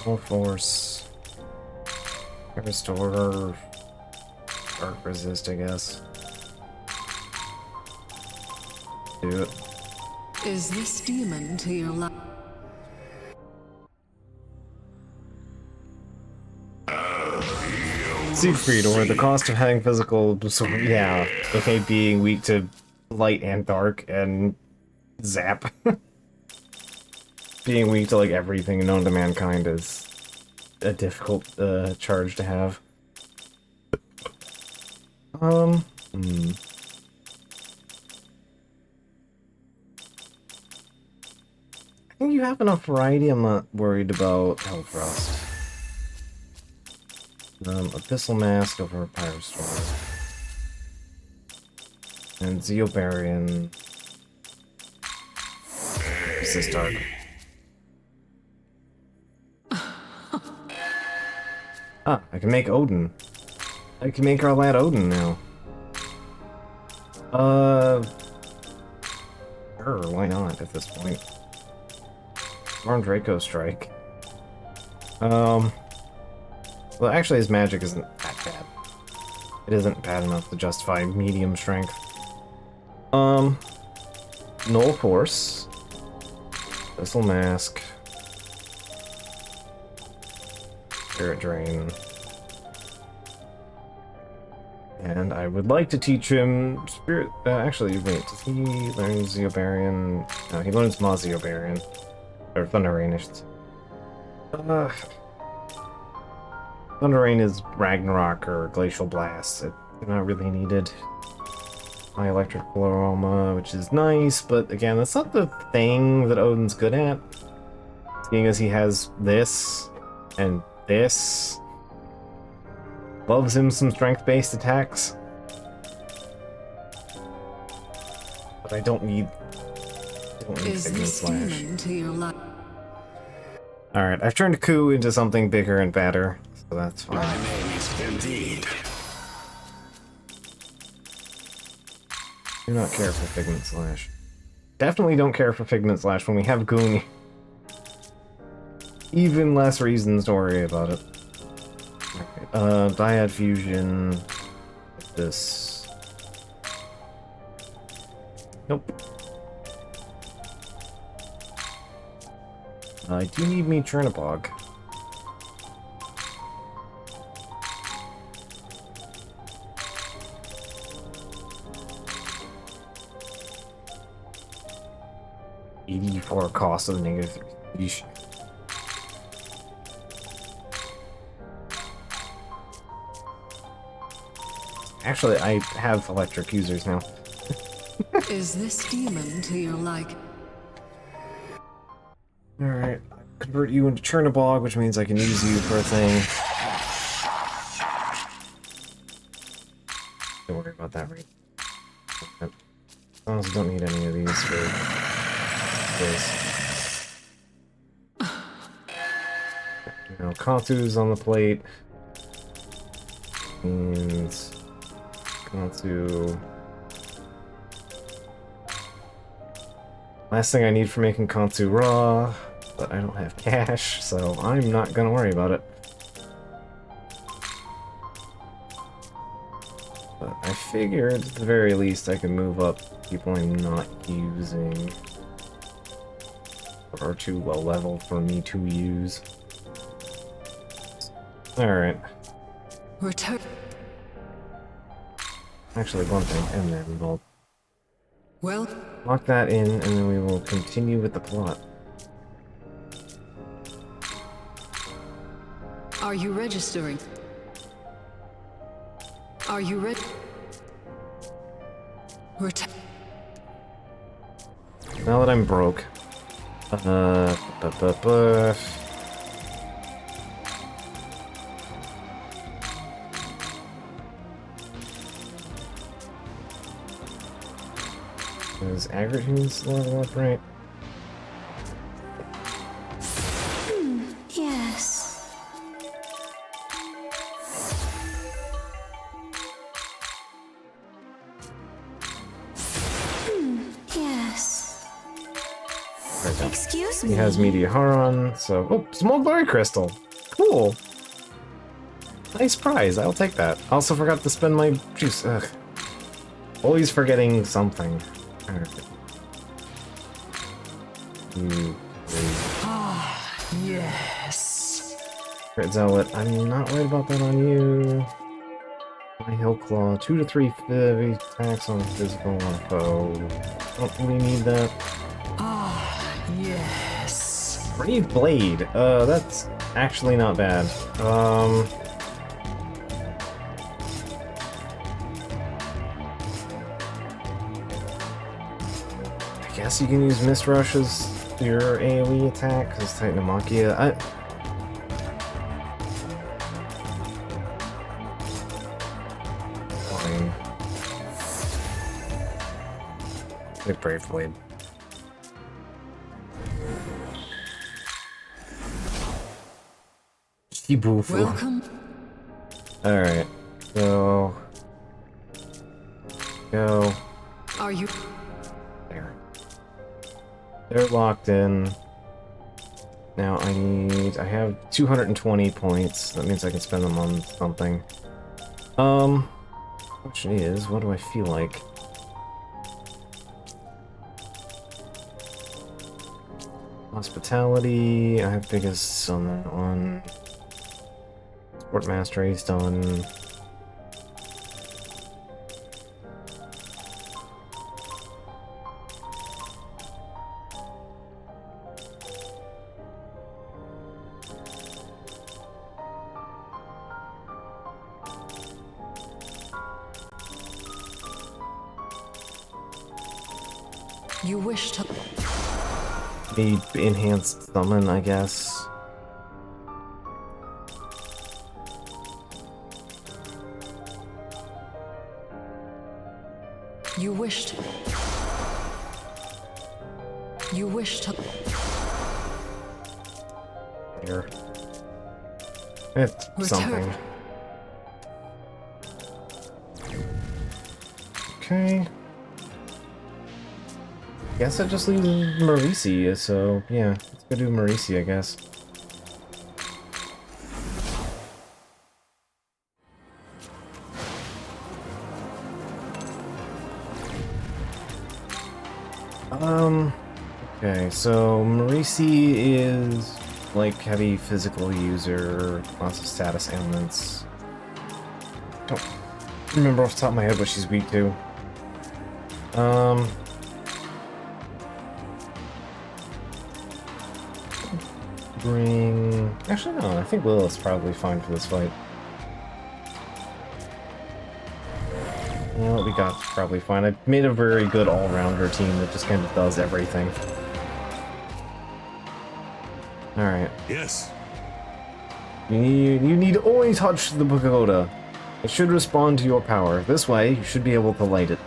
Speaker 1: Null force. Restore. Dark resist, I guess. Do it.
Speaker 6: Is this demon to your life?
Speaker 1: Siegfried, or the cost of having physical, so yeah, okay, being weak to light and dark and zap. Being weak to like everything known to mankind is a difficult charge to have. I think you have enough variety. I'm not worried about Hellfrost. Abyssal Mask over Pyrostorm. And Zeobarian. Resist Dark. Ah, I can make Odin. I can make our lad Odin now. Sure, why not at this point? Armed Draco Strike. Well, actually, his magic isn't that bad. It isn't bad enough to justify medium strength. Null Force. Abyssal Mask. Spirit Drain. And I would like to teach him Spirit... actually, wait, does he learn Zeobarian? No, he learns Ma Zeobarian. Or Thunder Rain, I should say. Thunder Rain is Ragnarok or Glacial Blast. It's not really needed. My Electric Aroma, which is nice, but again, that's not the thing that Odin's good at. Seeing as he has this and this. Loves him some strength-based attacks. But I don't need Figment Slash. Alright, I've turned Ku into something bigger and better, so that's fine.
Speaker 2: My name is indeed.
Speaker 1: Do not care for Figment Slash. Definitely don't care for Figment Slash when we have Goonie. Even less reasons to worry about it. Okay, Dyad Fusion. This. Nope. I do need me Chernabog. $84 cost of the -3. Yeesh. Actually, I have electric users now.
Speaker 6: Is this demon to your like?
Speaker 1: Alright, I could convert you into Chernobog, which means I can use you for a thing. Don't worry about that, right? I honestly don't need any of these for this. You know, Kantu's on the plate. And Kantu. Last thing I need for making Kantu raw, but I don't have cash, so I'm not gonna worry about it. But I figured, at the very least, I can move up people I'm not using. Or are too low level for me to use. Alright.
Speaker 6: Return.
Speaker 1: Actually, one thing, and then we'll
Speaker 6: Well,
Speaker 1: lock that in, and then we will continue with the plot.
Speaker 6: are you registering? Are you ready? Return.
Speaker 1: Now that I'm broke, is Aggregates level up, right?
Speaker 3: Yes. Yes.
Speaker 1: There we go.
Speaker 3: Excuse
Speaker 1: He
Speaker 3: me.
Speaker 1: has Media Haron, so... Oh, small glory crystal! Cool! Nice prize, I'll take that. Also forgot to spend my juice. Ugh. Always forgetting something. Alright. 2, 3.
Speaker 7: Yes.
Speaker 1: Crit Zealot, I'm not worried about that on you. My Hill Claw, 2 to 3 heavy attacks on physical or foe. Don't really need that.
Speaker 7: Yes.
Speaker 1: Brave Blade, that's actually not bad. I guess you can use Mist Rush as your AoE attack, because Titanomakia. Fine. Like Brave Blade. Shibufu.
Speaker 6: Welcome.
Speaker 1: Alright, so... Go.
Speaker 6: Are you?
Speaker 1: There. They're locked in. Now I have 220 points. That means I can spend them on something. Question is, what do I feel like? Hospitality, I have biggest on that one. Sport Mastery's done.
Speaker 6: You wish to...
Speaker 1: The enhanced summon, I guess.
Speaker 6: You wish to... You wish to...
Speaker 1: Here. It's
Speaker 6: Return.
Speaker 1: something. Okay. Guess I just leave Marisi, so yeah, let's go do Marisi, I guess. Okay, so Marisi is like heavy physical user, lots of status ailments. Don't remember off the top of my head what she's weak to. Bring... Actually, no, I think Lilith's probably fine for this fight. You know what we got probably fine. I made a very good all-rounder team that just kind of does everything. Alright.
Speaker 9: Yes.
Speaker 1: You need only touch the pagoda. It should respond to your power. This way, you should be able to light it.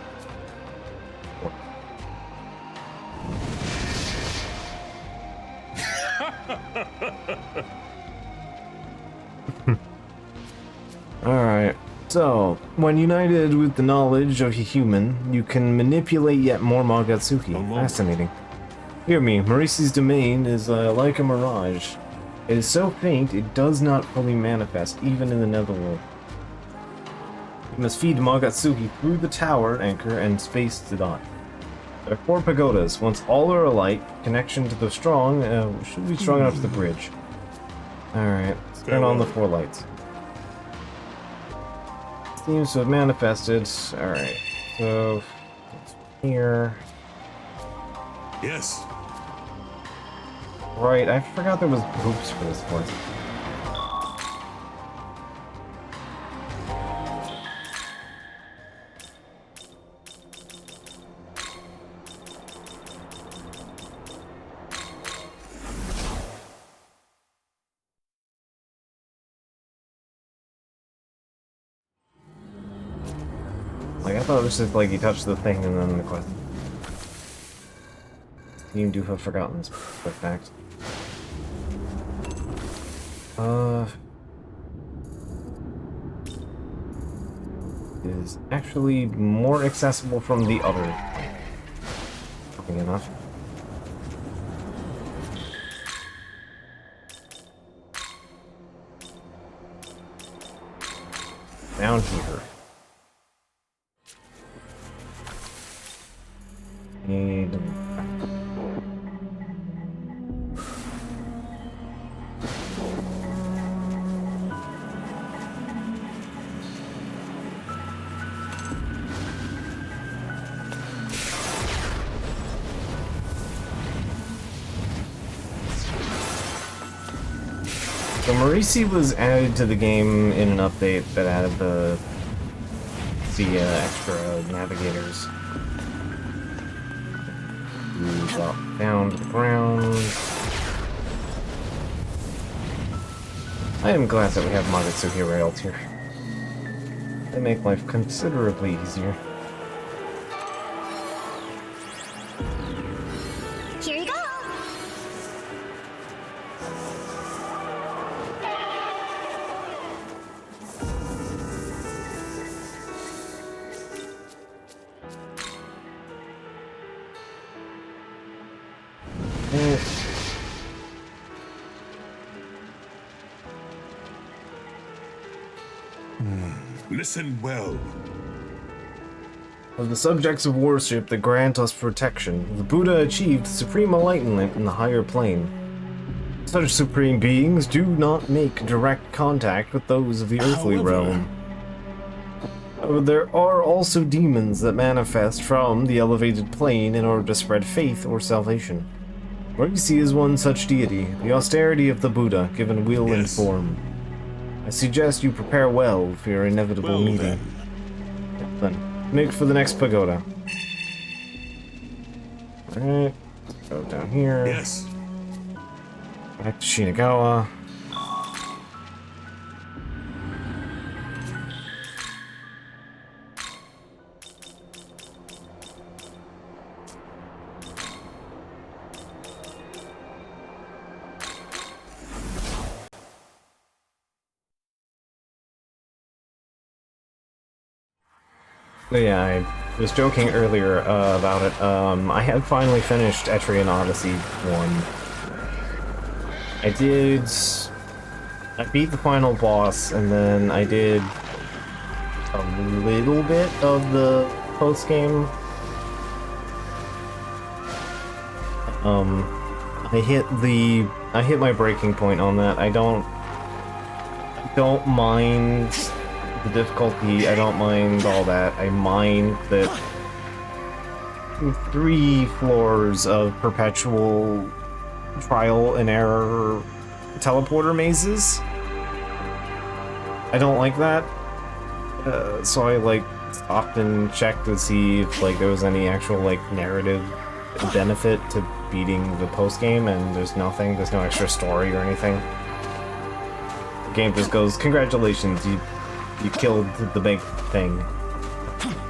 Speaker 1: Alright, so, when united with the knowledge of a human, you can manipulate yet more Magatsuki. Fascinating. Hear me, Marisi's domain is like a mirage. It is so faint, it does not fully manifest, even in the netherworld. You must feed Magatsuki through the tower anchor and space to dot. There are 4 pagodas. Once all are alight, connection to the strong should be strong enough to the bridge. Alright, let's turn on the 4 lights. Seems to have manifested. Alright, so it's here.
Speaker 9: Yes.
Speaker 1: Right, I forgot there was groups for this one. Like, I thought it was just like you touched the thing and then the quest. You do have forgotten this fact. Is actually more accessible from the other point. Fucking enough. Down here. Need... So Marisi was added to the game in an update that added the extra navigators. Move up, down to the ground. I am glad that we have Magatsuki railed here. They make life considerably easier.
Speaker 3: Here you go!
Speaker 9: Listen well.
Speaker 1: Of the subjects of worship that grant us protection, the Buddha achieved supreme enlightenment in the higher plane. Such supreme beings do not make direct contact with those of the earthly realm. There are also demons that manifest from the elevated plane in order to spread faith or salvation. Marisi is one such deity, the austerity of the Buddha, given will and form. I suggest you prepare well for your inevitable meeting. Then, make for the next pagoda. Alright, go down here.
Speaker 9: Yes.
Speaker 1: Back to Shinagawa. But yeah, I was joking earlier about it. I had finally finished Etrian Odyssey 1. I beat the final boss, and then I did a little bit of the post-game. I hit my breaking point on that. I don't mind the difficulty, I don't mind all that. I mind that 3 floors of perpetual trial and error teleporter mazes. I don't like that. So I stopped and checked to see if there was any actual narrative benefit to beating the post game, and there's no extra story or anything. The game just goes, congratulations, you killed the big thing.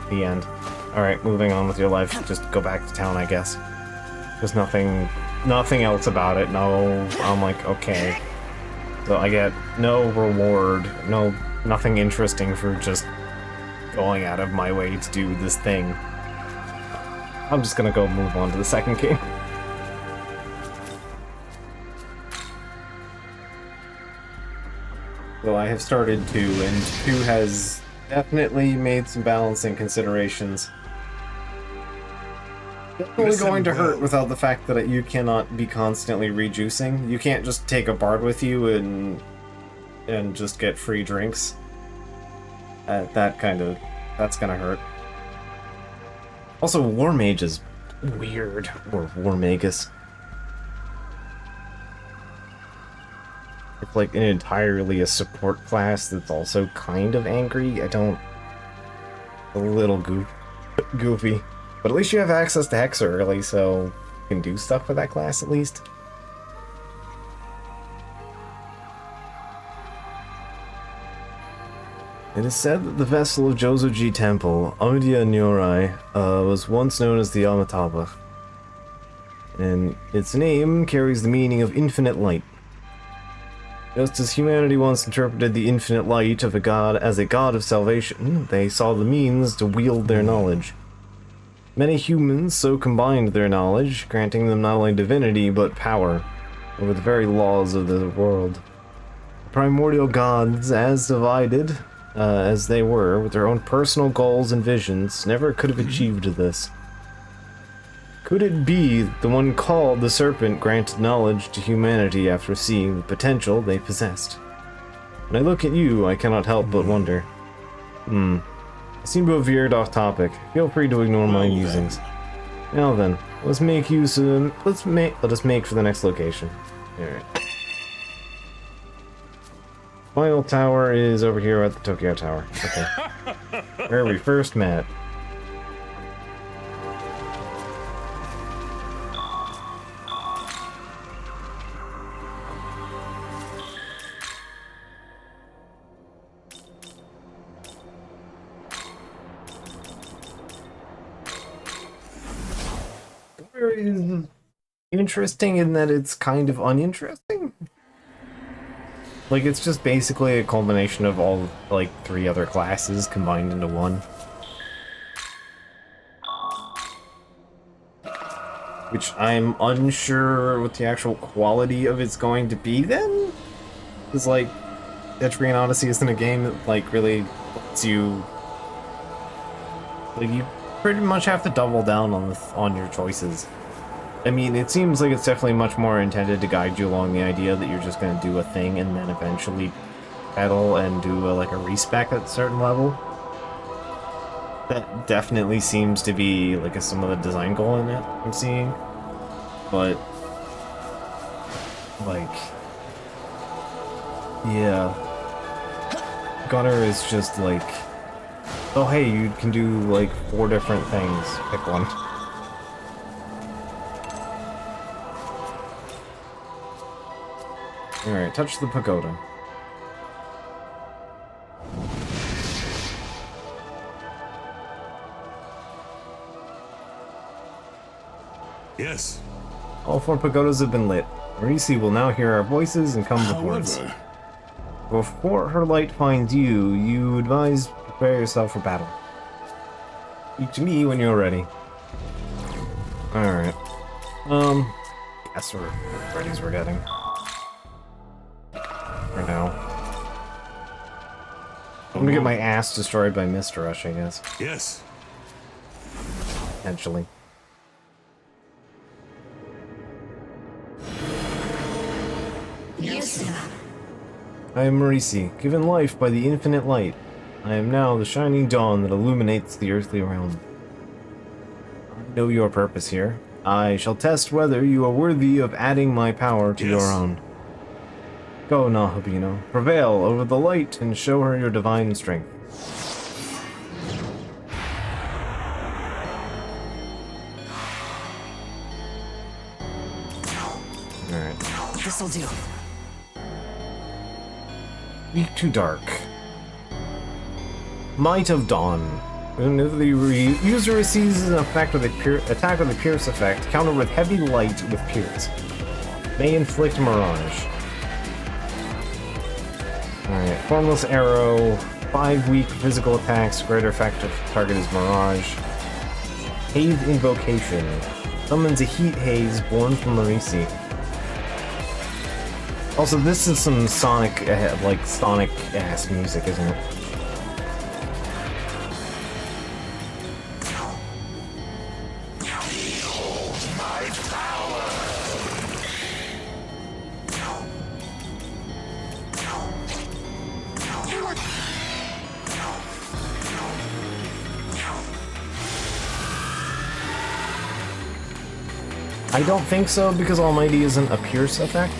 Speaker 1: The end. Alright, moving on with your life. Just go back to town, I guess. There's nothing else about it. No, I'm like, okay. So I get no reward, nothing interesting for just going out of my way to do this thing. I'm just gonna go move on to the second game. So I have started 2, and 2 has definitely made some balancing considerations. Definitely going to hurt without the fact that you cannot be constantly rejuicing. You can't just take a bard with you and just get free drinks. That's gonna hurt. Also, War Mage is weird. Or War Magus. It's like entirely a support class that's also kind of angry. A little goofy. But at least you have access to Hexa early, so you can do stuff with that class at least. It is said that the vessel of Jozoji Temple, Amidia Nyorai, was once known as the Amitabha. And its name carries the meaning of infinite light. Just as humanity once interpreted the infinite light of a god as a god of salvation, they saw the means to wield their knowledge. Many humans so combined their knowledge, granting them not only divinity but power over the very laws of the world. The primordial gods, as divided as they were, with their own personal goals and visions, never could have achieved this. Could it be that the one called the Serpent granted knowledge to humanity after seeing the potential they possessed? When I look at you, I cannot help but wonder. I seem to have veered off topic. Feel free to ignore my musings. Now then, let us make for the next location. Alright. Final tower is over here at the Tokyo Tower. Okay. Where we first met. Is interesting in that it's kind of uninteresting. Like, it's just basically a culmination of all, like, 3 other classes combined into one. Which I'm unsure what the actual quality of it's going to be then? Because, like, Etrian Odyssey isn't a game that, like, really lets you... Like, you pretty much have to double down on your choices. I mean, it seems like it's definitely much more intended to guide you along the idea that you're just going to do a thing and then eventually pedal and do like a respec at a certain level. That definitely seems to be like some of the design goal in it I'm seeing. But, like, yeah. Gunner is just like, oh hey, you can do like 4 different things. Pick one. Alright, touch the pagoda.
Speaker 9: Yes.
Speaker 1: All 4 pagodas have been lit. Marisi will now hear our voices and come before us. Before her light finds you, you advise prepare yourself for battle. Speak to me when you're ready. Alright. Guess we're ready as we're getting. For now. I'm gonna get my ass destroyed by Mr. Rush, I guess.
Speaker 9: Yes.
Speaker 1: Potentially.
Speaker 7: Yes, sir.
Speaker 1: I am Marisi, given life by the infinite light. I am now the shining dawn that illuminates the earthly realm. I know your purpose here. I shall test whether you are worthy of adding my power to your own. Go, Nahabino. Prevail over the light and show her your divine strength.
Speaker 8: This'll do.
Speaker 1: Weak to dark. Might of Dawn. When the user receives an effect with a attack with a Pierce effect, countered with Heavy Light with Pierce. May inflict Mirage. Alright, Formless Arrow. 5 weak physical attacks, greater effect if target is Mirage. Haze Invocation. Summons a heat haze born from Marisi. Also, this is some Sonic, like Sonic-ass music, isn't it? I don't think so, because Almighty isn't a Pierce effect.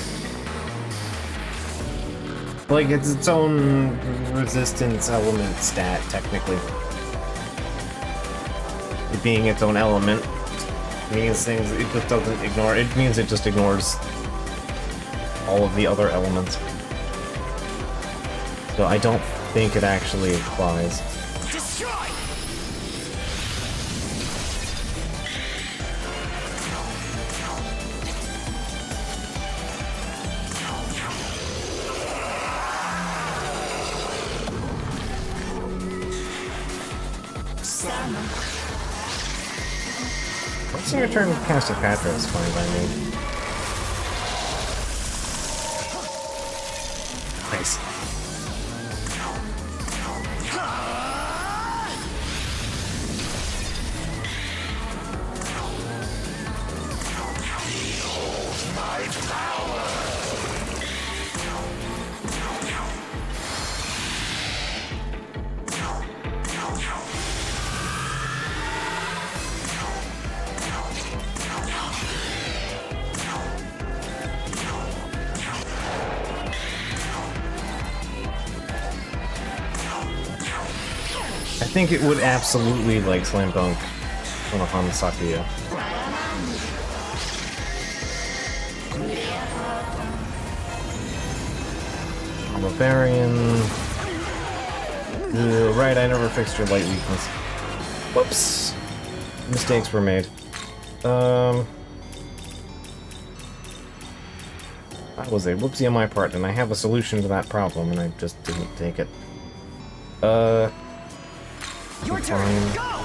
Speaker 1: Like, it's its own resistance element stat, technically. It being its own element means things, it just doesn't ignore, it means it just ignores all of the other elements. So I don't think it actually applies. What's your turn to cast a Patra is fine by me. Nice. I think it would absolutely, like, slam dunk Konohana Sakuya. Barbarian. Right, I never fixed your light weakness. Whoops. Mistakes were made. That was a whoopsie on my part, and I have a solution to that problem, and I just didn't take it.
Speaker 8: Your turn. Go.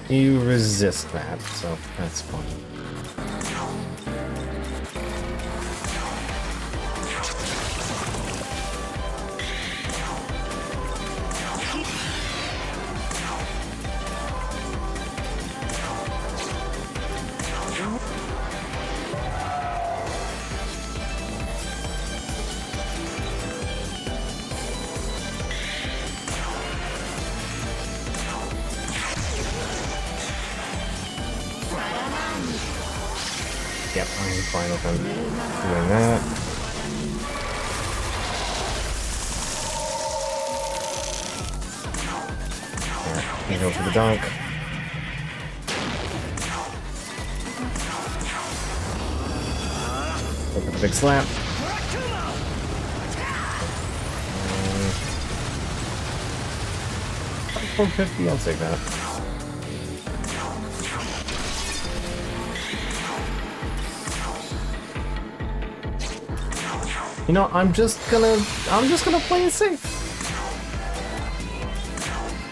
Speaker 1: You resist that, so that's fine. Yep, I'm fine with him doing that. Alright, you go for the dunk. Go for the big slap. 450, I'll take that. You know, I'm just gonna play it safe.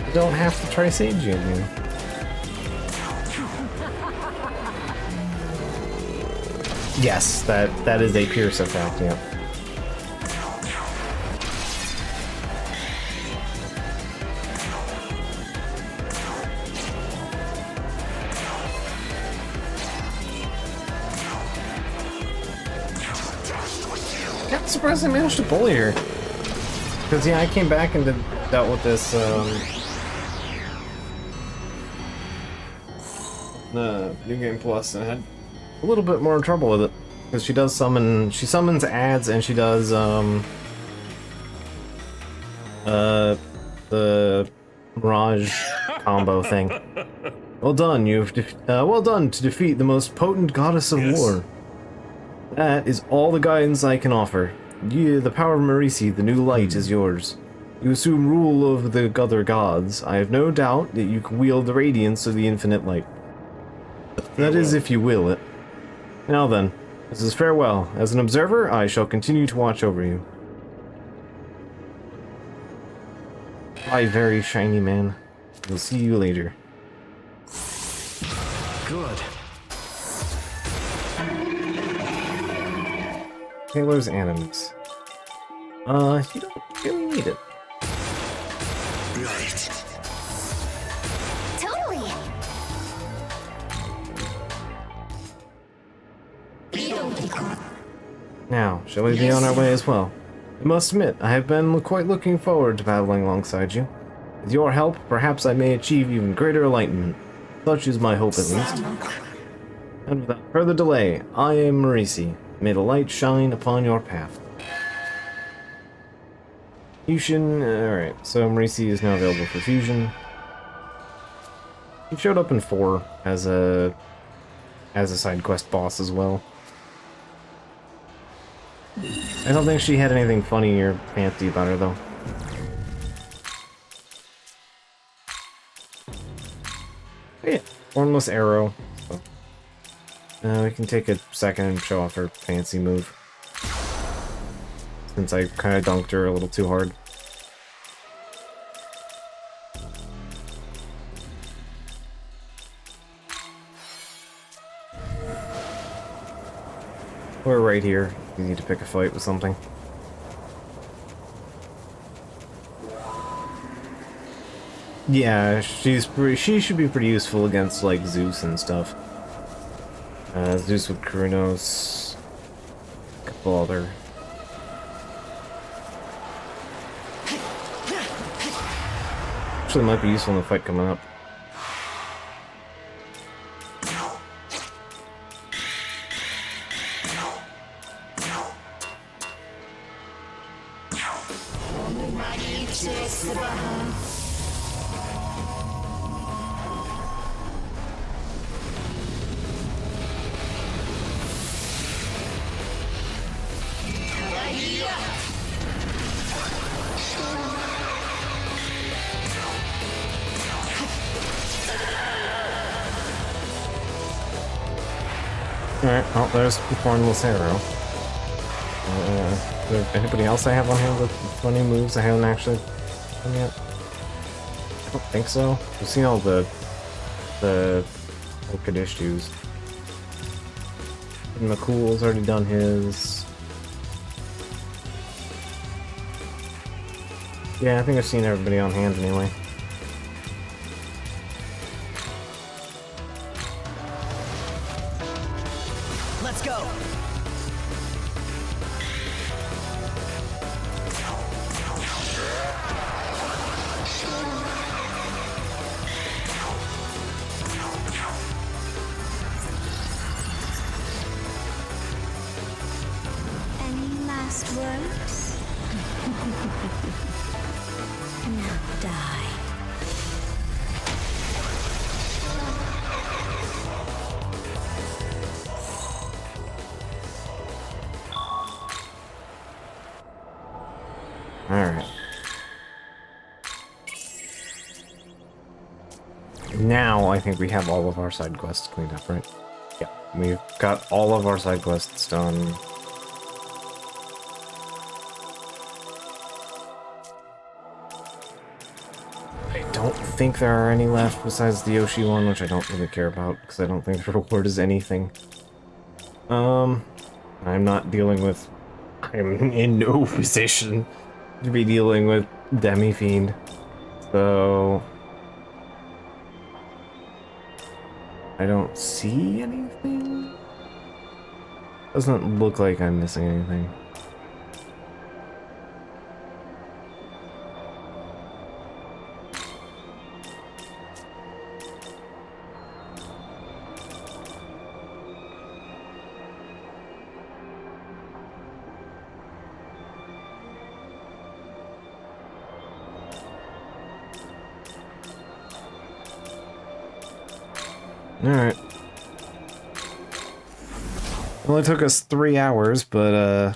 Speaker 1: I don't have to try Sage you. Yes, that is a Pierce effect, yeah. I'm surprised I managed to bully her. Because, yeah, I came back and dealt with this, New Game Plus, and had a little bit more trouble with it. Because she summons ads, and she does, the Mirage combo thing. Well done. Well done to defeat the most potent goddess of war. That is all the guidance I can offer. You, the power of Marisi, the new light, is yours. You assume rule over the other gods. I have no doubt that you can wield the radiance of the infinite light. That is, if you will it. Now then, this is farewell. As an observer, I shall continue to watch over you. Bye, very shiny man. We'll see you later.
Speaker 10: Good.
Speaker 1: Taylor's animus. You don't really need it.
Speaker 4: Right.
Speaker 3: Totally.
Speaker 1: Now, shall we be on our way as well? I must admit, I have been quite looking forward to battling alongside you. With your help, perhaps I may achieve even greater enlightenment. Such is my hope, at least. And without further delay, I am Marisi. May the light shine upon your path. Fusion. Alright, so Marisi is now available for fusion. He showed up in 4 as a side quest boss as well. I don't think she had anything funny or fancy about her, though. Yeah, formless arrow. So, we can take a second and show off her fancy move. Since I kind of dunked her a little too hard. We're right here. You need to pick a fight with something. Yeah, she should be pretty useful against like Zeus and stuff. Zeus with Kronos, a couple other. Actually, might be useful in the fight coming up. Alright, well, there's the formless arrow. Is there anybody else I have on hand with funny moves I haven't actually done yet? I don't think so. We've seen all the Kaddish dues. McCool's already done his. Yeah, I think I've seen everybody on hand anyway.
Speaker 8: Let's go.
Speaker 3: Any last words? Now die.
Speaker 1: Alright. Now I think we have all of our side quests cleaned up, right? Yeah, we've got all of our side quests done. I don't think there are any left besides the Yoshi one, which I don't really care about, because I don't think the reward is anything. I'm not dealing with... I'm in no position to be dealing with Demi-Fiend. So... I don't see anything? Doesn't look like I'm missing anything. Alright. Only took us 3 hours, but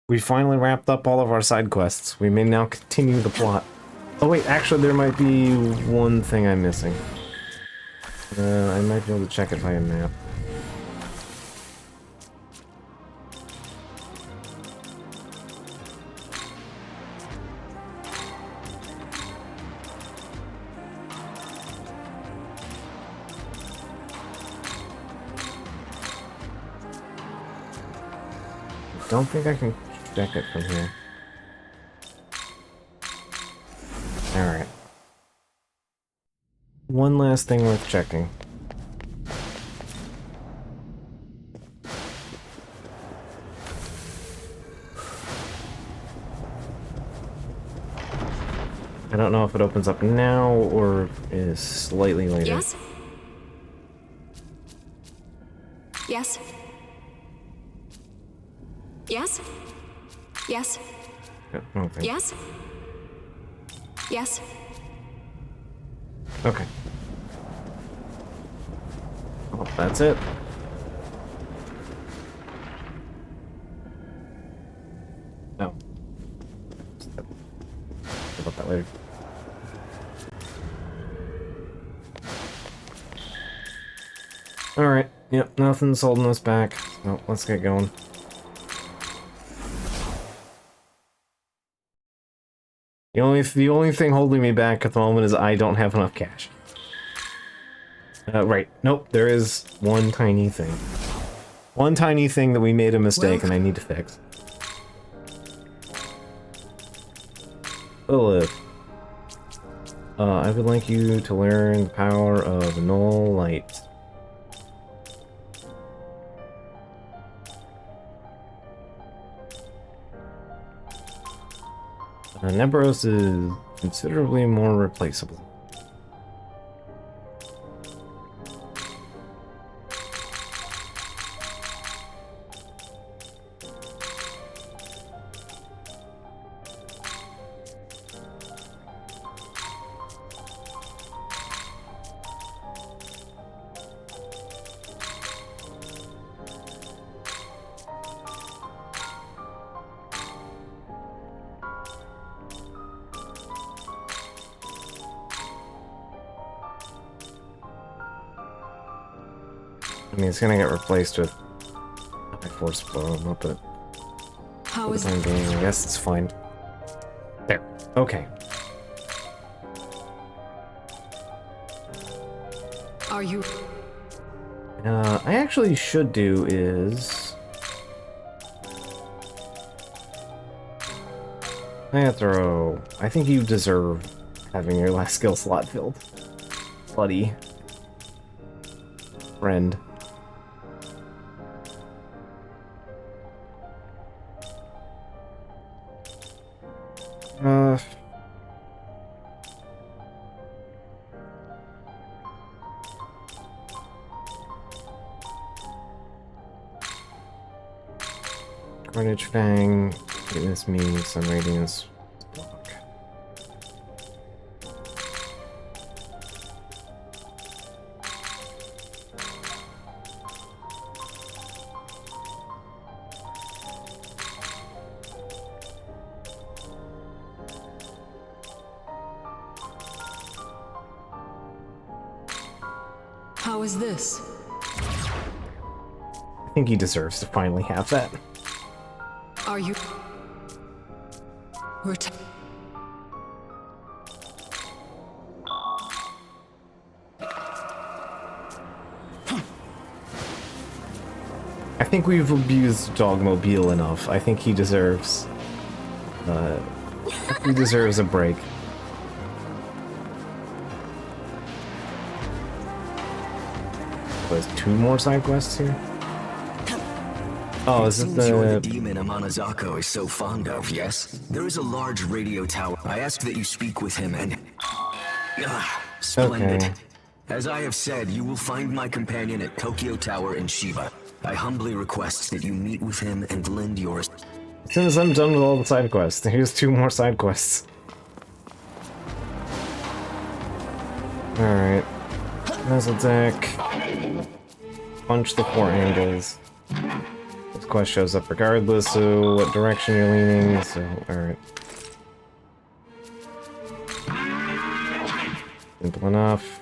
Speaker 1: we finally wrapped up all of our side quests. We may now continue the plot. Oh wait, actually there might be one thing I'm missing. I might be able to check it by a map. Don't think I can check it from here. Alright. One last thing worth checking. I don't know if it opens up now or is slightly later.
Speaker 6: Yes? Yes? Yes? Yes?
Speaker 1: Okay.
Speaker 6: Yes? Yes?
Speaker 1: Okay. Well, that's it. No. About that later. Alright, yep, nothing's holding us back. No, let's get going. The only thing holding me back at the moment is I don't have enough cash. Right. Nope, there is one tiny thing. One tiny thing that we made a mistake and I need to fix. Lilith. I would like you to learn the power of null light. Nebros is considerably more replaceable. I mean, it's gonna get replaced with high force blow, but
Speaker 6: How is
Speaker 1: for the time being, I guess it's fine. There. Okay.
Speaker 6: Are you?
Speaker 1: I actually should do is throw. I think you deserve having your last skill slot filled, buddy, friend. Carnage Fang, Witness Me, Sun Radiance, block.
Speaker 6: How is this?
Speaker 1: I think he deserves to finally have that.
Speaker 6: Are you? We're
Speaker 1: I think we've abused Dogmobile enough. I think he deserves a break. There's 2 more side quests here? Oh, is it
Speaker 10: You're the
Speaker 1: the...
Speaker 10: demon Amanazako is so fond of, yes? There is a large radio tower. I ask that you speak with him and... splendid.
Speaker 1: Okay.
Speaker 10: As I have said, you will find my companion at Tokyo Tower in Shiba. I humbly request that you meet with him and lend your...
Speaker 1: As soon as I'm done with all the side quests, here's 2 more side quests. Alright. Muzzle deck. Punch the 4 angles. This quest shows up regardless of what direction you're leaning, so alright. Simple enough.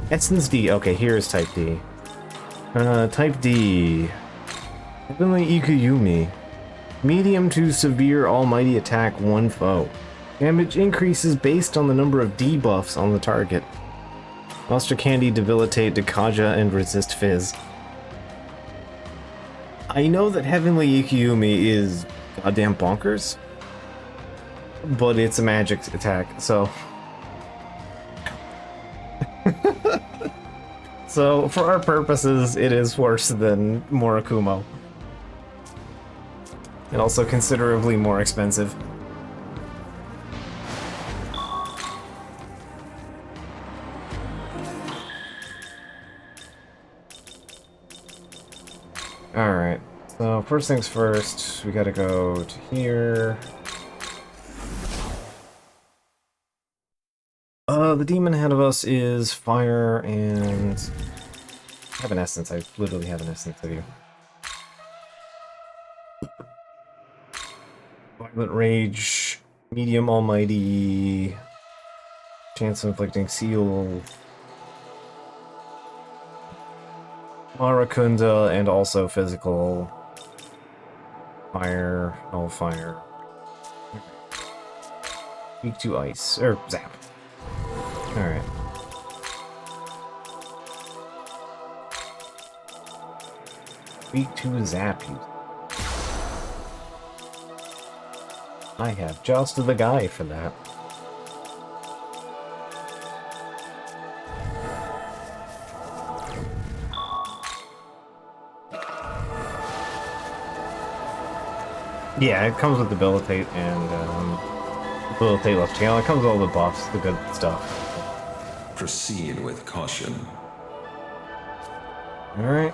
Speaker 1: Essence D. Okay, here's Type D. Type D. Heavenly Ikuyumi. Medium to severe almighty attack, 1 foe. Damage increases based on the number of debuffs on the target. Monster Candy, Debilitate, Dekaja, and Resist Fizz. I know that Heavenly Ikuyumi is goddamn bonkers, but it's a magic attack, so... So, for our purposes, it is worse than Murakumo. And also considerably more expensive. Alright, so first things first, we gotta go to here. The demon ahead of us is fire and... I have an essence, I literally have an essence of you. Violent Rage, Medium Almighty, Chance of Inflicting Seal, Marakunda, and also Physical Fire, Null Fire. Weak to Ice, or Zap. Alright. Weak to Zap you. I have just the guy for that. Yeah, it comes with Debilitate and Debilitate left tail. It comes with all the buffs, the good stuff.
Speaker 5: Proceed with caution.
Speaker 1: Alright.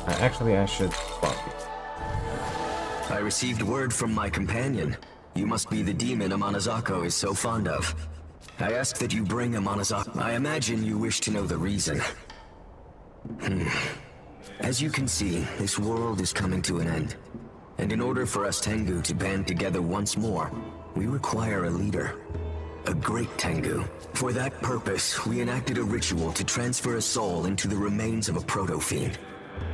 Speaker 1: Actually, I should swap you.
Speaker 10: I received word from my companion. You must be the demon Amanazako is so fond of. I ask that you bring Amanazako. I imagine you wish to know the reason. As you can see, this world is coming to an end. And in order for us Tengu to band together once more, we require a leader. A great Tengu. For that purpose, we enacted a ritual to transfer a soul into the remains of a proto-fiend,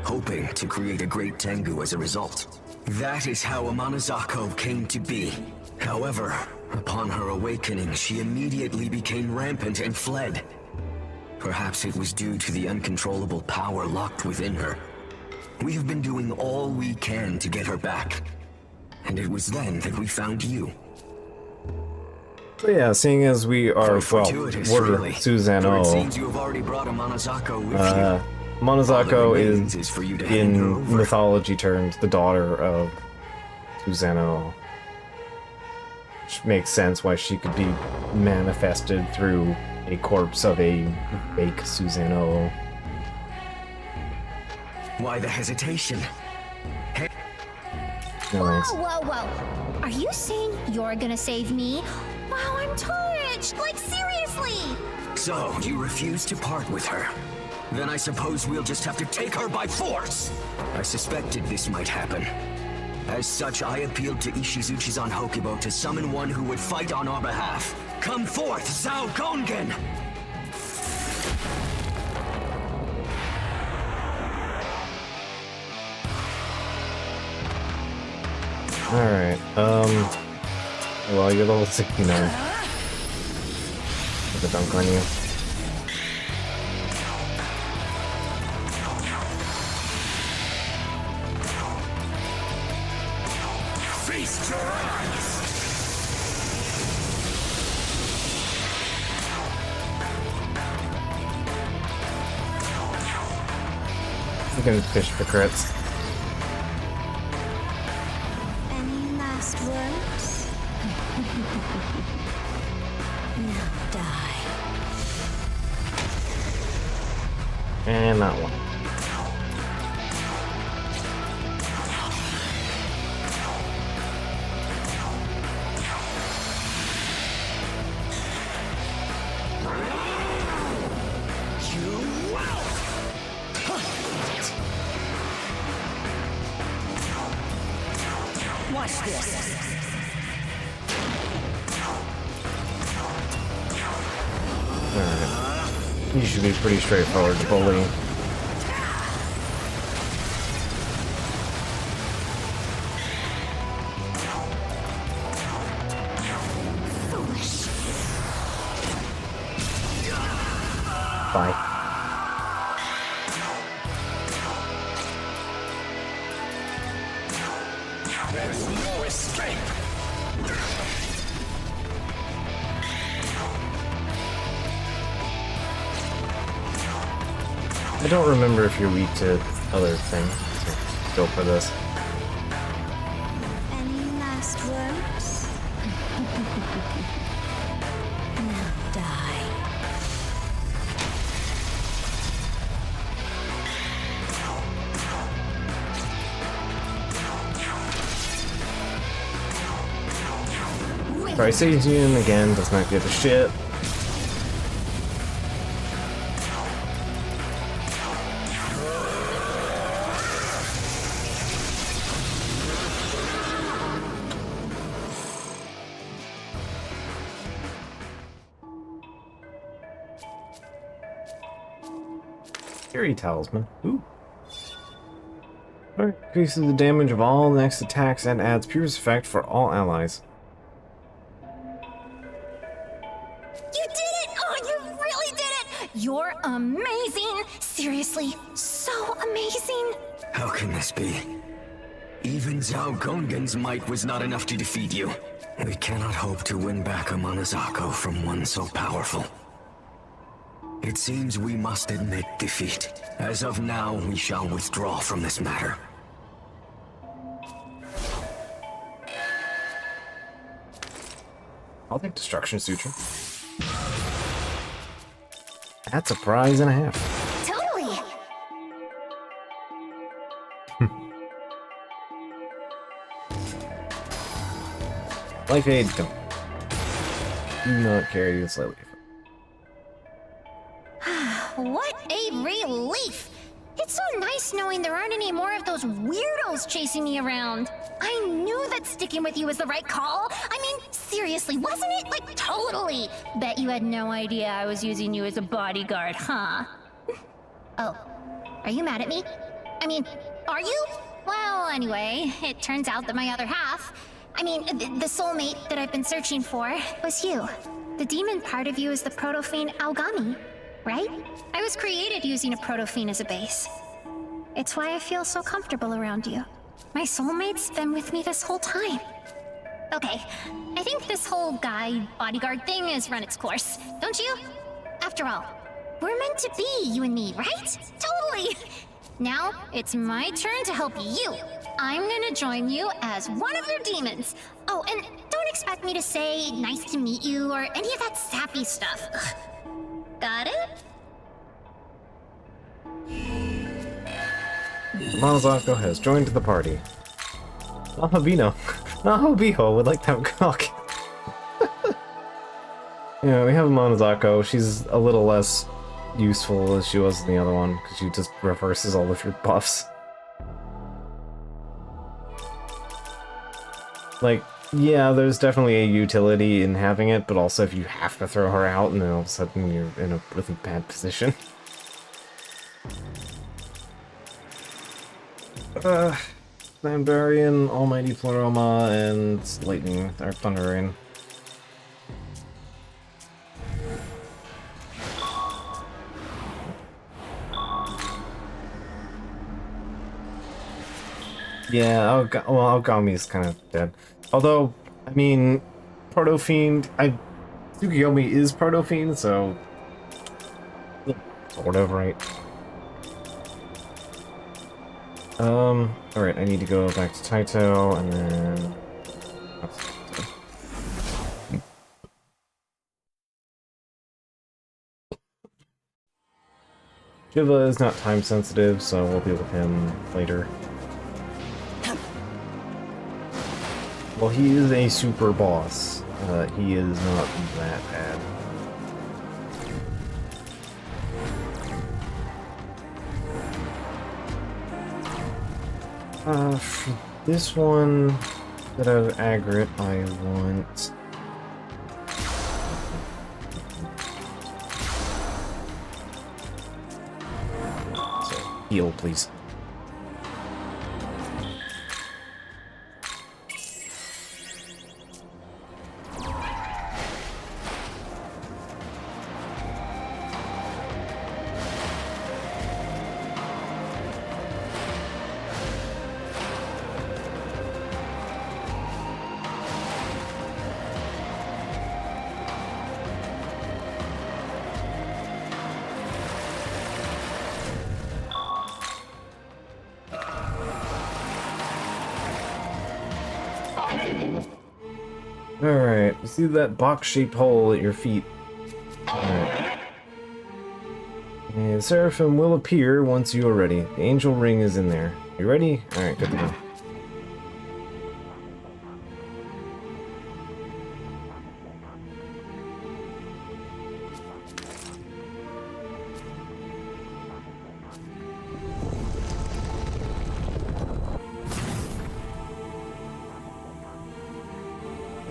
Speaker 10: hoping to create a great Tengu as a result. That is how Amanazako came to be. However, upon her awakening, she immediately became rampant and fled. Perhaps it was due to the uncontrollable power locked within her. We have been doing all we can to get her back. And it was then that we found you.
Speaker 1: So yeah, seeing as we are, well, we're
Speaker 10: really.
Speaker 1: Susanoo.
Speaker 10: It seems you have already brought Amanazako with you.
Speaker 1: Amanazako is,
Speaker 10: for you to
Speaker 1: in mythology terms, the daughter of Susanoo. Which makes sense why she could be manifested through a corpse of a fake Susanoo.
Speaker 10: Why the hesitation? Hey.
Speaker 1: No thanks.
Speaker 11: Whoa, whoa, whoa. Are you saying you're gonna save me? Wow, I'm touched! Like, seriously!
Speaker 10: So, you refuse to part with her? Then I suppose we'll just have to take her by force! I suspected this might happen. As such, I appealed to Ishizuchi-san Hokubo to summon one who would fight on our behalf. Come forth, Zhao Gongen!
Speaker 1: Alright, well, you're level 69. Put the dunk on you.
Speaker 9: Feast your eyes!
Speaker 1: I'm gonna fish for crits.
Speaker 11: Any last words?
Speaker 1: And that one.
Speaker 8: Watch this.
Speaker 1: Alright. You should be pretty straightforward to bully. Bye.
Speaker 9: There's no escape!
Speaker 1: I don't remember if you're weak to other things. So go for this.
Speaker 11: Any last words? Now die.
Speaker 1: Trisagian again does not give a shit. Fury Talisman. Ooh. Increases the damage of all next attacks and adds Pierce effect for all allies.
Speaker 11: You did it! Oh, you really did it! You're amazing! Seriously, so amazing!
Speaker 10: How can this be? Even Zhao Gongen's might was not enough to defeat you. We cannot hope to win back Amanazako from one so powerful. It seems we must admit defeat. As of now, we shall withdraw from this matter.
Speaker 1: I'll take Destruction Suture. That's a prize and a half.
Speaker 11: Totally!
Speaker 1: Life aid, don't. Do not carry you slightly.
Speaker 11: What a relief! It's so nice knowing there aren't any more of those weirdos chasing me around. I knew that sticking with you was the right call. I mean, seriously, wasn't it? Like, totally. Bet you had no idea I was using you as a bodyguard, huh? Oh, are you mad at me? I mean, are you? Well, anyway, it turns out that my other half, I mean, the soulmate that I've been searching for, was you. The demon part of you is the proto-fiend Aogami, right? I was created using a proto-fiend as a base. It's why I feel so comfortable around you. My soulmate's been with me this whole time. Okay, I think this whole guy bodyguard thing has run its course, don't you? After all, we're meant to be, you and me, right? Totally! Now, it's my turn to help you. I'm gonna join you as one of your demons. Oh, and don't expect me to say nice to meet you or any of that sappy stuff. Got it?
Speaker 1: Manazako has joined the party. Nahobiho would like to have a cock. Yeah, we have Manazako. She's a little less useful as she was in the other one, because she just reverses all of your buffs. Like, yeah, there's definitely a utility in having it, but also if you have to throw her out, and then all of a sudden you're in a really bad position. Lambarian, Almighty Pleroma, and Lightning, or Thunder Rain. Yeah, Aogami's kind of dead. Although, I mean, Proto-Fiend, Tsukiyomi is Proto-Fiend, so sort of, right? Alright, I need to go back to Taito, and then... Shiva is not time sensitive, so we'll deal with him later. Well, he is a super boss. He is not that bad. For this one, instead of Agrit, I want... So, heal, please. Alright, you see that box-shaped hole at your feet? Alright. And Seraphim will appear once you are ready. The angel ring is in there. You ready? Alright, good to go.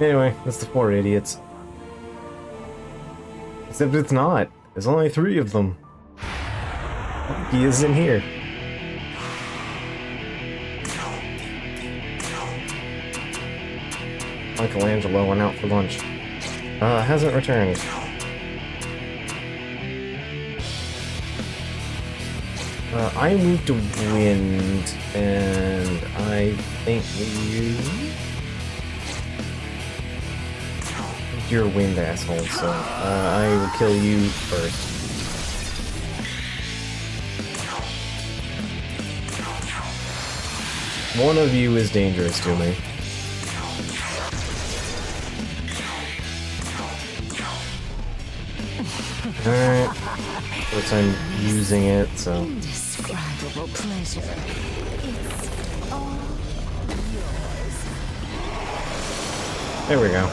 Speaker 1: Anyway, that's the 4 idiots. Except it's not. There's only 3 of them. He is in here. Michelangelo went out for lunch. Hasn't returned. I moved to wind, and I think you're a wind asshole, so I will kill you first. One of you is dangerous to me. Alright. First I'm using it, so...
Speaker 7: Indescribable pleasure. It's all yours.
Speaker 1: There we go.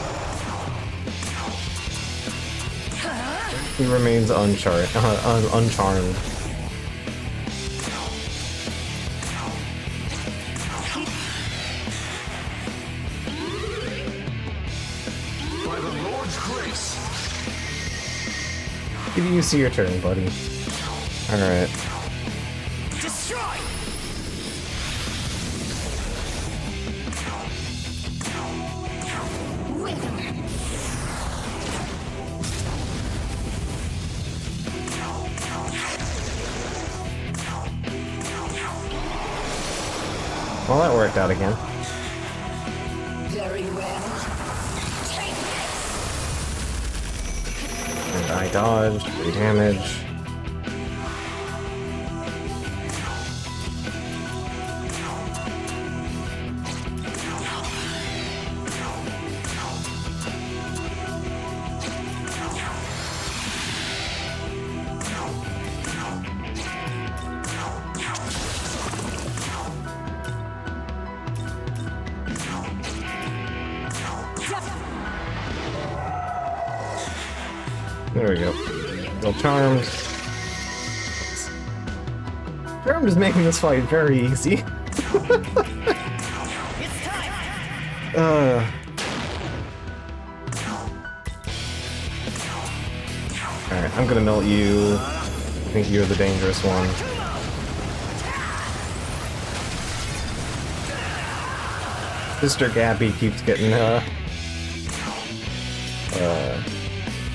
Speaker 1: He remains uncharmed.
Speaker 9: By the Lord's grace.
Speaker 1: Give you see your turn, buddy. Alright.
Speaker 8: Destroy!
Speaker 1: Well, that worked out again.
Speaker 7: Very well. Take this.
Speaker 1: And I dodged, 3 damage. There we go. Well, Charmed. Charmed is making this fight very easy.
Speaker 8: It's time!
Speaker 1: Alright, I'm gonna melt you. I think you're the dangerous one. Sister Gabby keeps getting,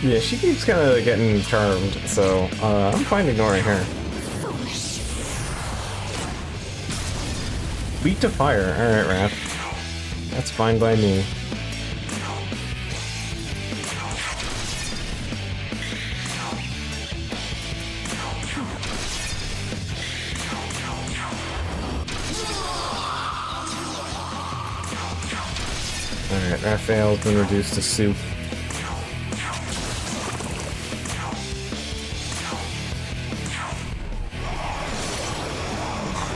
Speaker 1: yeah, she keeps kind of getting charmed, so, I'm fine ignoring her. Weak to fire. Alright, Raph. That's fine by me. Alright, Raphael's been reduced to soup.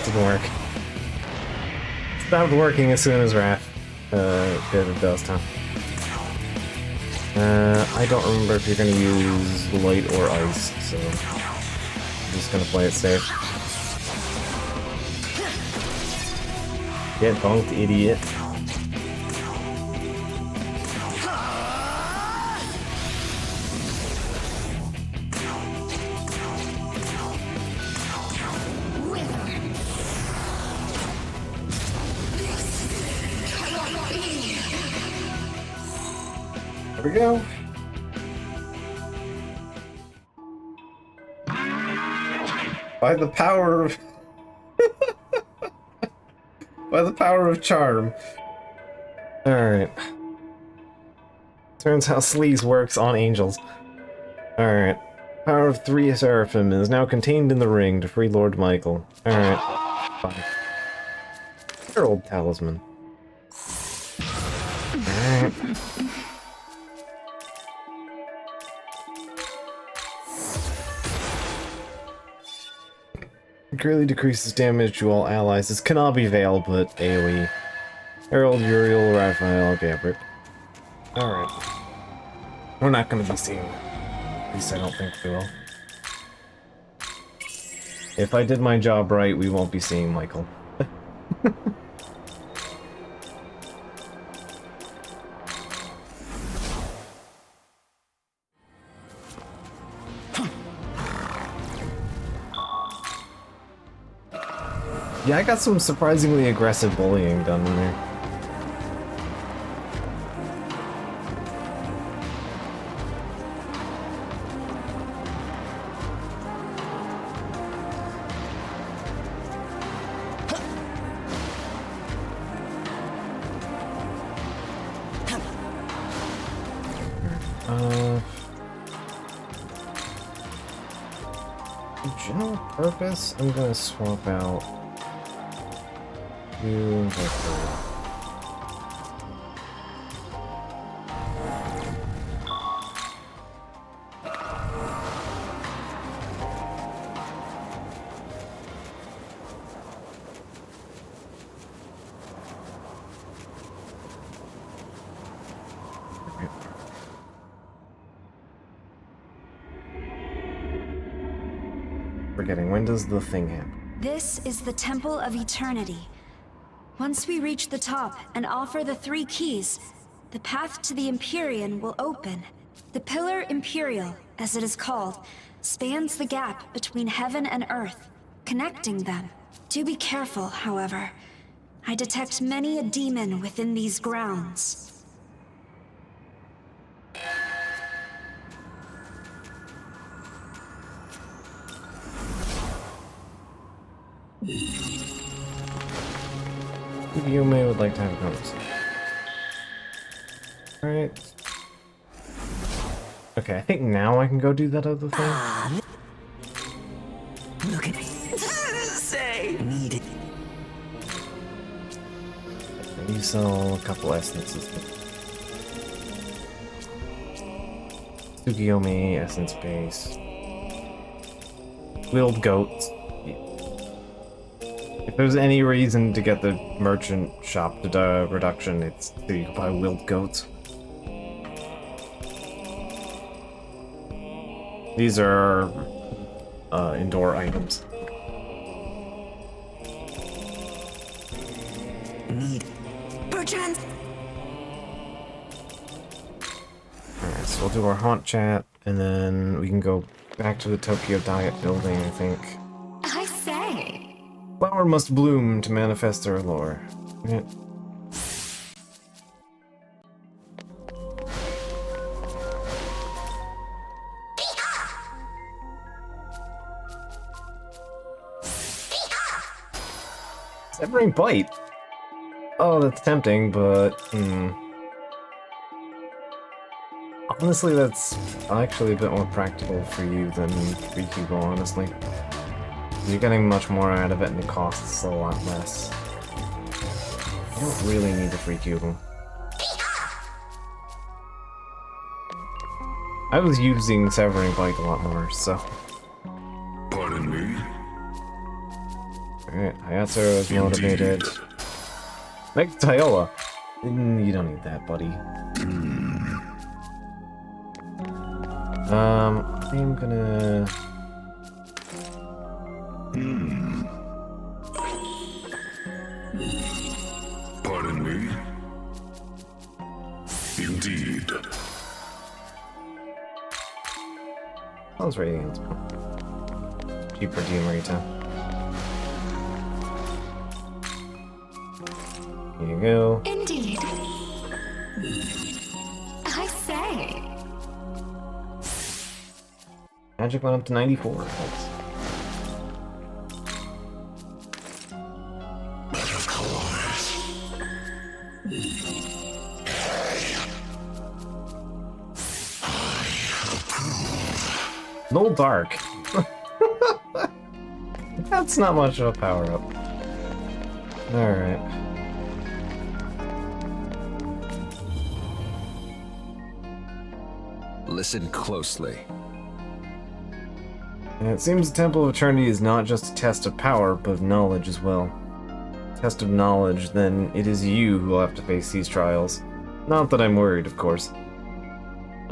Speaker 1: didn't work. Stopped working as soon as Wrath did it dust, huh? I don't remember if you're gonna use light or ice, so I'm just gonna play it safe. Get bunked, idiot. There we go. By the power of by the power of charm. Alright. Turns out Sleaze works on angels. Alright. Power of 3 Seraphim is now contained in the ring to free Lord Michael. Alright. Fine. Herald Talisman. Alright. Greatly decreases damage to all allies. This cannot be Veil, but AoE. Herald, Uriel, Raphael, Gabrick. Alright. We're not gonna be seeing that. At least I don't think we will. If I did my job right, we won't be seeing Michael. Yeah, I got some surprisingly aggressive bullying done in there. General purpose, I'm gonna swap out you and Victor. Forgetting, when does the thing happen?
Speaker 12: This is the Temple of Eternity. Once we reach the top and offer the 3 keys, the path to the Empyrean will open. The Pillar Imperial, as it is called, spans the gap between heaven and earth, connecting them. Do be careful, however. I detect many a demon within these grounds.
Speaker 1: You may would like to have a conversation. Alright. Okay, I think now I can go do that other thing.
Speaker 7: Look at me. Say.
Speaker 10: Need it.
Speaker 1: You sell a couple essences. Tsukiyomi, essence base. Wheeled goats. If there's any reason to get the merchant shop to reduction, it's so you can buy wheeled goats. These are indoor items.
Speaker 7: Need. Perchance.
Speaker 1: Alright, so we'll do our haunt chat, and then we can go back to the Tokyo Diet building, I think.
Speaker 3: I say.
Speaker 1: Flower must bloom to manifest their allure. Yeah. Severing Bite! Oh, that's tempting, but... Honestly, that's actually a bit more practical for you than Rikugo, honestly. You're getting much more out of it and it costs a lot less. You don't really need the free Cuban. I was using Severing Bite a lot more, so...
Speaker 2: Pardon me?
Speaker 1: Alright, Hayato is motivated. Make Tyola. You don't need that, buddy. I'm gonna...
Speaker 2: Pardon me? Indeed.
Speaker 1: Sounds radiant. Cheaper Demerita. Here you go.
Speaker 7: Indeed. I say.
Speaker 1: Magic went up to 94. That's...
Speaker 2: Of course.
Speaker 1: No dark. That's not much of a power up. Alright.
Speaker 5: Listen closely.
Speaker 1: And it seems the Temple of Eternity is not just a test of power, but of knowledge as well. Test of knowledge, then it is you who will have to face these trials. Not that I'm worried, of course.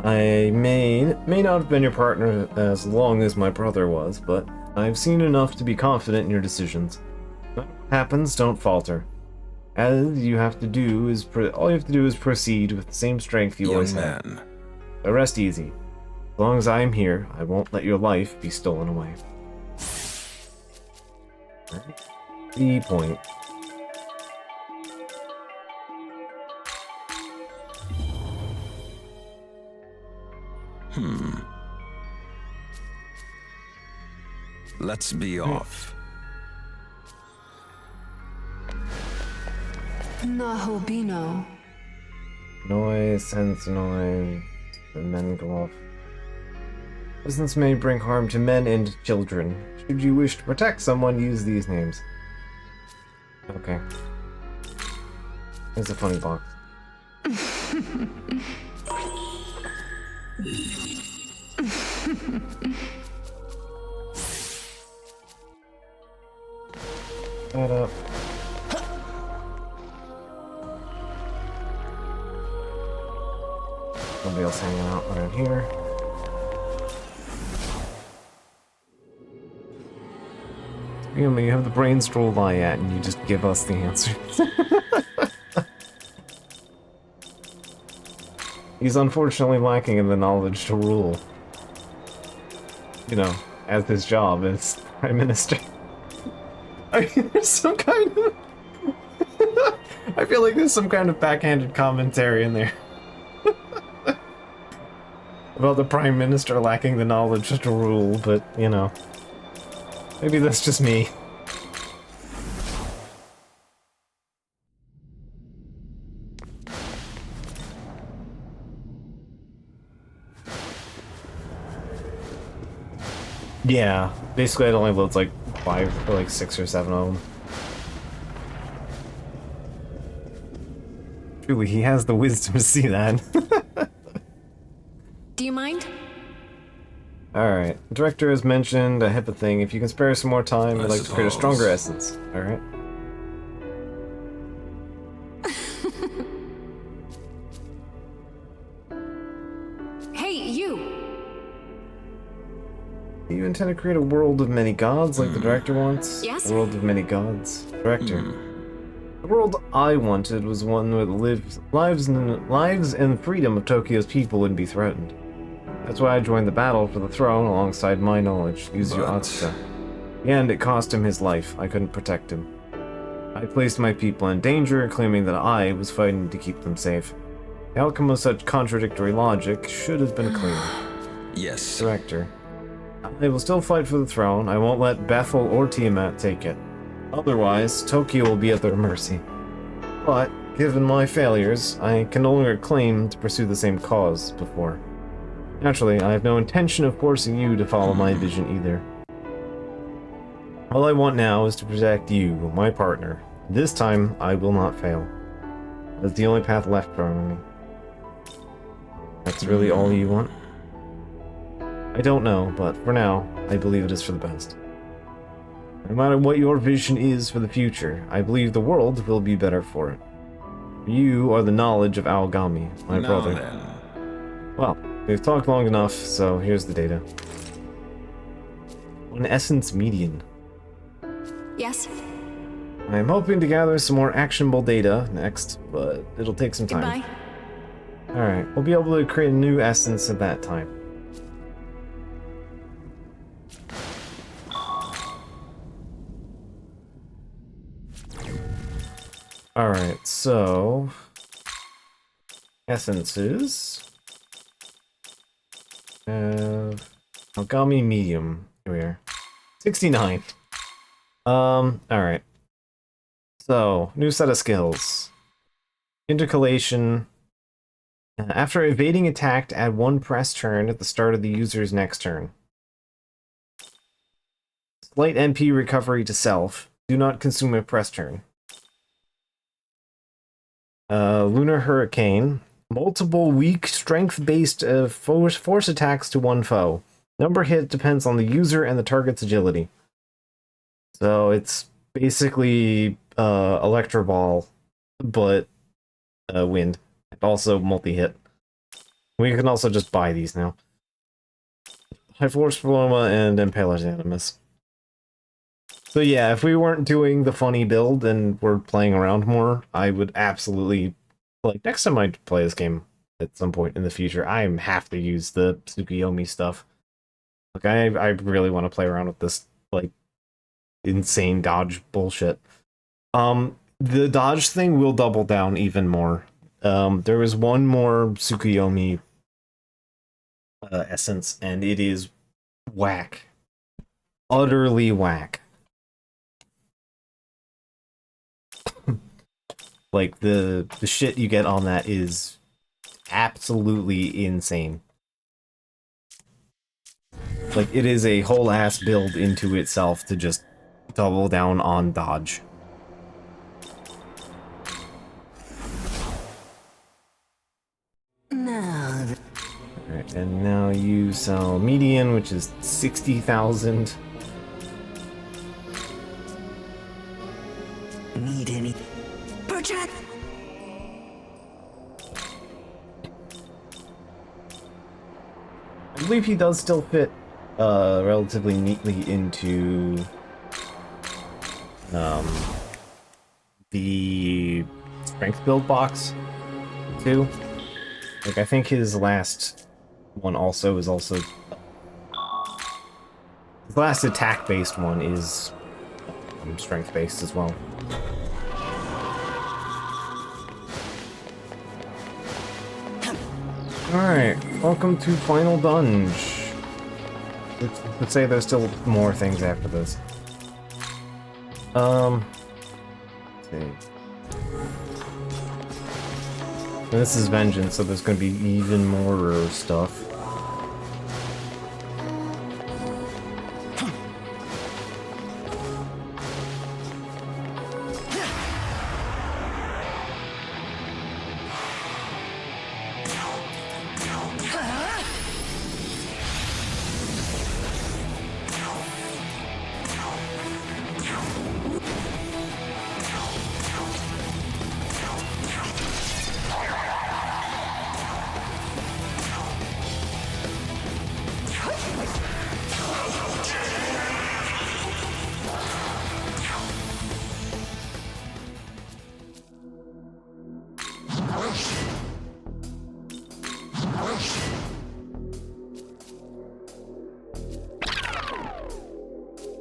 Speaker 1: I may not have been your partner as long as my brother was, but I've seen enough to be confident in your decisions. What happens, don't falter. All you have to do is proceed with the same strength you always have.
Speaker 5: Young man.
Speaker 1: So rest easy. As long as I'm here, I won't let your life be stolen away. The point.
Speaker 5: Let's be off.
Speaker 6: Nahobino.
Speaker 1: Noise, sense, noise. The men go off. Presence may bring harm to men and children. Should you wish to protect someone, use these names. Okay. Here's a funny box. That up. Nobody else hanging out around here. You have the brains to lie at, and you just give us the answers. He's unfortunately lacking in the knowledge to rule. You know, as his job as Prime Minister. I mean, there's some kind of... I feel like there's some kind of backhanded commentary in there. About the Prime Minister lacking the knowledge to rule, but, you know. Maybe that's just me. Yeah, basically it only loads like 5 or like 6 or 7 of them. Truly, he has the wisdom to see that.
Speaker 6: Do you mind?
Speaker 1: Alright, the director has mentioned a HIPAA thing. If you can spare some more time, I'd like to create a stronger essence. Alright.
Speaker 6: Hey, you!
Speaker 1: Do you intend to create a world of many gods like the director wants?
Speaker 6: Yes?
Speaker 1: A world of many gods. Director. The world I wanted was one where the lives and freedom of Tokyo's people wouldn't be threatened. That's why I joined the battle for the throne alongside my knowledge, Yuzu Atsuka. In the end, it cost him his life. I couldn't protect him. I placed my people in danger, claiming that I was fighting to keep them safe. The outcome of such contradictory logic should have been clear.
Speaker 5: Yes.
Speaker 1: Director. I will still fight for the throne. I won't let Bethel or Tiamat take it. Otherwise, Tokyo will be at their mercy. But, given my failures, I can no longer claim to pursue the same cause as before. Naturally, I have no intention of forcing you to follow my vision either. All I want now is to protect you, my partner. This time, I will not fail. That's the only path left for me. That's really all you want? I don't know, but for now, I believe it is for the best. No matter what your vision is for the future, I believe the world will be better for it. You are the knowledge of Aogami, my brother.
Speaker 5: Then.
Speaker 1: Well, we've talked long enough, so here's the data. An essence median.
Speaker 12: Yes?
Speaker 1: I'm hoping to gather some more actionable data next, but it'll take some time.
Speaker 12: Goodbye.
Speaker 1: Alright, we'll be able to create a new essence at that time. Alright, so... essences. Ogami medium. Here we are. 69. Alright. So, new set of skills. Intercalation. After evading attack, add 1 press turn at the start of the user's next turn. Slight MP recovery to self. Do not consume a press turn. Lunar Hurricane. Multiple weak strength-based force attacks to one foe. Number hit depends on the user and the target's agility. So it's basically Electro Ball, but wind. Also multi-hit. We can also just buy these now. High Force Paloma and Impaler's Animus. So yeah, if we weren't doing the funny build and we're playing around more, I would absolutely, like, next time I play this game at some point in the future, I have to use the Tsukuyomi stuff. Like, I really want to play around with this, like, insane dodge bullshit. The dodge thing will double down even more. There was one more Tsukuyomi essence, and it is whack. Utterly whack. Like, the shit you get on that is absolutely insane. Like, it is a whole ass build into itself to just double down on dodge. Alright, and now you sell median, which is 60,000.
Speaker 10: Need any?
Speaker 7: Project.
Speaker 1: I believe he does still fit relatively neatly into the strength build box too. Like, I think his last one also is also his last attack based one is strength based as well. Alright, welcome to Final Dunge. Let's say there's still more things after this. Let's see. This is Vengeance, so there's gonna be even more stuff.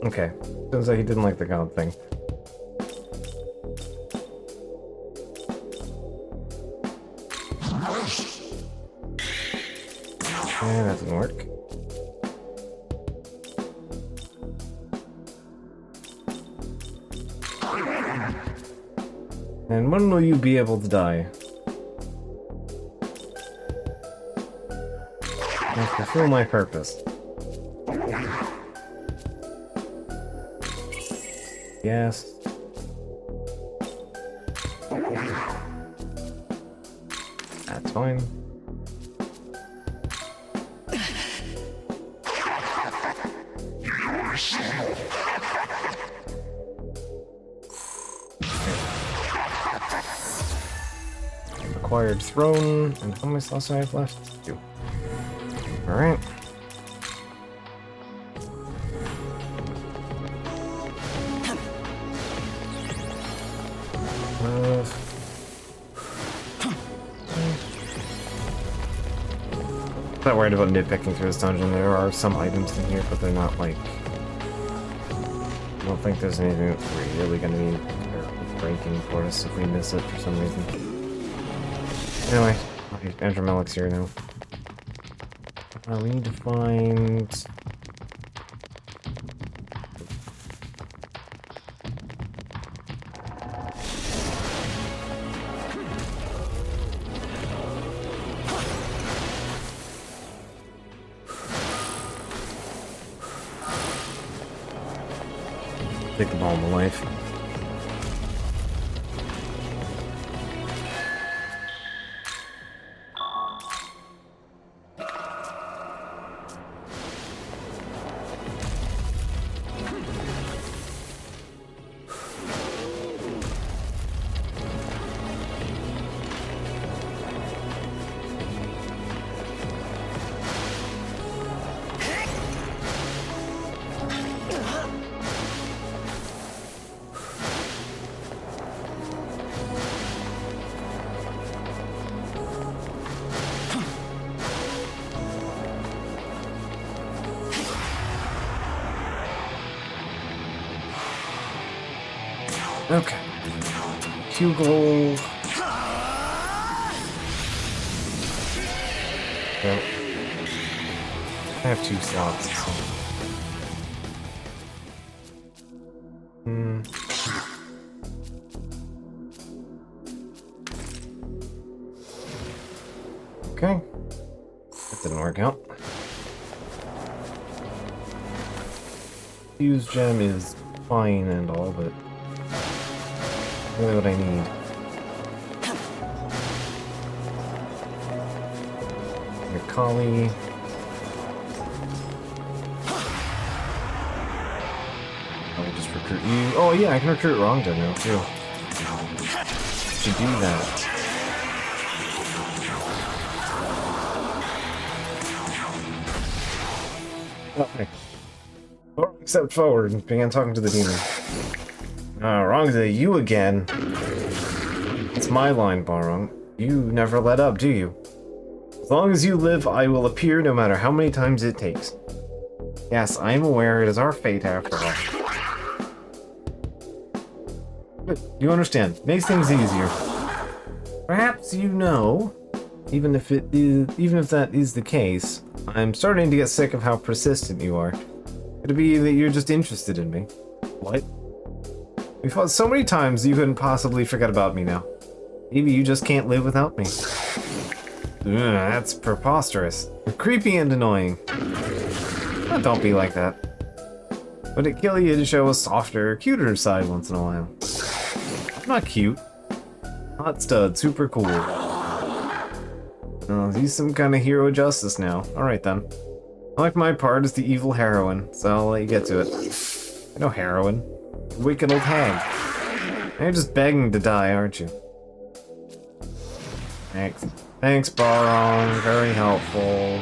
Speaker 1: Okay, turns out he didn't like the god thing. Yeah, that didn't work. And when will you be able to die? I fulfill my purpose. Yes. That's fine. acquired throne. And how many slots do I have left? 2. Alright. Not worried about nitpicking through this dungeon. There are some items in here, but they're not like... I don't think there's anything that's really gonna be breaking for us if we miss it for some reason. Anyway, Andrew Mellick's here now. We need to find... Take the ball of life. Okay. Hugel. Well, I have 2 slots. So. Okay. That didn't work out. Fuse gem is fine and all, but really what I need. Your collie. I'll just recruit you. Oh yeah, I can recruit Rongda now too. Should do that. Okay. Step forward and began talking to the demon. Rongda, you again. It's my line, Barong. You never let up, do you? As long as you live, I will appear no matter how many times it takes. Yes, I am aware it is our fate after all. But you understand, makes things easier. Perhaps you know, even if that is the case, I'm starting to get sick of how persistent you are. Could it be that you're just interested in me? What? We fought so many times you couldn't possibly forget about me now. Maybe you just can't live without me. Ugh, that's preposterous. You're creepy and annoying. Oh, don't be like that. Would it kill you to show a softer, cuter side once in a while? I'm not cute. Hot stud, super cool. Oh, he's some kind of hero of justice now. Alright then. I like my part as the evil heroine, so I'll let you get to it. No heroine. Wicked old hag. You're just begging to die, aren't you? Thanks. Thanks, Barong. Very helpful.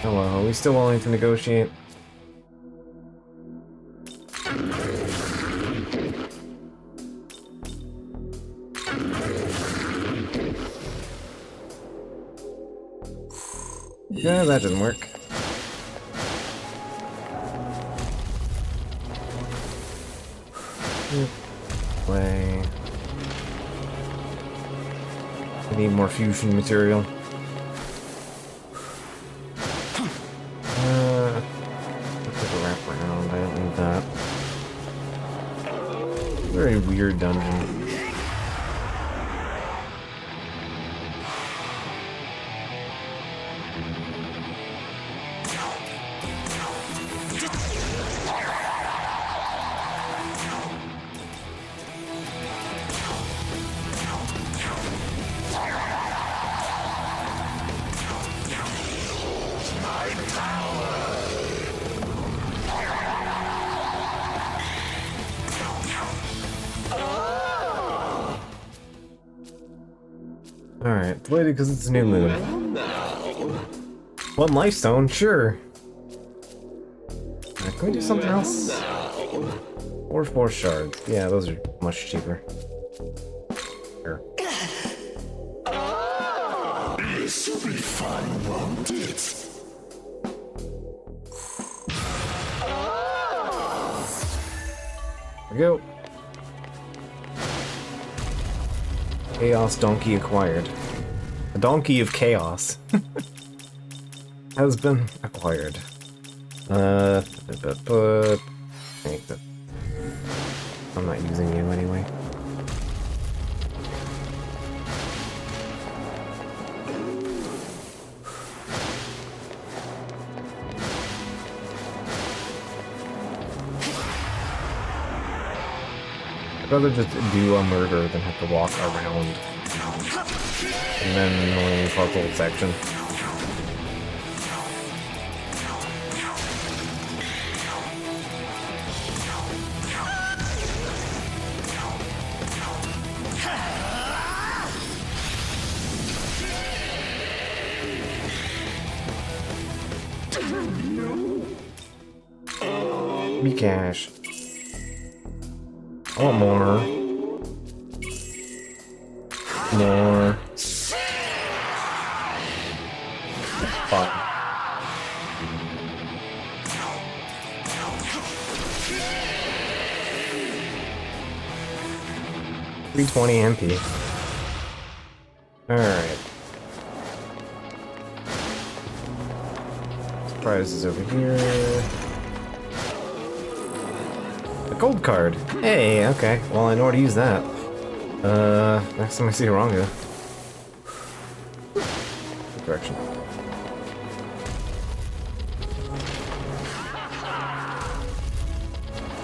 Speaker 1: Hello, are we still willing to negotiate? Yeah, that didn't work. Play. I need more fusion material. Let's take a wrap around. I don't need that. Very weird dungeon. Delayed because it's a new moon. One life stone, sure. Can we do something else? Or 4 shards. Yeah, those are much cheaper. Sure.
Speaker 2: This'll be fun, won't it?
Speaker 1: There we go. Chaos donkey acquired. A donkey of chaos has been acquired. I'm not using you anyway. I'd rather just do a murder than have to walk around and then annoying puzzle section. Me cash. I want more. More. Fuck. $320 MP. Alright. Prizes over here. A gold card. Hey, okay. Well, I know where to use that. Next time I see Oranga. Good direction.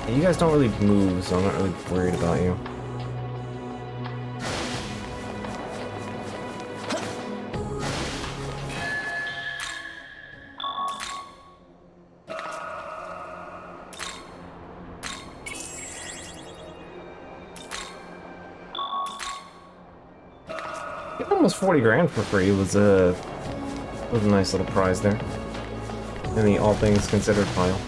Speaker 1: You guys don't really move, so I'm not really worried about you. Almost 40 grand for free was a nice little prize there in the all things considered pile.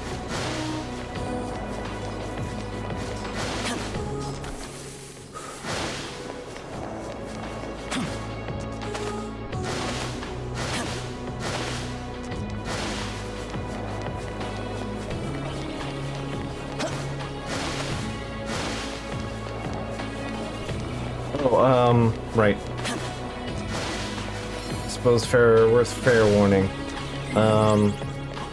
Speaker 1: Oh, right. Suppose worth fair warning.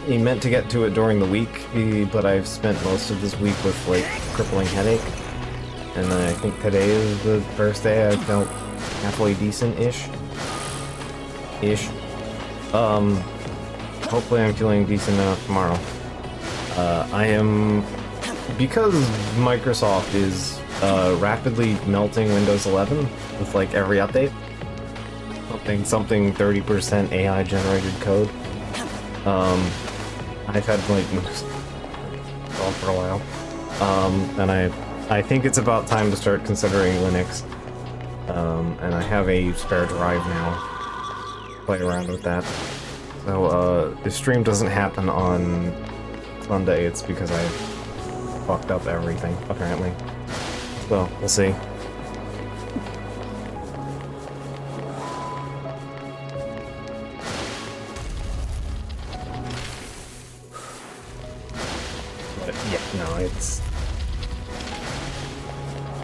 Speaker 1: He meant to get to it during the week, but I've spent most of this week with, like, crippling headache. And I think today is the first day I felt halfway decent-ish. Hopefully I'm feeling decent enough tomorrow. I am... Because Microsoft is rapidly melting Windows 11 with, like, every update. Something 30% AI generated code. I've had like all for a while. And I think it's about time to start considering Linux. And I have a spare drive now. Play around with that. So if stream doesn't happen on Sunday, it's because I fucked up everything, apparently. So we'll see.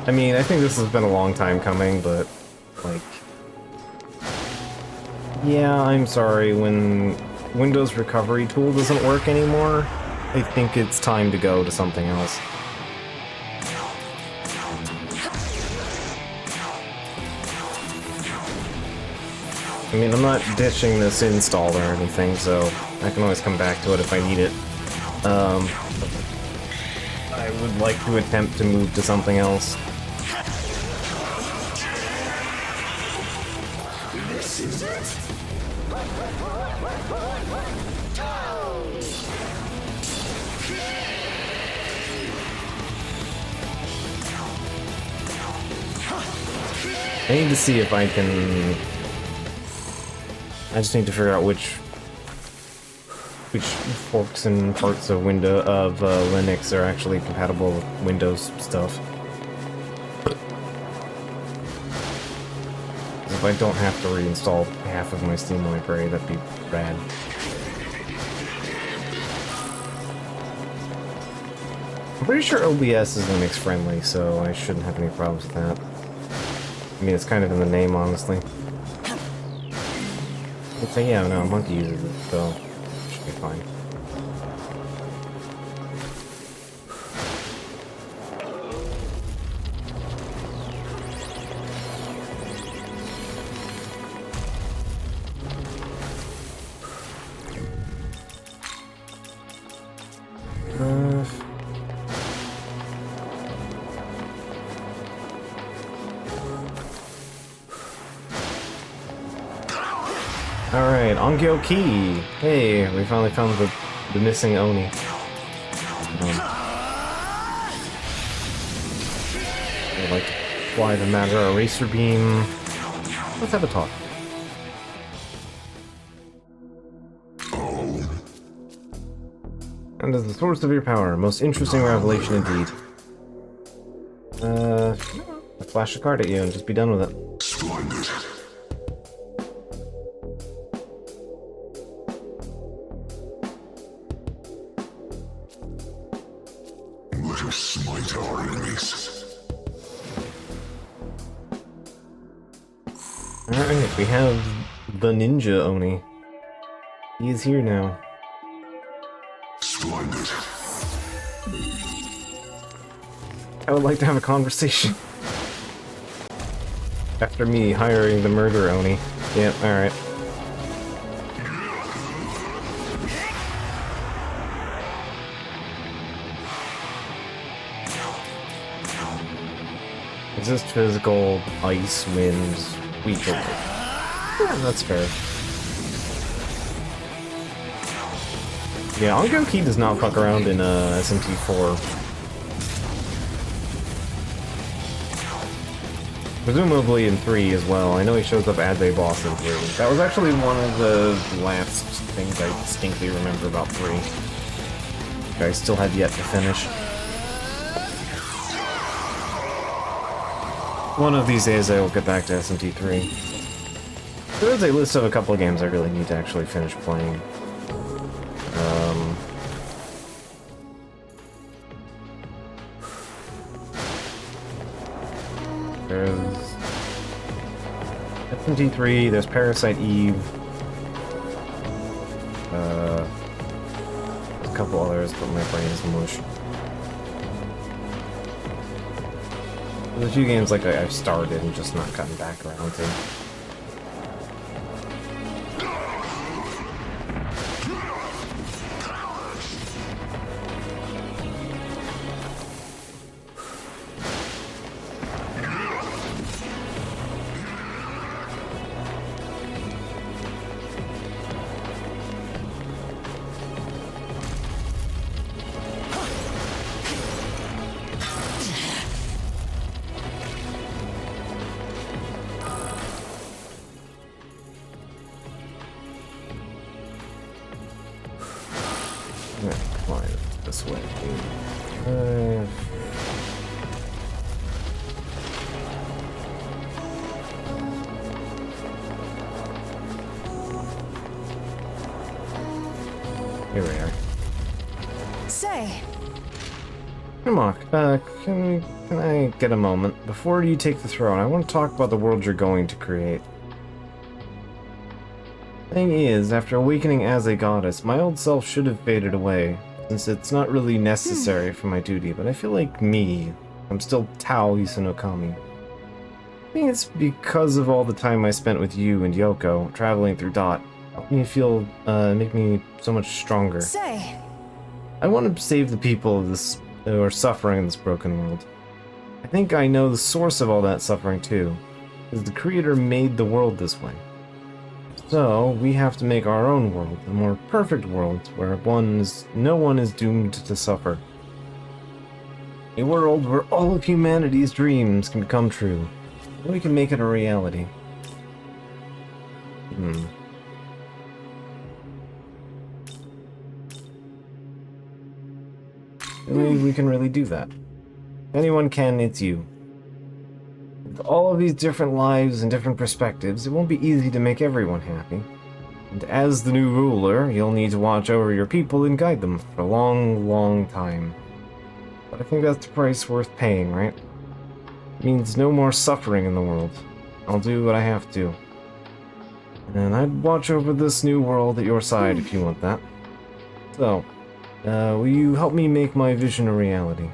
Speaker 1: I mean, I think this has been a long time coming, but, like... Yeah, I'm sorry, when Windows Recovery Tool doesn't work anymore, I think it's time to go to something else. I mean, I'm not ditching this install or anything, so I can always come back to it if I need it. I would like to attempt to move to something else.
Speaker 2: This is it.
Speaker 1: I need to see if I can I just need to figure out which forks and parts of Linux are actually compatible with Windows stuff. If I don't have to reinstall half of my Steam library, that'd be rad. I'm pretty sure OBS is Linux friendly, so I shouldn't have any problems with that. I mean, it's kind of in the name, honestly. I'd say, yeah, no, Monkey uses it, so it should be fine. Alright, Ongyo Key! Hey, we finally found the missing Oni. I'd like to fly the matter eraser beam. Let's have a talk. And as the source of your power, most interesting revelation indeed. I'll flash a card at you and just be done with it.
Speaker 2: Splendid. Let us smite our enemies.
Speaker 1: Alright, we have the Ninja Oni. He is here now.
Speaker 2: Splendid.
Speaker 1: I would like to have a conversation. After me hiring the murder Oni. Yeah, alright. Resist physical, ice, winds, weak. Yeah, that's fair. Yeah, Ongyo Key does not fuck around in SMT4. Presumably in 3 as well. I know he shows up as a boss in 3. That was actually one of the last things I distinctly remember about 3. I still had yet to finish. One of these days I will get back to SMT3. There's a list of a couple of games I really need to actually finish playing. There's SMT3, there's Parasite Eve, there's a couple others, but my brain is mush. There's a few games like I've started and just not gotten back around to. This way. Here we are.
Speaker 8: Say.
Speaker 1: Mark, can I get a moment? Before you take the throne, I want to talk about the world you're going to create. Thing is, after awakening as a goddess, my old self should have faded away, since it's not really necessary for my duty, but I feel like I'm still Tao Isanokami. I think it's because of all the time I spent with you and Yoko, traveling through Dot. Helped me feel, make me so much stronger.
Speaker 8: Say.
Speaker 1: I want to save the people of this, who are suffering in this broken world. I think I know the source of all that suffering too, because the Creator made the world this way. So, we have to make our own world, a more perfect world, where no one is doomed to suffer. A world where all of humanity's dreams can become true. And we can make it a reality. Maybe we can really do that. If anyone can, it's you. With all of these different lives and different perspectives, it won't be easy to make everyone happy. And as the new ruler, you'll need to watch over your people and guide them for a long, long time. But I think that's the price worth paying, right? It means no more suffering in the world. I'll do what I have to. And I'd watch over this new world at your side if you want that. So, will you help me make my vision a reality?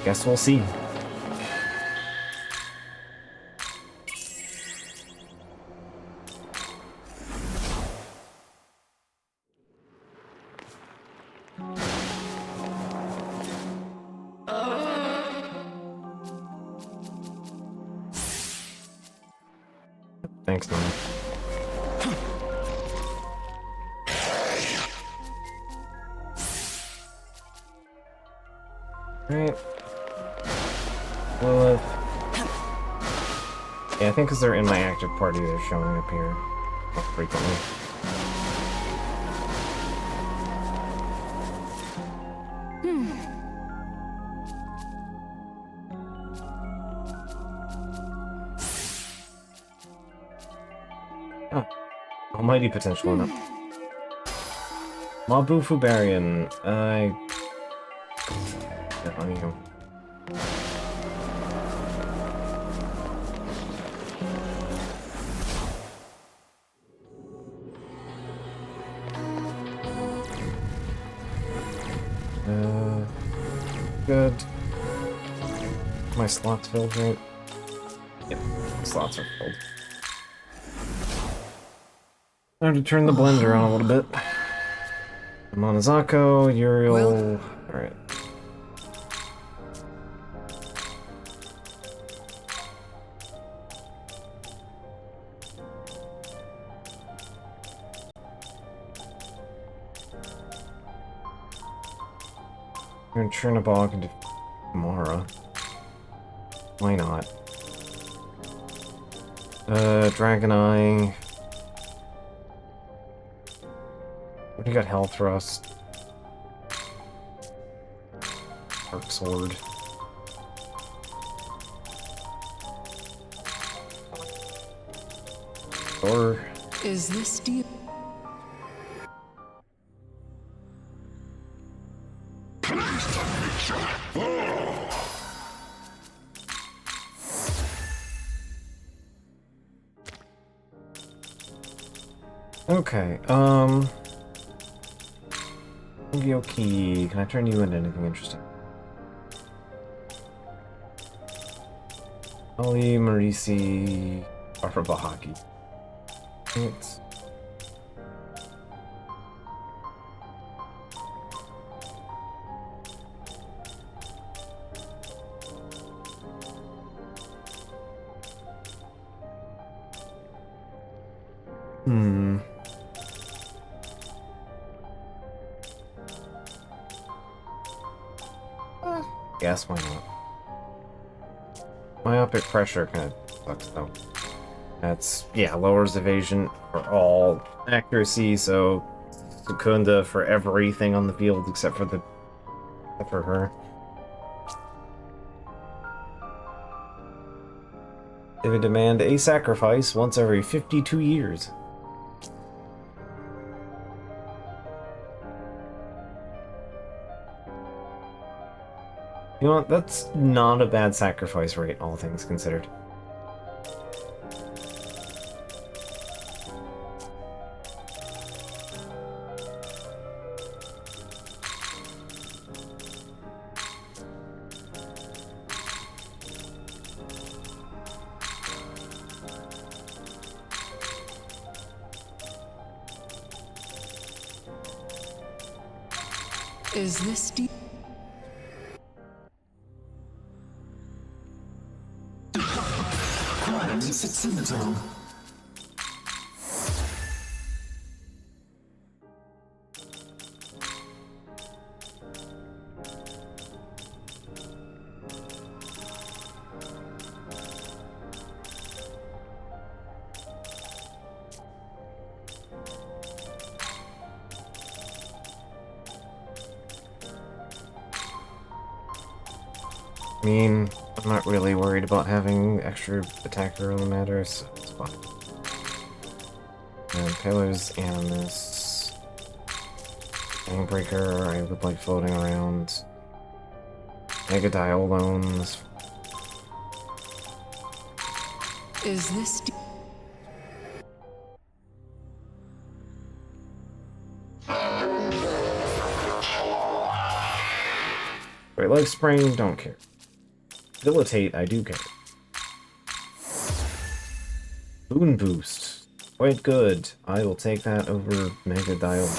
Speaker 1: Guess we'll see. Thanks, man. Alright. Lilith. Yeah, I think because they're in my active party, they're showing up here more frequently. Oh. Almighty potential enough. Mabu Fubarian. Get on you. Good. My slots filled, right? Yep, slots are filled. Time to turn the blender on a little bit. Monozako, Uriel. Alright. We're gonna turn a bog into Mara. Why not? Dragon Eye. What do you got? Hell Thrust. Dark Sword. Or
Speaker 6: is this deep?
Speaker 1: okay, Yoki, can I turn you into anything interesting? Ali, Marisi, Barbara Bahaki. It's... Guess why not? Myopic pressure kind of sucks though. That's, yeah, lowers evasion for all accuracy, so Secunda for everything on the field except for her. They would demand a sacrifice once every 52 years. You know what, that's not a bad sacrifice rate, all things considered.
Speaker 6: Is this deep?
Speaker 9: It's in the zone.
Speaker 1: I mean, I'm not really worried about having extra attack really matters, so it's fine. And Pillars, Animus, Breaker, I would like floating around. Mega Dial alone.
Speaker 6: Is this...
Speaker 1: Great Life Spring, don't care. Debilitate, I do care. Boon Boost, quite good. I will take that over Mega Dial.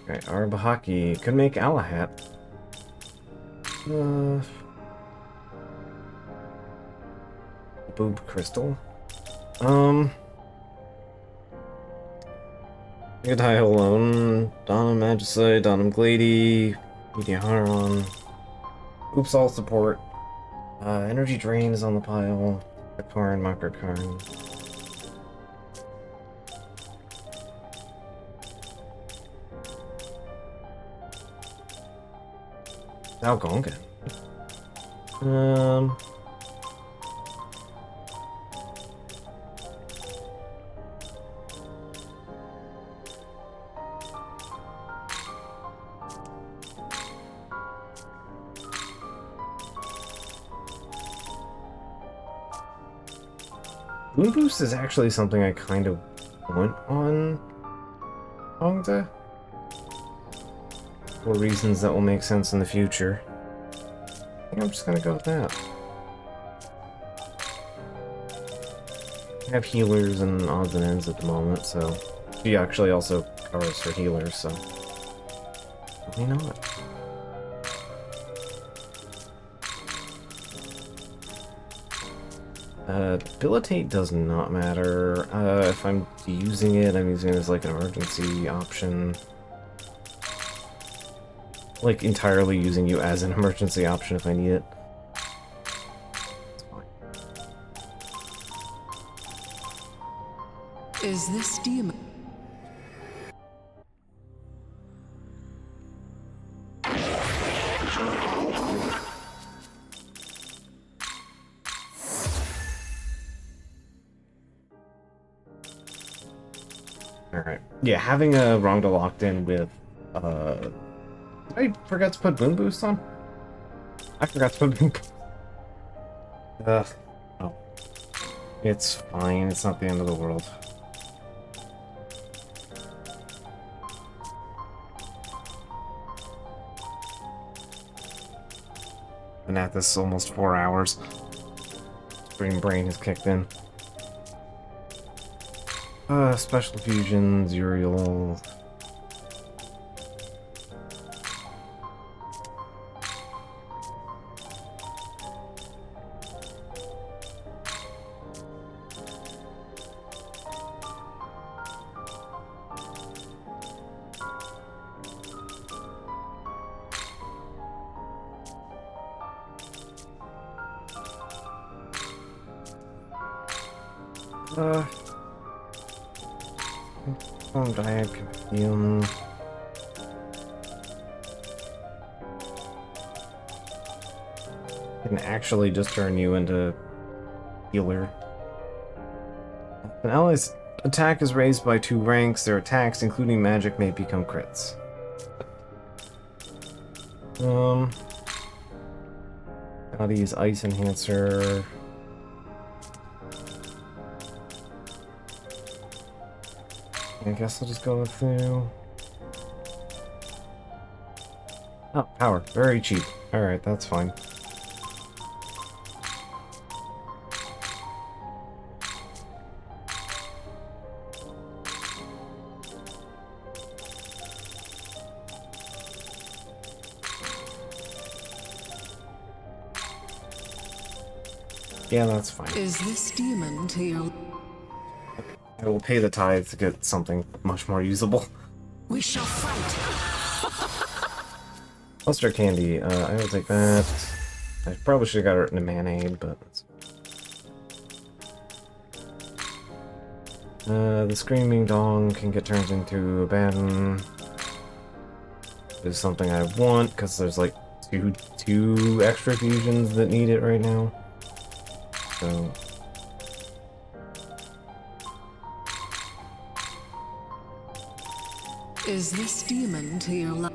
Speaker 1: Okay, Arbahaki could make Alahat. Boob Crystal. Mega Dial alone. Donum Magicite, Donum Glady, Meteoron. Oops, all support. Energy Drain is on the pile. Karn, Makarkarn. Algonga. Moon Boost is actually something I kind of want on Hongda. For reasons that will make sense in the future. I think I'm just gonna go with that. I have healers and odds and ends at the moment, so she actually also covers for healers, so why not? Debilitate does not matter. If I'm using it, I'm using it as like an emergency option. Like entirely using you as an emergency option if I need it. It's fine.
Speaker 6: Is this demon?
Speaker 1: Alright. Yeah, having a Rhonda locked in with, I forgot to put Moon Boost on? I forgot to put Moon Boost. Oh. It's fine, it's not the end of the world. Been at this almost 4 hours. Green Brain has kicked in. Special fusions, Uriel. Diet Compendium. Can actually just turn you into healer. An ally's attack is raised by 2 ranks. Their attacks, including magic, may become crits. Gotta use Ice Enhancer. I guess I'll just go with you. Oh, power. Very cheap. Alright, that's fine. Yeah, that's fine.
Speaker 6: Is this demon to your...
Speaker 1: I will pay the tithe to get something much more usable.
Speaker 7: We shall fight.
Speaker 1: Mustard Candy, I will take that. I probably should have got it in a Mayonnaise, but... the Screaming Dong can get turned into a Baton. is something I want, because there's like two extra fusions that need it right now. So...
Speaker 6: Is this demon to your left?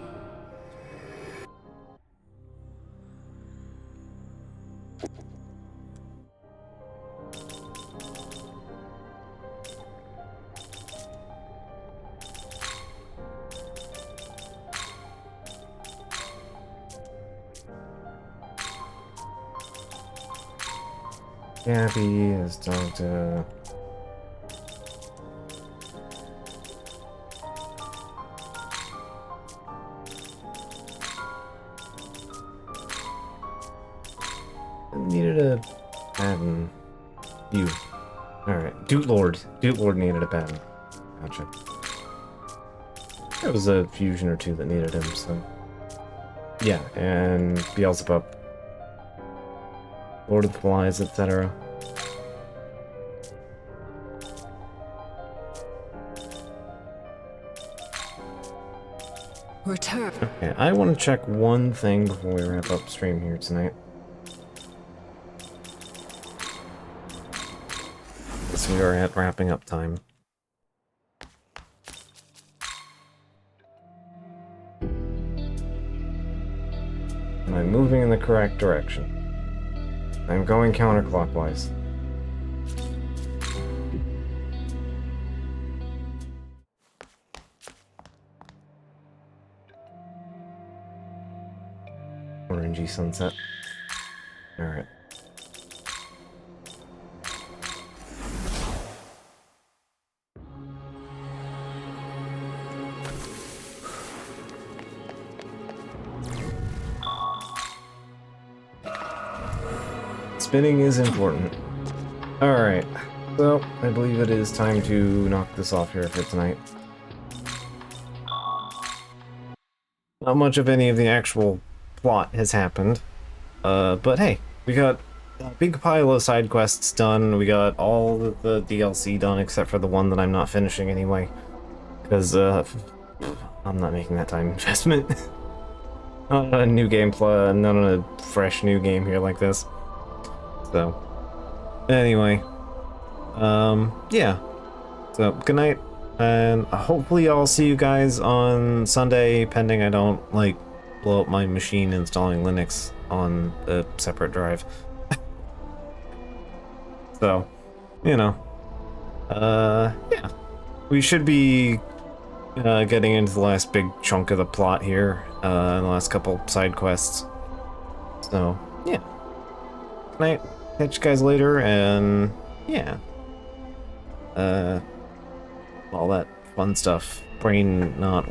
Speaker 1: Gabby is Dr. Needed a pattern. You. Alright. Dude Lord. Dude Lord needed a pattern. Gotcha. There was a fusion or two that needed him, so. Yeah, and Beelzebub. Lord of the Flies, etc.
Speaker 6: Return.
Speaker 1: Okay, I want to check one thing before we wrap up stream here tonight. So we are at wrapping up time. Am I moving in the correct direction? I'm going counterclockwise. Orangey sunset. Alright. Spinning is important. Alright, so I believe it is time to knock this off here for tonight. Not much of any of the actual plot has happened, but hey, we got a big pile of side quests done, we got all the DLC done except for the one that I'm not finishing anyway, because I'm not making that time investment. Not a new gameplay, not a fresh new game here like this. So, anyway, yeah, so good night, and hopefully I'll see you guys on Sunday, pending I don't, like, blow up my machine installing Linux on a separate drive. So, you know, yeah, we should be getting into the last big chunk of the plot here, in the last couple side quests. So, yeah, good night. Catch you guys later, and yeah, all that fun stuff. Brain not